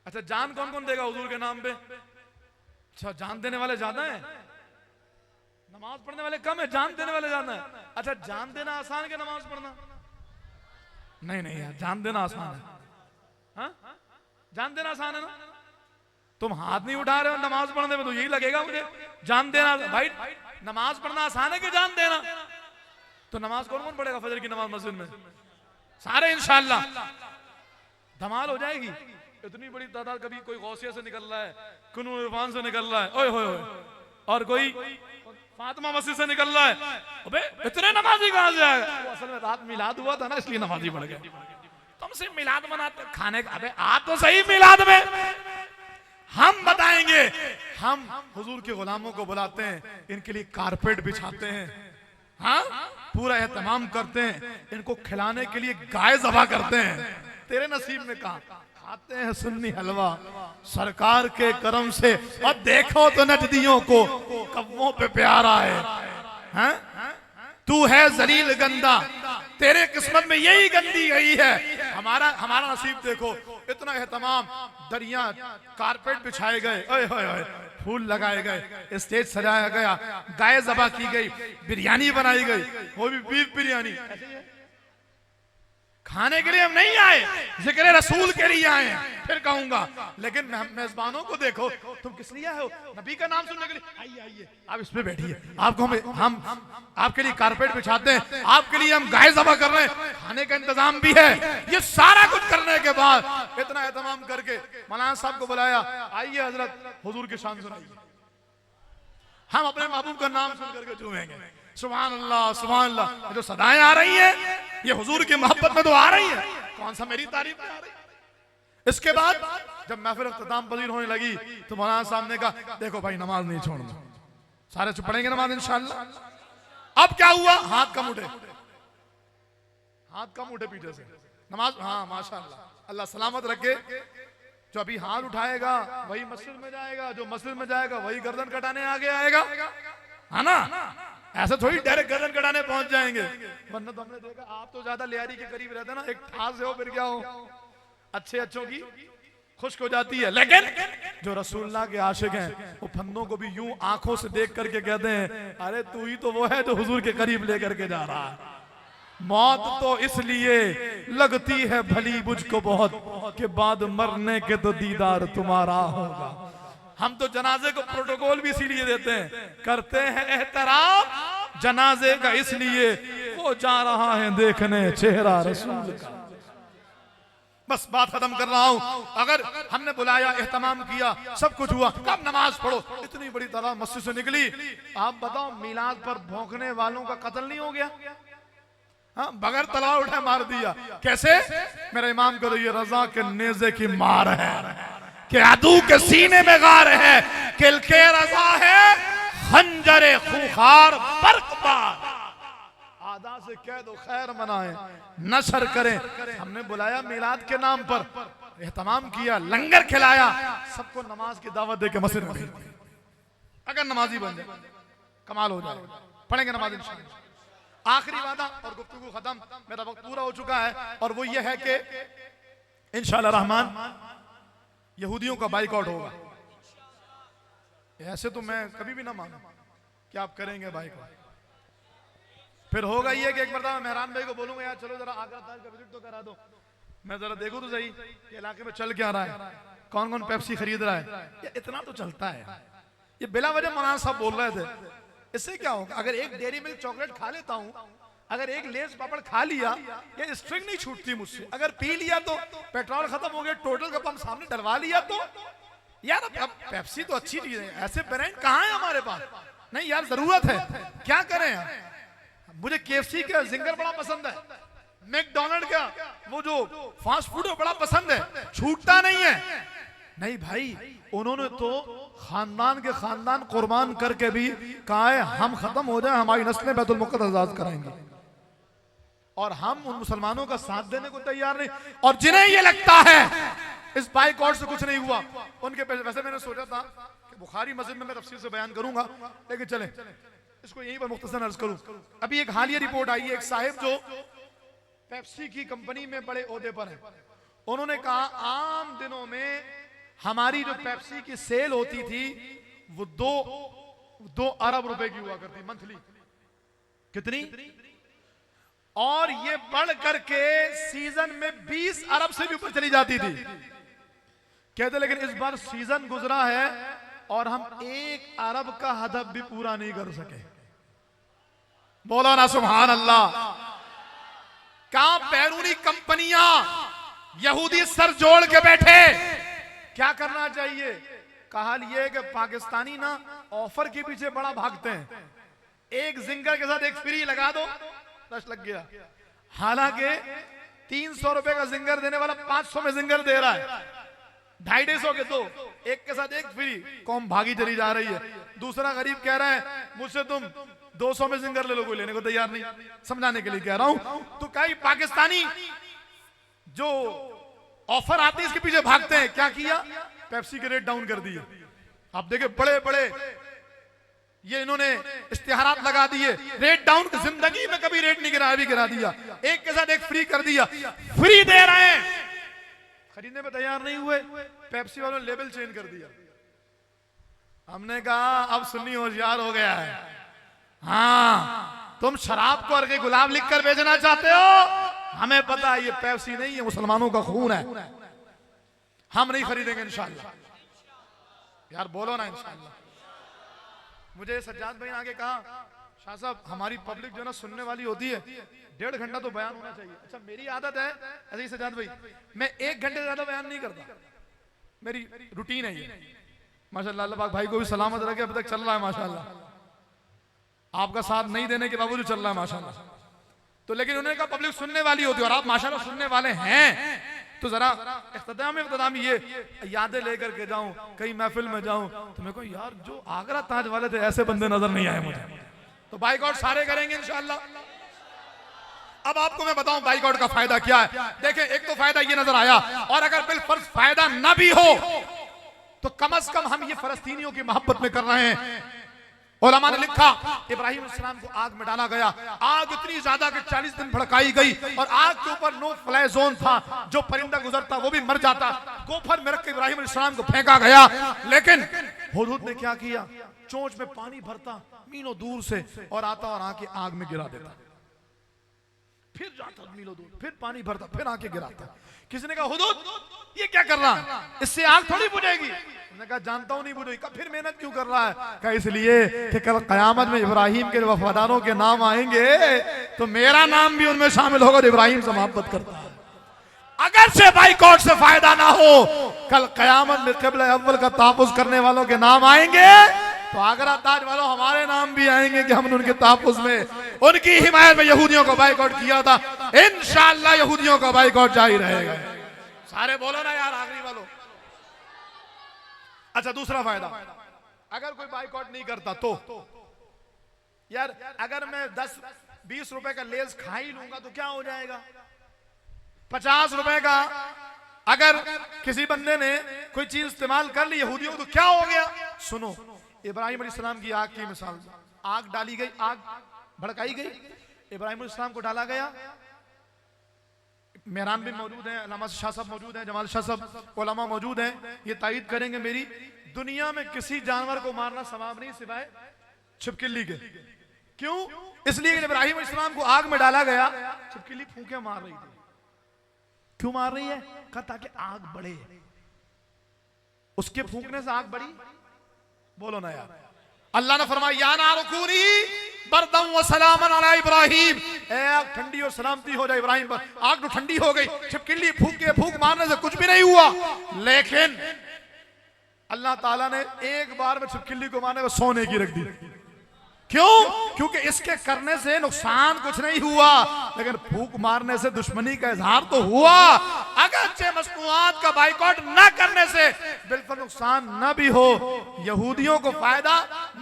Speaker 1: अच्छा, जान कौन कौन देगा हुजूर के नाम पे? अच्छा, जान देने वाले ज्यादा हैं, नमाज पढ़ने वाले कम है, जान देने वाले ज्यादा है। अच्छा, जान देना आसान है नमाज पढ़ना? नहीं नहीं यार, जान देना आसान है। हाँ, जान देना आसान है ना? तुम हाथ नहीं उठा रहे हो नमाज पढ़ने में, तो यही लगेगा मुझे जान देना। भाई नमाज पढ़ना आसान है कि जान देना? तो नमाज कौन कौन पढ़ेगा फजर की नमाज मस्जिद में? सारे इंशाअल्लाह। धमाल हो जाएगी। इतनी बड़ी तादाद, कभी कोई गौसिया से निकल रहा है, कुनूर इरफान से निकल रहा है, ओए होए होए, और कोई फातिमा मस्जिद से निकल रहा है। अबे इतने नमाजी कहां से आए? वो असल में रात मिलाद हुआ था ना, इसलिए नमाजी बढ़ गए। तुमसे मिलाद मनाते खाने का, अबे आ तो सही मिलाद में। हम बताएंगे, हम हुजूर के गुलामों को बुलाते हैं, इनके लिए कारपेट बिछाते हैं, हाँ पूरा एहतमाम करते हैं, इनको खिलाने के लिए गाय ज़बा करते हैं। तेरे नसीब में कहा, खाते हैं सुन्नी हलवा सरकार के करम से। और देखो तो नजदियों को कव्वों पे प्यारा है, हाँ? तू है जलील गंदा, तेरे किस्मत में यही गंदी गई है। हमारा नसीब देखो, इतना एहतमाम, दरिया, कारपेट बिछाए गए, ओए होए होए, फूल लगाए गए, स्टेज सजाया गया, गाय ज़बा की गई, बिरयानी बनाई गई, वो भी बीफ बिरयानी। खाने के लिए हम नहीं आए, जिक्र रसूल के लिए आए हैं। फिर कहूंगा, लेकिन मेजबानों को देखो, तुम किस लिए आए हो? नबी का नाम सुनने के लिए। आइए आइए, आप इसमें बैठिए, आपको हम आपके लिए कारपेट बिछाते हैं, आपके लिए हम गाय ज़बा कर रहे हैं, खाने का इंतजाम भी है। ये सारा कुछ करने के बाद इतना एहतमाम करके मौलाना साहब को बुलाया, आइए हजरत हुजूर की शान सुनाइए। हम अपने महबूब का नाम सुन करके झूमेंगे, सुभान अल्लाह सुभान अल्लाह। जो सदाएं आ रही हैं ये हुजूर की मोहब्बत में तो आ रही है, कौन सा मेरी तारीफ में आ रही है। इसके बाद जब महफिल इख्तिताम पजीर होने लगी तो मौलाना साहब ने कहा देखो भाई नमाज नहीं छोड़ना, सारे चुप पढ़ेंगे नमाज इंशाअल्लाह। अब क्या हुआ, हाथ कम उठे, हाथ कम उठे पीछे से नमाज, हाँ माशाअल्लाह, अल्लाह सलामत रखे। जो अभी हाथ उठाएगा वही मस्जिद में जाएगा, जो मस्जिद में जाएगा वही गर्दन कटाने आगे आएगा, है ना। ऐसे थोड़ी डायरेक्ट गर्दन कटाने पहुंच जाएंगे, वरना तो हमने देखा आप तो ज्यादा लियारी के करीब रहते ना, एक ठास से हो फिर क्या हो, अच्छे अच्छों की खुश्क हो जाती है। लेकिन जो रसूलुल्लाह के आशिक हैं वो फंदों को भी यूं आंखों से देख करके कहते हैं अरे तू ही तो वो है जो हुजूर के करीब लेकर के जा रहा है। मौत तो इसलिए लगती है भली मुझको बहुत कि बाद मरने के तो दीदार तुम्हारा होगा। हम तो जनाजे को प्रोटोकॉल भी इसीलिए देते हैं, करते हैं एहतराम जनाजे का, इसलिए वो जा रहा है देखने चेहरा रसूल का। बस बात खत्म कर रहा हूं। अगर हमने बुलाया, एहतमाम किया, सब कुछ हुआ, कब नमाज पढ़ो, इतनी बड़ी तादाद मस्जिद से निकली। आप बताओ मिलाद पर भौंकने वालों का कत्ल नहीं हो गया? हाँ, बगैर तलवार उठा मार दिया। कैसे? मेरा इमाम करो ये रजा के नेज़े की मार है कि अदू के सीने में गार है, किल के रजा है खंजरे खूखार बरकबार। आदा से कह दो खैर मनाए नशर करें। हमने बुलाया मिलाद के नाम पर, एहतमाम किया, लंगर खिलाया, सबको नमाज की दावत दे के मस्जिद में भेज दिया। अगर नमाजी बन जाए कमाल हो जाए, पढ़ेंगे नमाज इंशाअल्लाह। आखिरी वादा और गुफ्तगू खत्म, मेरा वक्त पूरा हो चुका है, और वो ये है कि इंशाअल्लाह रहमान यहूदियों का बाइकआउट होगा। ऐसे तो मैं कभी भी ना मानूं कि आप करेंगे बाइकआउट। फिर होगा ये कि एक मरतबा मेहरान भाई को बोलूंगा यार चलो जरा आगरा ताज का विजिट तो करा दो, मैं जरा देखूं तो सही कि इलाके में चल क्या रहा है, कौन कौन पेप्सी खरीद रहा है। ये इतना तो चलता है, ये बिला वजह मौलाना साहब बोल रहे थे, इससे क्या होगा? अगर एक डेयरी मिल्क चॉकलेट खा लेता हूं, अगर एक लेस पापड़ खा लिया, ये स्ट्रिंग नहीं छूटती मुझसे। अगर पी लिया तो पेट्रोल खत्म हो गया, टोटल का पंप सामने डलवा लिया तो यार अब पेप्सी तो अच्छी चीज है, ऐसे ब्रांड कहाँ है हमारे पास? नहीं यार जरूरत है, क्या करें यार। मुझे केएफसी का जिंगर बड़ा पसंद है, मैकडॉनल्ड का वो जो फास्ट फूड है बड़ा पसंद है, छूटता नहीं है। नहीं भाई, उन्होंने तो खानदान के खानदान कुर्बान करके भी कहा है हम खत्म हो जाए हमारी नस्लें बैतुल मुक़द्दस आजाद कराएंगे, और हम उन मुसलमानों का साथ देने को तैयार नहीं। और जिन्हें ये लगता है इस बाइकआउट से कुछ नहीं हुआ, उनके वैसे मैंने सोचा था कि बुखारी मस्जिद में मैं तफसील से बयान करूंगा, लेकिन चलें इसको यहीं पर मुख्तसर अर्ज करूं। अभी एक हालिया रिपोर्ट आई है, एक साहिब जो पेप्सी की कंपनी में बड़े ओहदे पर हैं, उन्होंने कहा आम दिनों में हमारी जो पेप्सी की सेल होती थी वो 2 अरब रुपए की हुआ करती मंथली। कितनी? और ये बढ़ करके सीजन में 20 अरब से भी ऊपर चली जाती थी। कहते लेकिन इस बार सीजन गुजरा है और हम 1 अरब का हदफ भी पूरा नहीं कर सके। बोलो ना सुभान अल्लाह। कहां बैरूनी कंपनियां यहूदी सर जोड़ के बैठे, क्या करना चाहिए? कहा ये कि पाकिस्तानी ना ऑफर के पीछे बड़ा भागते हैं, एक जिंगर के साथ एक फ्री लगा दो, रश लग गया। हालांकि 300 रुपए का जिंगर देने वाला 500 में जिंगर दे रहा है, 250 के 2, एक के साथ एक फ्री। कौम भागी चली जा रही है। दूसरा गरीब कह रहा है मुझसे तुम 200 में जिंगर ले लो, कोई लेने को तैयार नहीं। समझाने के लिए कह रहा हूं। तो कई पाकिस्तानी जो ऑफर आते हैं इसके पीछे भागते हैं। क्या किया? पेप्सी के रेट डाउन कर दिए। आप देखे बड़े बड़े ये इन्होंने इश्तिहारात लगा दिए, रेट डाउन। जिंदगी में कभी रेट नहीं गिरा, अभी गिरा दिया। एक के साथ एक फ्री कर दिया। फ्री दे रहे हैं, खरीदने में तैयार नहीं हुए। पेप्सी वालों ने लेबल चेंज कर दिया। हमने कहा अब सुन्नी होशियार हो गया है। हाँ, तुम शराब को अर्के गुलाब लिख कर बेचना चाहते हो, हमें पता है ये पेप्सी नहीं है, मुसलमानों का खून है। हम नहीं खरीदेंगे इंशाअल्लाह। यार बोलो ना इंशाअल्लाह। मुझे सज्जाद भाई ने आगे कहा शाह साहब हमारी पब्लिक जो ना सुनने वाली होती है 1.5 घंटा तो बयान होना चाहिए। अच्छा मेरी आदत है ऐसे ही सजाद भाई, मैं 1 घंटे से ज्यादा बयान नहीं करता, मेरी रूटीन है ये। माशाल्लाह, अल्लाह पाक भाई को भी सलामत रखे, अब तक चल रहा है माशाल्लाह, आपका साथ नहीं देने के बावजूद चल रहा है माशाल्लाह। तो लेकिन उन्होंने कहा पब्लिक सुनने वाली होती है और आप माशाल्लाह सुनने वाले हैं, तो जरा इख्तिताम ये यादें लेकर के जाऊं, कहीं महफिल में जाऊं तो मेरे को यार जो आगरा ताज वाले थे ऐसे बंदे नजर नहीं आए मुझे। तो बाइकआउट सारे करेंगे इंशाल्लाह। अब आपको मैं बताऊं बाइकआउट का फायदा क्या है। देखें, एक तो फायदा ये नजर आया, और अगर बिलफर्ज फायदा ना भी हो तो कम से कम हम ये फलस्तीनियों की मोहब्बत में कर रहे हैं। उलमा ने लिखा इब्राहिम अलैहिस्सलाम को आग में डाला गया, आग इतनी ज्यादा कि 40 दिन भड़काई गई, और आग के ऊपर नो फ्लाई जोन था, जो परिंदा गुजरता वो भी मर जाता। गोफर में रख के इब्राहिम अलैहिस्सलाम को फेंका गया, लेकिन हुदूद ने क्या किया, चोंच में पानी भरता मीलों दूर से और आता और आके आग में गिरा देता, फिर जाता मीलों दूर, फिर पानी भरता, फिर आके गिराता। किसी ने कहा हुदूद ये क्या कर रहा है, इससे आग थोड़ी बुझेगी। मैंने कहा जानता हूं नहीं बुझेगी। कहा फिर मेहनत क्यों कर रहा है? कहा इसलिए कि कल कयामत में इब्राहिम के वफादारों के नाम आएंगे तो मेरा नाम भी उनमें शामिल होगा जो इब्राहिम से मोहब्बत करता है। अगर से बाइकआउट से फायदा ना हो, कल कयामत में क़िबला अव्वल का तहफ़्फ़ुज़ करने वालों के नाम आएंगे तो आगरा ताज वालों हमारे नाम भी आएंगे कि हमने उनके तहफ़्फ़ुज़ में, उनकी हिमायत में यहूदियों को बाइकआउट किया था। इंशाअल्लाह यहूदियों का बाइकआउट जारी रहेगा। सारे बोलो ना यार आखिरी वालों। अच्छा दूसरा फायदा, अगर कोई बाइकआउट नहीं करता तो यार अगर मैं 10-20 रुपए का लेस खा ही लूंगा तो क्या हो जाएगा, 50 रुपए का अगर किसी बंदे ने कोई चीज इस्तेमाल कर ली यहूदियों तो क्या हो गया। सुनो, इब्राहिम अलैहिस्सलाम की आग की मिसाल, आग डाली गई, आग भड़काई गई, इब्राहिम अलैहिस्सलाम को डाला गया। मेहरान भी मौजूद हैं, अल्लामा शाह साहब मौजूद हैं, जमाल शाह साहब उलमा मौजूद हैं, ये तायद करेंगे मेरी, दुनिया में किसी जानवर को मारना सवाब नहीं सिवाय छिपकली के। क्यों? इसलिए इब्राहिम अलैहिस्सलाम को आग में डाला गया, छिपकली फूंके मार रही थी। क्यों मार रही है? कहा ताकि आग बढ़े, उसके फूंकने से आग बढ़ी। बोलो ना यार। अल्लाह ने फरमाया या नार कूनी बरदम व सलामन अला इब्राहिम, आग ठंडी और सलामती हो जाए इब्राहिम पर। आग तो ठंडी हो गई, छिपकली फूंक मारने से कुछ भी नहीं हुआ, लेकिन अल्लाह ताला ने एक बार में छिपकली को मारने को सोने की रख दी। क्यों? क्योंकि इसके करने से नुकसान कुछ नहीं हुआ, लेकिन फूंक मारने से दुश्मनी का इजहार तो हुआ। अगरचे मसनूआत का बाइकआउट न करने से बिल्कुल नुकसान न भी हो, यहूदियों को फायदा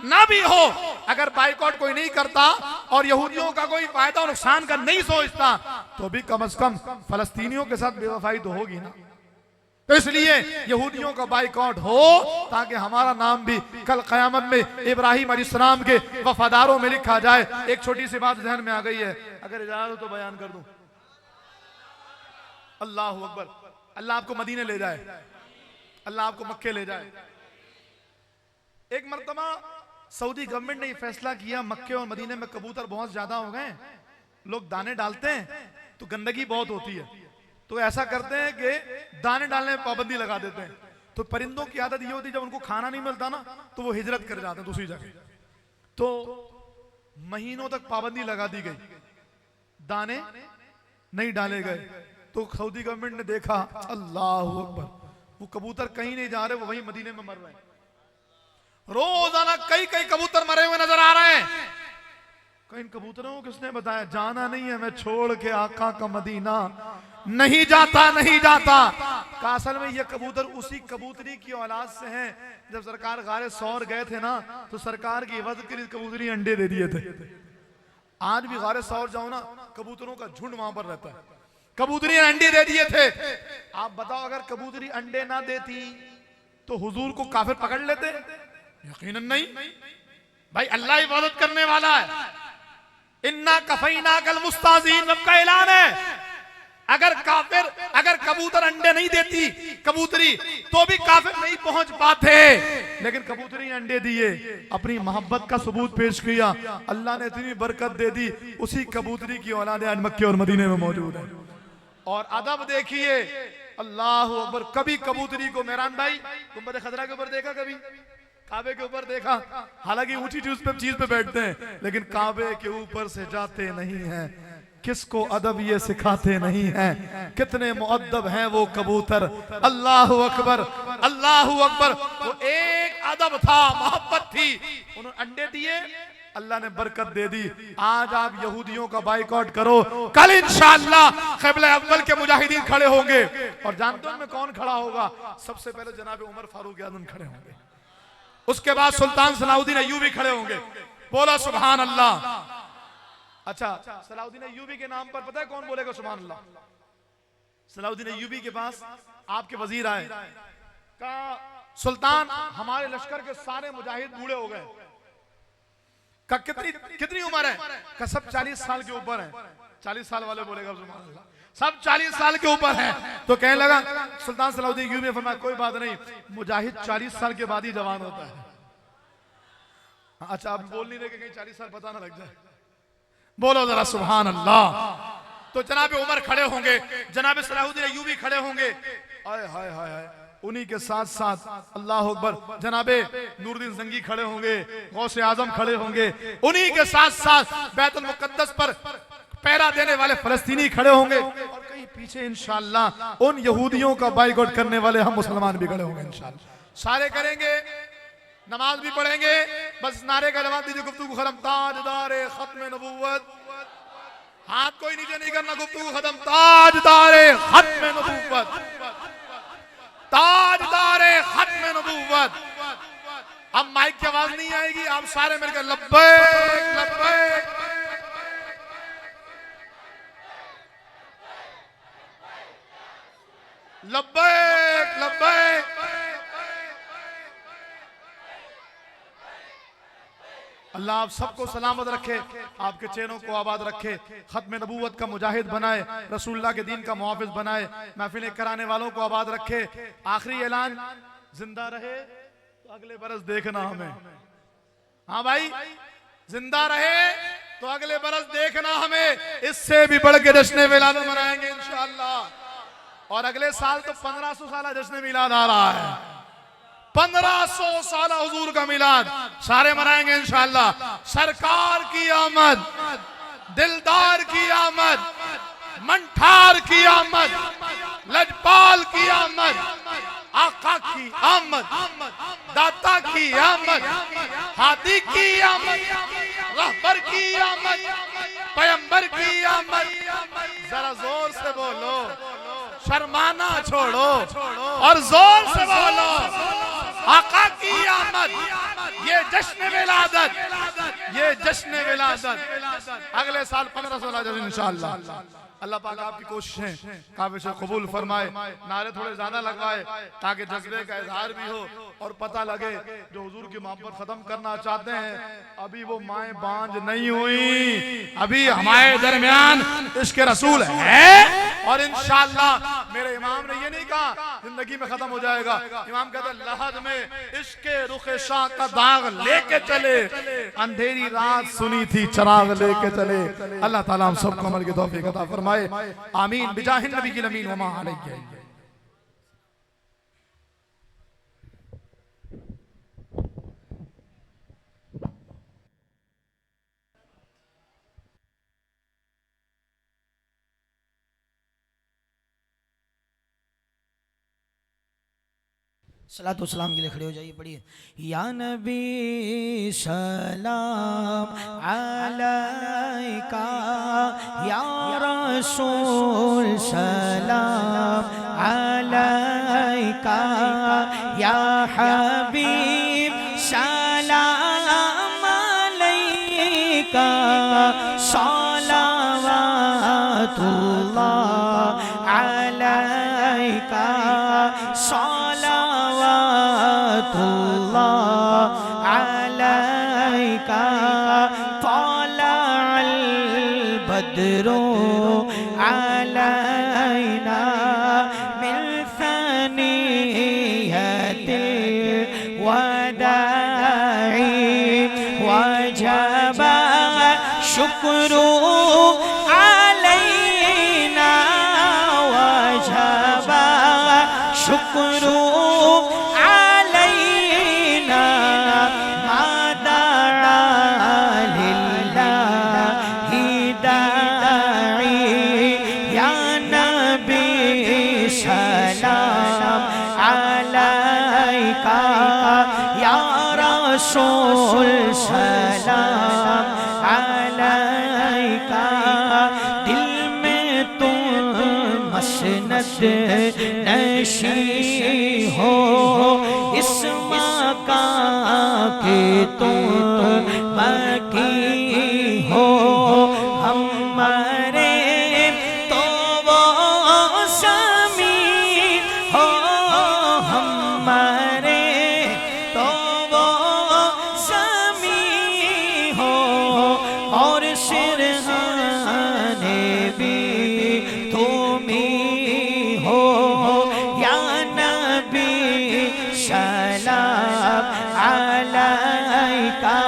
Speaker 1: न भी हो, अगर बाइकआउट कोई नहीं करता और यहूदियों का कोई फायदा और नुकसान का नहीं सोचता तो भी कम से कम फलस्तीनियों के साथ बेवफाई तो होगी ना। तो इसलिए यहूदियों का बाइकआउट हो ताकि हमारा नाम भी कल क़यामत में इब्राहिम अलैहिस्सलाम के वफादारों में लिखा जाए। एक छोटी सी बात ज़हन में आ गई है, अगर इजाज़त हो तो बयान कर दूं। अल्लाहु अकबर। अल्लाह आपको मदीने ले जाए, अल्लाह आपको मक्के ले जाए। एक मर्तबा सऊदी गवर्नमेंट ने यह फैसला किया, मक्के और मदीने में कबूतर बहुत ज्यादा हो गए, लोग दाने डालते हैं तो गंदगी बहुत होती है, तो ऐसा करते हैं कि दाने डालने में पाबंदी लगा देते हैं। तो परिंदों की आदत ये होती है जब उनको खाना नहीं मिलता ना तो वो हिजरत कर जाते हैं दूसरी जगह। तो महीनों तक पाबंदी लगा दी गई, दाने नहीं डाले गए। तो सऊदी गवर्नमेंट ने देखा, अल्लाह अकबर, वो कबूतर कहीं नहीं जा रहे, वो वहीं मदीने में मर रहे हैं। रोजाना कई कई कबूतर मरे हुए नजर आ रहे हैं। इन कबूतरों को किसने बताया? जाना नहीं है, मैं छोड़ के आका का मदीना नहीं जाता, नहीं जाता। असल में ये कबूतर उसी कबूतरी की औलाद से हैं। जब सरकार गारे सौर गए थे ना तो सरकार की हिफाजत के लिए कबूतरी अंडे दे दिए थे। आज भी गारे सौर जाओ ना, कबूतरों का झुंड वहां पर रहता है, कबूतरी अंडे दे दिए थे। आप बताओ अगर कबूतरी अंडे ना देती तो हुजूर को काफिर पकड़ लेते? यकीनन नहीं। भाई अल्लाह इबादत करने वाला है। इन्ना कफैना कल मुस्ताज़ीन रब का ऐलान है। अगर कबूतर अंडे नहीं देती कबूतरी तो भी काफिर नहीं पहुंच पाते, लेकिन कबूतरी अंडे दिए, अपनी मोहब्बत का सबूत पेश किया, अल्लाह ने इतनी बरकत दे दी। उसी कबूतरी की औलाद आज मक्के और मदीने में मौजूद है। और अदब देखिए, अल्लाह अकबर। कभी कबूतरी को, मेहरान भाई गुंबद खजरा के ऊपर देखा कभी? काबे के ऊपर देखा, हालांकि ऊंची चीज पे बैठते हैं, लेकिन काबे के ऊपर से जाते नहीं हैं। किसको अदब ये सिखाते नहीं हैं। कितने मुअद्दब हैं वो कबूतर। अल्लाह अकबर, अल्लाह अकबर। वो एक अदब था, मोहब्बत थी, उन्होंने अंडे दिए, अल्लाह ने बरकत दे दी। आज आप यहूदियों का बाइकआउट करो, कल इंशाअल्लाह क़िबला अव्वल के मुजाहिदीन खड़े होंगे। और जानते हो उनमें कौन खड़ा होगा? सबसे पहले जनाब उमर फारूक आज़म खड़े होंगे, उसके बाद सुल्तान सलाउद्दीन अय्यूबी खड़े होंगे। बोला सुभान अल्लाह। अच्छा, सलाउद्दीन अय्यूबी के नाम पर पता है कौन बोलेगा सुभान अल्लाह? सलाउद्दीन अय्यूबी के पास आपके वजीर आए, कहा सुल्तान हमारे लश्कर के सारे मुजाहिद बूढ़े हो गए। का कितनी कितनी उम्र है? का सब 40 साल के ऊपर है। 40 साल वाले बोलेगा सुभान अल्लाह, सब 40 साल के ऊपर है। तो कहने लगा सुल्तान सलाउद्दीन अय्यूबी ने फरमाया कोई बात नहीं, मुजाहिद 40 साल के बाद ही जवान होता है। अच्छा, आप बोल नहीं रहे कि कहीं 40 साल पता ना लग जाए। बोलो जरा सुभान अल्लाह। तो जनाब उमर खड़े होंगे, जनाब सलाहुद्दीन अय्यूबी खड़े होंगे, आय हाय हाय हाय, उन्हीं के साथ साथ अल्लाह अकबर जनाबे नूरुद्दीन जंगी खड़े होंगे, गौसे आजम खड़े होंगे, उन्हीं के साथ साथ बैतुल मुकद्दस पर पहरा देने वाले फलस्तीनी खड़े होंगे, और कहीं पीछे इंशाअल्लाह उन यहूदियों का बाइकआउट करने वाले हम मुसलमान भी खड़े होंगे इंशाअल्लाह। सारे करेंगे, नमाज भी पढ़ेंगे। बस नारे का जवाब दीजिए, गुफ्तगू खत्म। ताजदारे खत्म नबूवत, हाथ कोई नीचे नहीं करना, गुफ्तगू खत्म। ताजदारे खत्म नबूवत, ताजदारे खत्म नबूवत। अब माइक की आवाज नहीं आएगी, आप सारे मिलकर लब्बैक लब्बैक, लब्बैक लब्बैक। अल्लाह आप सबको सलामत रखे, आपके चेहरों को आबाद रखे, खत्म नबूवत का मुजाहिद बनाए, रसूलुल्लाह के दीन का मुहाफिज बनाए, महफिलें कराने वालों को आबाद रखे। आखिरी ऐलान, जिंदा रहे तो अगले बरस देखना हमें। हाँ भाई, जिंदा रहे तो अगले बरस देखना हमें, इससे भी बढ़ के जश्न मिलाद मनाएंगे इंशाअल्लाह। और अगले साल तो 1500 साल जश्न मिलाद आ रहा है, 1500 साल हुजूर का मिलाद सारे मनाएंगे इंशाअल्लाह। सरकार की आमद, दिलदार की आमद, मंठार की आमद, लजपाल की आमद, आका की आमद, दाता की आमद, हादी की आमद, रहबर की आमद, पैगंबर की आमद। जरा जोर से बोलो, शर्माना छोड़ो और जोर से बोलो, आका की आमद। ये जश्न विलादत, ये जश्न विलादत अगले साल 1500 इंशाअल्लाह। अल्लाह पाक आपकी कोशिशें काबिल से कबूल फरमाए। नारे थोड़े ज्यादा लगवाए ताकि जज्बे का इजहार भी हो और पता लगे जो हुजूर की मोहब्बत खत्म करना चाहते हैं, अभी वो माएँ बांझ नहीं हुई, अभी हमारे दरमियान इश्क रसूल है। और इंशाअल्लाह मेरे इमाम ने ये नहीं कहा जिंदगी में खत्म हो जाएगा, इमाम कहते लहद में इश्क रुखे शाह का दाग लेके चले, अंधेरी रात सुनी थी चराग लेके चले। अल्लाह ताला हम सबको अमल की तौफीक अता फरमाए, आमीन बिजाहिन नबी की अमीन वमा अलैहि।
Speaker 2: सलात व सलाम के लिए खड़े हो जाइए, पढ़िए। या नबी सलाम अलैका, या रसूल सलाम अलैका, या हबीब सलाम अलैका, सलावतुल्लाह अलैका, अलैका, तलअल बद्रू अलैना मिन सनियतिल वदाई, वजब शुक्रू अलैना, वजब शुक्रू अलैना। रसूल सलाम अलैका, दिल में तुम मसनद नशी हो, इस मकां के तुम मकी हो, हमारे तो वो ज़मीन हो, हमारे तो वो ज़मीन हो, और सिरहाने भी तुम्ही हो, या नबी सलाम अलैका,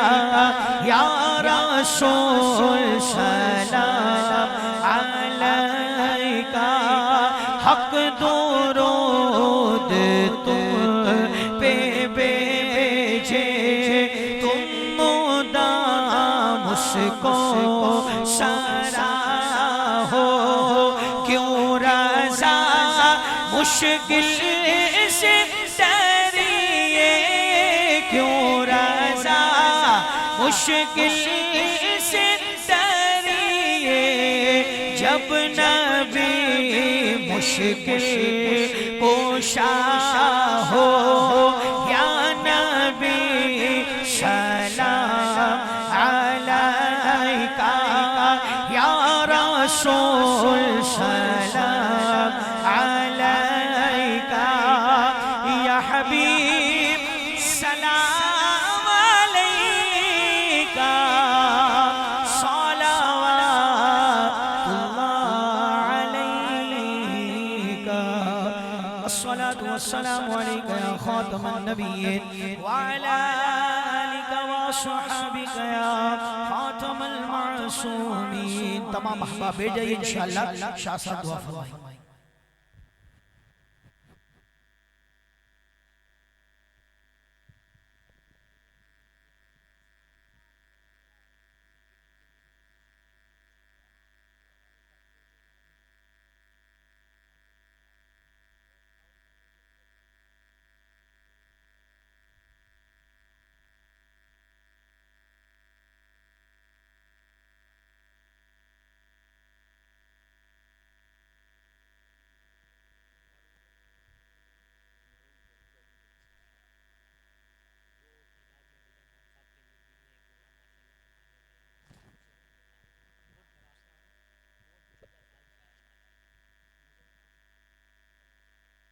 Speaker 2: या रसूल सलाम अलैका, हक दुरूद तुम पे भेजे, तुम मुदाम मुझको सराहो, क्यों रज़ा मुश्किल से डरिए, क्यों रज़ा मुश्किल से डरिए, जब नबी मुश्किल कोशा हो, या नबी सलाम अलैका, या रसूल सलाम अलैका, या हबीब सलाम अलैका, सलावतुल्लाह अलैका, अस्सलातु वस्सलामु अलैका या खातमन नबिय्यीन व अला आलिका व अस्हाबिका या खातमल मासूमीन। तमाम अहबाब बैठ जाइए इंशाअल्लाह, शाह साहब दुआ फरमाएंगे।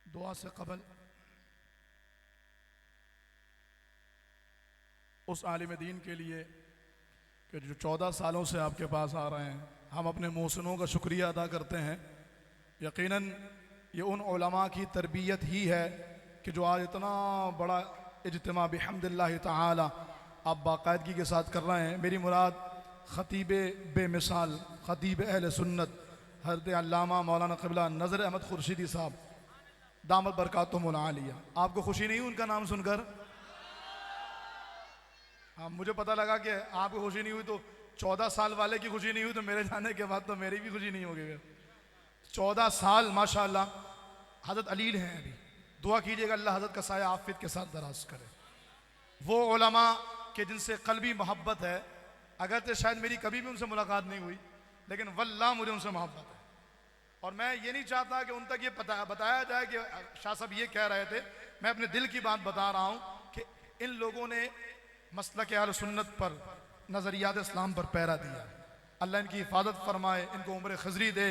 Speaker 1: दुआ से कबल उस आलिम दीन के लिए कि जो 14 सालों से आपके पास आ रहे हैं, हम अपने मोहसिनों का शुक्रिया अदा करते हैं। यकीनन ये उन उलमा की तरबियत ही है कि जो आज इतना बड़ा इज्तिमा बिहम्दिल्लाह ताला आप बाकायदगी के साथ कर रहे हैं। मेरी मुराद ख़तीब बेमिसाल, ख़तीब अहले सुन्नत हज़रत अल्लामा मौलाना क़िबला नज़र अहमद खुर्शीदी साहब दामत बरकातुहुमुल आलिया। आपको खुशी नहीं हुई उनका नाम सुनकर? हाँ, मुझे पता लगा कि आपको खुशी नहीं हुई, तो 14 साल वाले की खुशी नहीं हुई तो मेरे जाने के बाद तो मेरी भी खुशी नहीं होगी। 14 साल माशाअल्लाह हज़रत अलील हैं अभी। दुआ कीजिएगा अल्लाह हज़रत का साया आफियत के साथ दराज करे। वो उलमा के जिनसे क़ल्बी मोहब्बत है, अगर तो शायद मेरी कभी भी उनसे मुलाकात नहीं हुई, लेकिन वल्लाह मुझे उनसे मोहब्बत है। और मैं ये नहीं चाहता कि उन तक ये बताया जाए कि शाह साहब ये कह रहे थे। मैं अपने दिल की बात बता रहा हूँ कि इन लोगों ने मसलक अहले सुन्नत पर, नज़रियात इस्लाम पर पहरा दिया। अल्लाह इनकी हिफाजत फरमाए, इनको उम्र खजरी दे,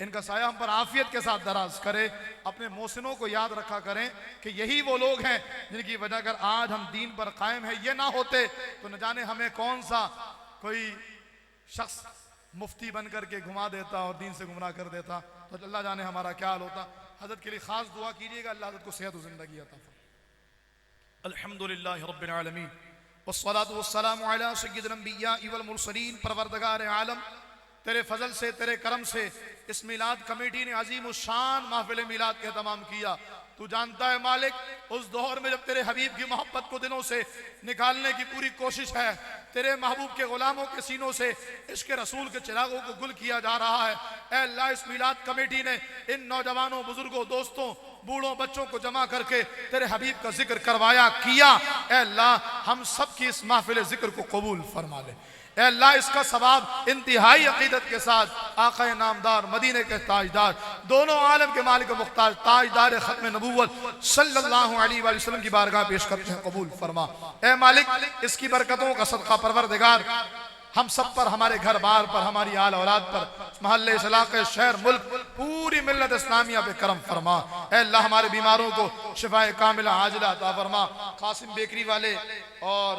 Speaker 1: इनका साया हम पर आफियत के साथ दराज करे। अपने मोहसिनों को याद रखा करें कि यही वो लोग हैं जिनकी वजह अगर आज हम दीन पर कायम है, ये ना होते तो न जाने हमें कौन सा कोई शख्स मुफ्ती बन करके घुमा देता और दीन से गुमराह कर देता, तो अल्लाह जाने हमारा क्या हाल होता। हज़रत के लिए ख़ास दुआ कीजिएगा, अल्लाह हज़रत को सेहत और ज़िंदगी अता फरमाए। अल्हम्दुलिल्लाहि रब्बिल आलमीन वस्सलातु वस्सलामु अला सय्यिदिल अंबिया वल मुरसलीन। परवरदिगार आलम, तेरे फजल से, तेरे करम से इस मिलाद कमेटी ने अजीम शान महफिल मिलाद का एहतमाम किया। तू जानता है मालिक, उस दौर में जब तेरे हबीब की मोहब्बत को दिलों से निकालने की पूरी कोशिश है, तेरे महबूब के गुलामों के सीनों से इश्क रसूल के चिरागों को गुल किया जा रहा है। ऐ अल्लाह, इस मिलाद कमेटी ने इन नौजवानों, बुजुर्गों, दोस्तों बूढ़ों बच्चों को जमा करके तेरे हबीब का जिक्र करवाया किया। ऐ अल्लाह हम सब की इस महफिल जिक्र को कबूल फरमा ले। ऐ अल्लाह इसका सवाब इंतहाई अकीदत के साथ आका नामदार मदीने के ताजदार दोनों आलम के मालिक मुख्तार ताजदार खत्म नबूवत सल्लल्लाहु अलैहि वसल्लम की बारगाह पेश करते हैं, कबूल फरमा। ऐ मालिक इसकी बरकतों का सदका परवरदिगार हम सब पर, हमारे घर बार पर, हमारी आल औलाद पर, महल्ले इस इलाके शहर मुल्क पूरी मिल्लत इस्लामिया पे करम फरमा। ऐ अल्लाह हमारे बीमारों को शिफाए कामिला आजिला अता फरमा। कासिम बेकरी वाले और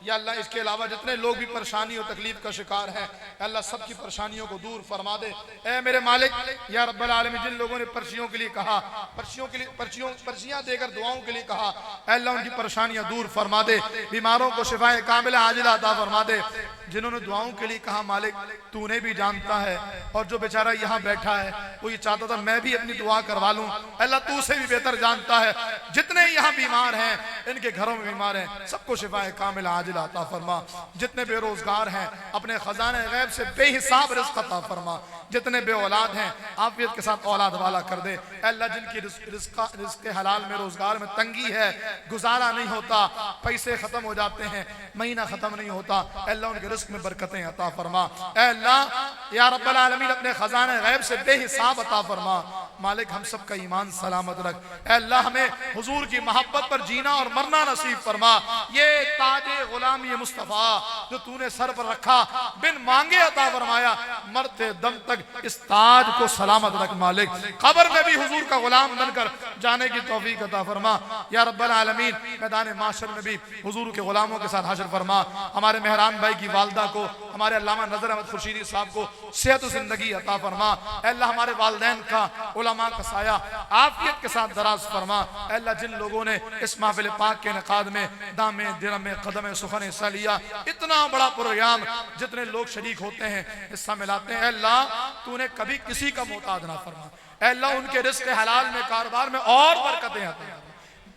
Speaker 1: या अल्लाह इसके अलावा जितने लोग भी परेशानी और तकलीफ का शिकार हैं, अल्लाह सबकी परेशानियों को दूर फरमा दे। ऐ मेरे मालिक या रब्बल आलमीन, जिन लोगों ने पर्चियों के लिए कहा, पर्चियां देकर दुआओं के लिए कहा, अल्लाह उनकी परेशानियां दूर फरमा दे, बीमारों को शिफाए कामिला आजिला अता फरमा दे। जिन्होंने दुआओं के लिए कहा मालिक तूने भी जानता है, और जो बेचारा यहाँ बैठा है वो ये चाहता था मैं भी अपनी दुआ करवा लूं, अल्लाह तू से भी बेहतर जानता है। जितने यहाँ बीमार हैं, इनके घरों में बीमार हैं, सबको शिफाए कामिला आजिला अता फरमा। जितने बेरोजगार हैं अपने खजाने गैब से बेहिसाब रिज़्क़ अता फरमा। जितने बे औलाद हैं आफियत के साथ औलाद वाला कर दे। अल्लाह जिनकी रिज़्क़ हलाल में रोजगार में तंगी है, गुजारा नहीं होता, पैसे खत्म हो जाते हैं, महीना खत्म नहीं होता, अल्लाह उनके रिज़्क़ में बरकतें अता फरमा। अल्लाह या रब्बल आलमीन अपने खजाने गैब से बेहिसाब अता फरमा। मालिक हम सब का ईमान सलामत रख। अल्लाह हमें हुजूर की मोहब्बत पर जीना और मरना नसीब फरमा। ये ताजे गुलामी मुस्तफ़ा जो तूने सर पर रखा बिन मांगे अता फरमाया, मरते दम तक इस ताज को सलामत रख। मालिक कब्र में भी हुजूर का गुलाम बनकर जाने की तौफीक अता फरमा। या रब्बल आलमीन मैदान माशर में भी हुजूर के गुलामों के साथ हाजिर फरमा। हमारे मेहरान भाई की वालदा को, हमारे अल्लामा नजर अहमद खुर्शीदी साहब को सेहत जिंदगी अता फरमा। अल्लाह हमारे वालिदैन का, उलमा का साया आफियत के साथ दराज फरमा। अल्लाह जिन लोगों ने इस महफिल पाक के इनेकाद में दामे दिरमे कदमे सुखने हिस्सा लिया, इतना बड़ा प्रोग्राम जितने लोग शरीक होते हैं हिस्सा मिलाते हैं, अल्लाह तूने कभी किसी का मोहताज ना फरमा। अल्लाह उनके रिज़्क़ हलाल में, कारोबार में और बरकतें आती हैं।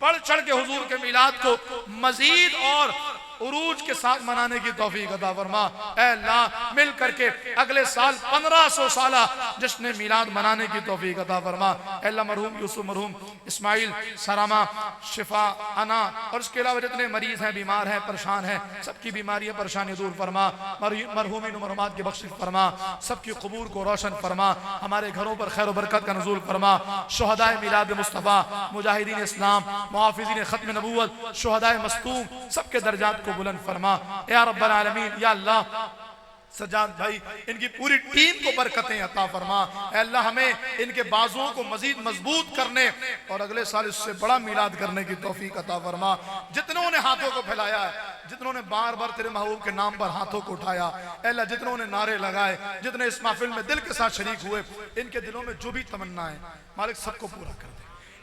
Speaker 1: बढ़ चढ़ के हुजूर के मिलाद को मजीद और उरूज के साथ मनाने की तौफीक अता फरमा। ऐ अल्लाह मिल करके अगले साल 1500 साला जश्न मिलाद मनाने की तौफीक अता फरमा। अल्लाह मरहूम यूसुफ, मरहूम इस्माइल, सरामा, शिफा, अना और उसके अलावा जितने मरीज हैं, बीमार हैं, परेशान हैं, सबकी बीमारियां परेशानियां दूर फरमा। मरहूमीन मरहूमात की बख्शिश फरमा, सबकी कबूर को रोशन फरमा। हमारे घरों पर खैर बरकत का नज़ूल फरमा। शुहदाए मिलाद मुस्तफ़ा, मुजाहिदीन इस्लाम, मुहाफिज़ीन खत्म नबूवत, शुहदाए मस्तूम, सबके दर्जात को बुलंद फरमा। या रब्बल आलमीन, या अल्लाह सज्जाद भाई इनकी पूरी टीम को बरकतें अता फरमा। अल्लाह हमें इनके बाजुओं को मजीद मजबूत करने और अगले साल इससे बड़ा मिलाद करने की तौफीक अता फरमा। जितनों ने हाथों को फैलाया है, जितनों ने बार बार तेरे महबूब के नाम पर हाथों को उठाया, अल्लाह जितनों ने नारे लगाए, जितने इस महफिल में दिल के साथ शरीक हुए, इनके दिलों में जो भी तमन्ना है मालिक सबको पूरा कर दे।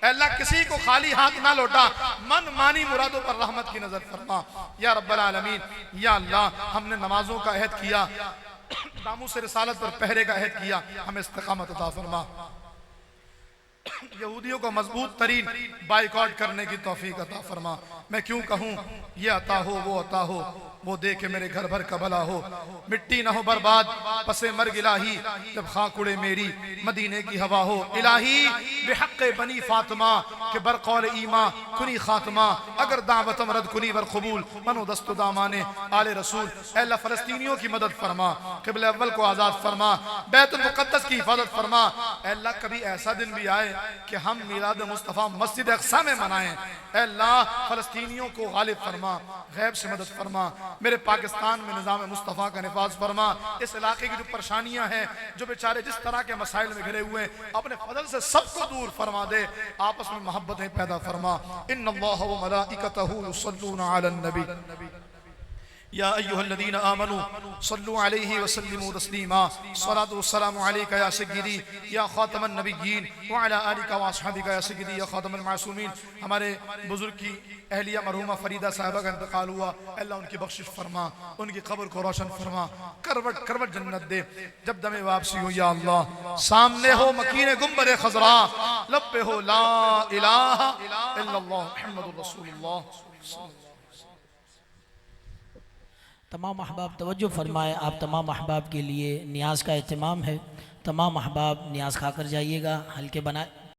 Speaker 1: अल्लाह किसी को खाली हाथ ना लौटा, मन मानी मुरादों पर रहमत की नजर फरमा। या रब्बल आलमीन, या अल्लाह हमने नमाजों का अहद किया, नामूस से रिसालत पर पहरे का अहद किया, हमें इस्तिकामत अता फरमा। यहूदियों को मजबूत तरीन बाइकआउट करने की तौफीक अता फरमा। मैं क्यों कहूँ ये अता हो वो अता हो, वो दे के मेरे घर भर का भला हो। मिट्टी न हो बर्बाद पसे मर्ग इलाही, जब खाक उड़े मेरी मदीने की हवा हो। इलाही बेहक़ बनी फातिमा के बरक़ौल ईमा कुनी खात्मा, अगर दावतम रद कुनी वर कबूल मनो दस्तो दामाने आले रसूल। अल्लाह फ़लस्तीनियों की मदद फरमा, क़िबला अव्वल को आज़ाद फरमा, बैतुल मुक़द्दस की हिफाजत फरमा। अल्लाह कभी ऐसा दिन भी आए कि हम मिलाद मुस्तफ़ा मस्जिद अक़सा में मनाएं। अल्लाह फ़लस्तीनियों को गालिब फरमा, गैब से मदद फरमा। मेरे पाकिस्तान में निज़ाम मुस्तफ़ा का निफाज फरमा। इस इलाके की जो परेशानियां हैं, जो बेचारे जिस तरह के मसाइल में घिरे हुए हैं, अपने फजल से सबको दूर फरमा दे। आपस में मोहब्बतें पैदा फरमा। इन्नल्लाह व मलाइकतहू युसल्लूना अलन नबी या अय्युहल्लज़ीना आमनू सल्लु अलैहि व सल्लिमू तस्लीमा। सलातु वस्सलामु अलैका या सय्यदी या खातमन नबिय्यीन व अला आलिका व अस्हाबिका या सय्यदी या खातमल मासूमीन। हमारे बुजुर्ग की अहलिया मरहूमा फरीदा साहिबा का इंतकाल हुआ, अल्लाह उनकी बख्शिश फरमा, उनकी कब्र को रोशन फरमा, करवट करवट जन्नत दे। जब दमे वापसी हो या अल्लाह, सामने हो मकीने गुंबद खज़रा, लब पे हो ला इलाहा इल्लल्लाह मुहम्मदुर रसूलुल्लाह।
Speaker 2: तमाम अहबाब तवज्जो फरमाए, आप तमाम अहबाब के लिए नियाज़ का एहतमाम है। तमाम अहबाब नियाज़ खाकर जाइएगा, हल्के बनाए।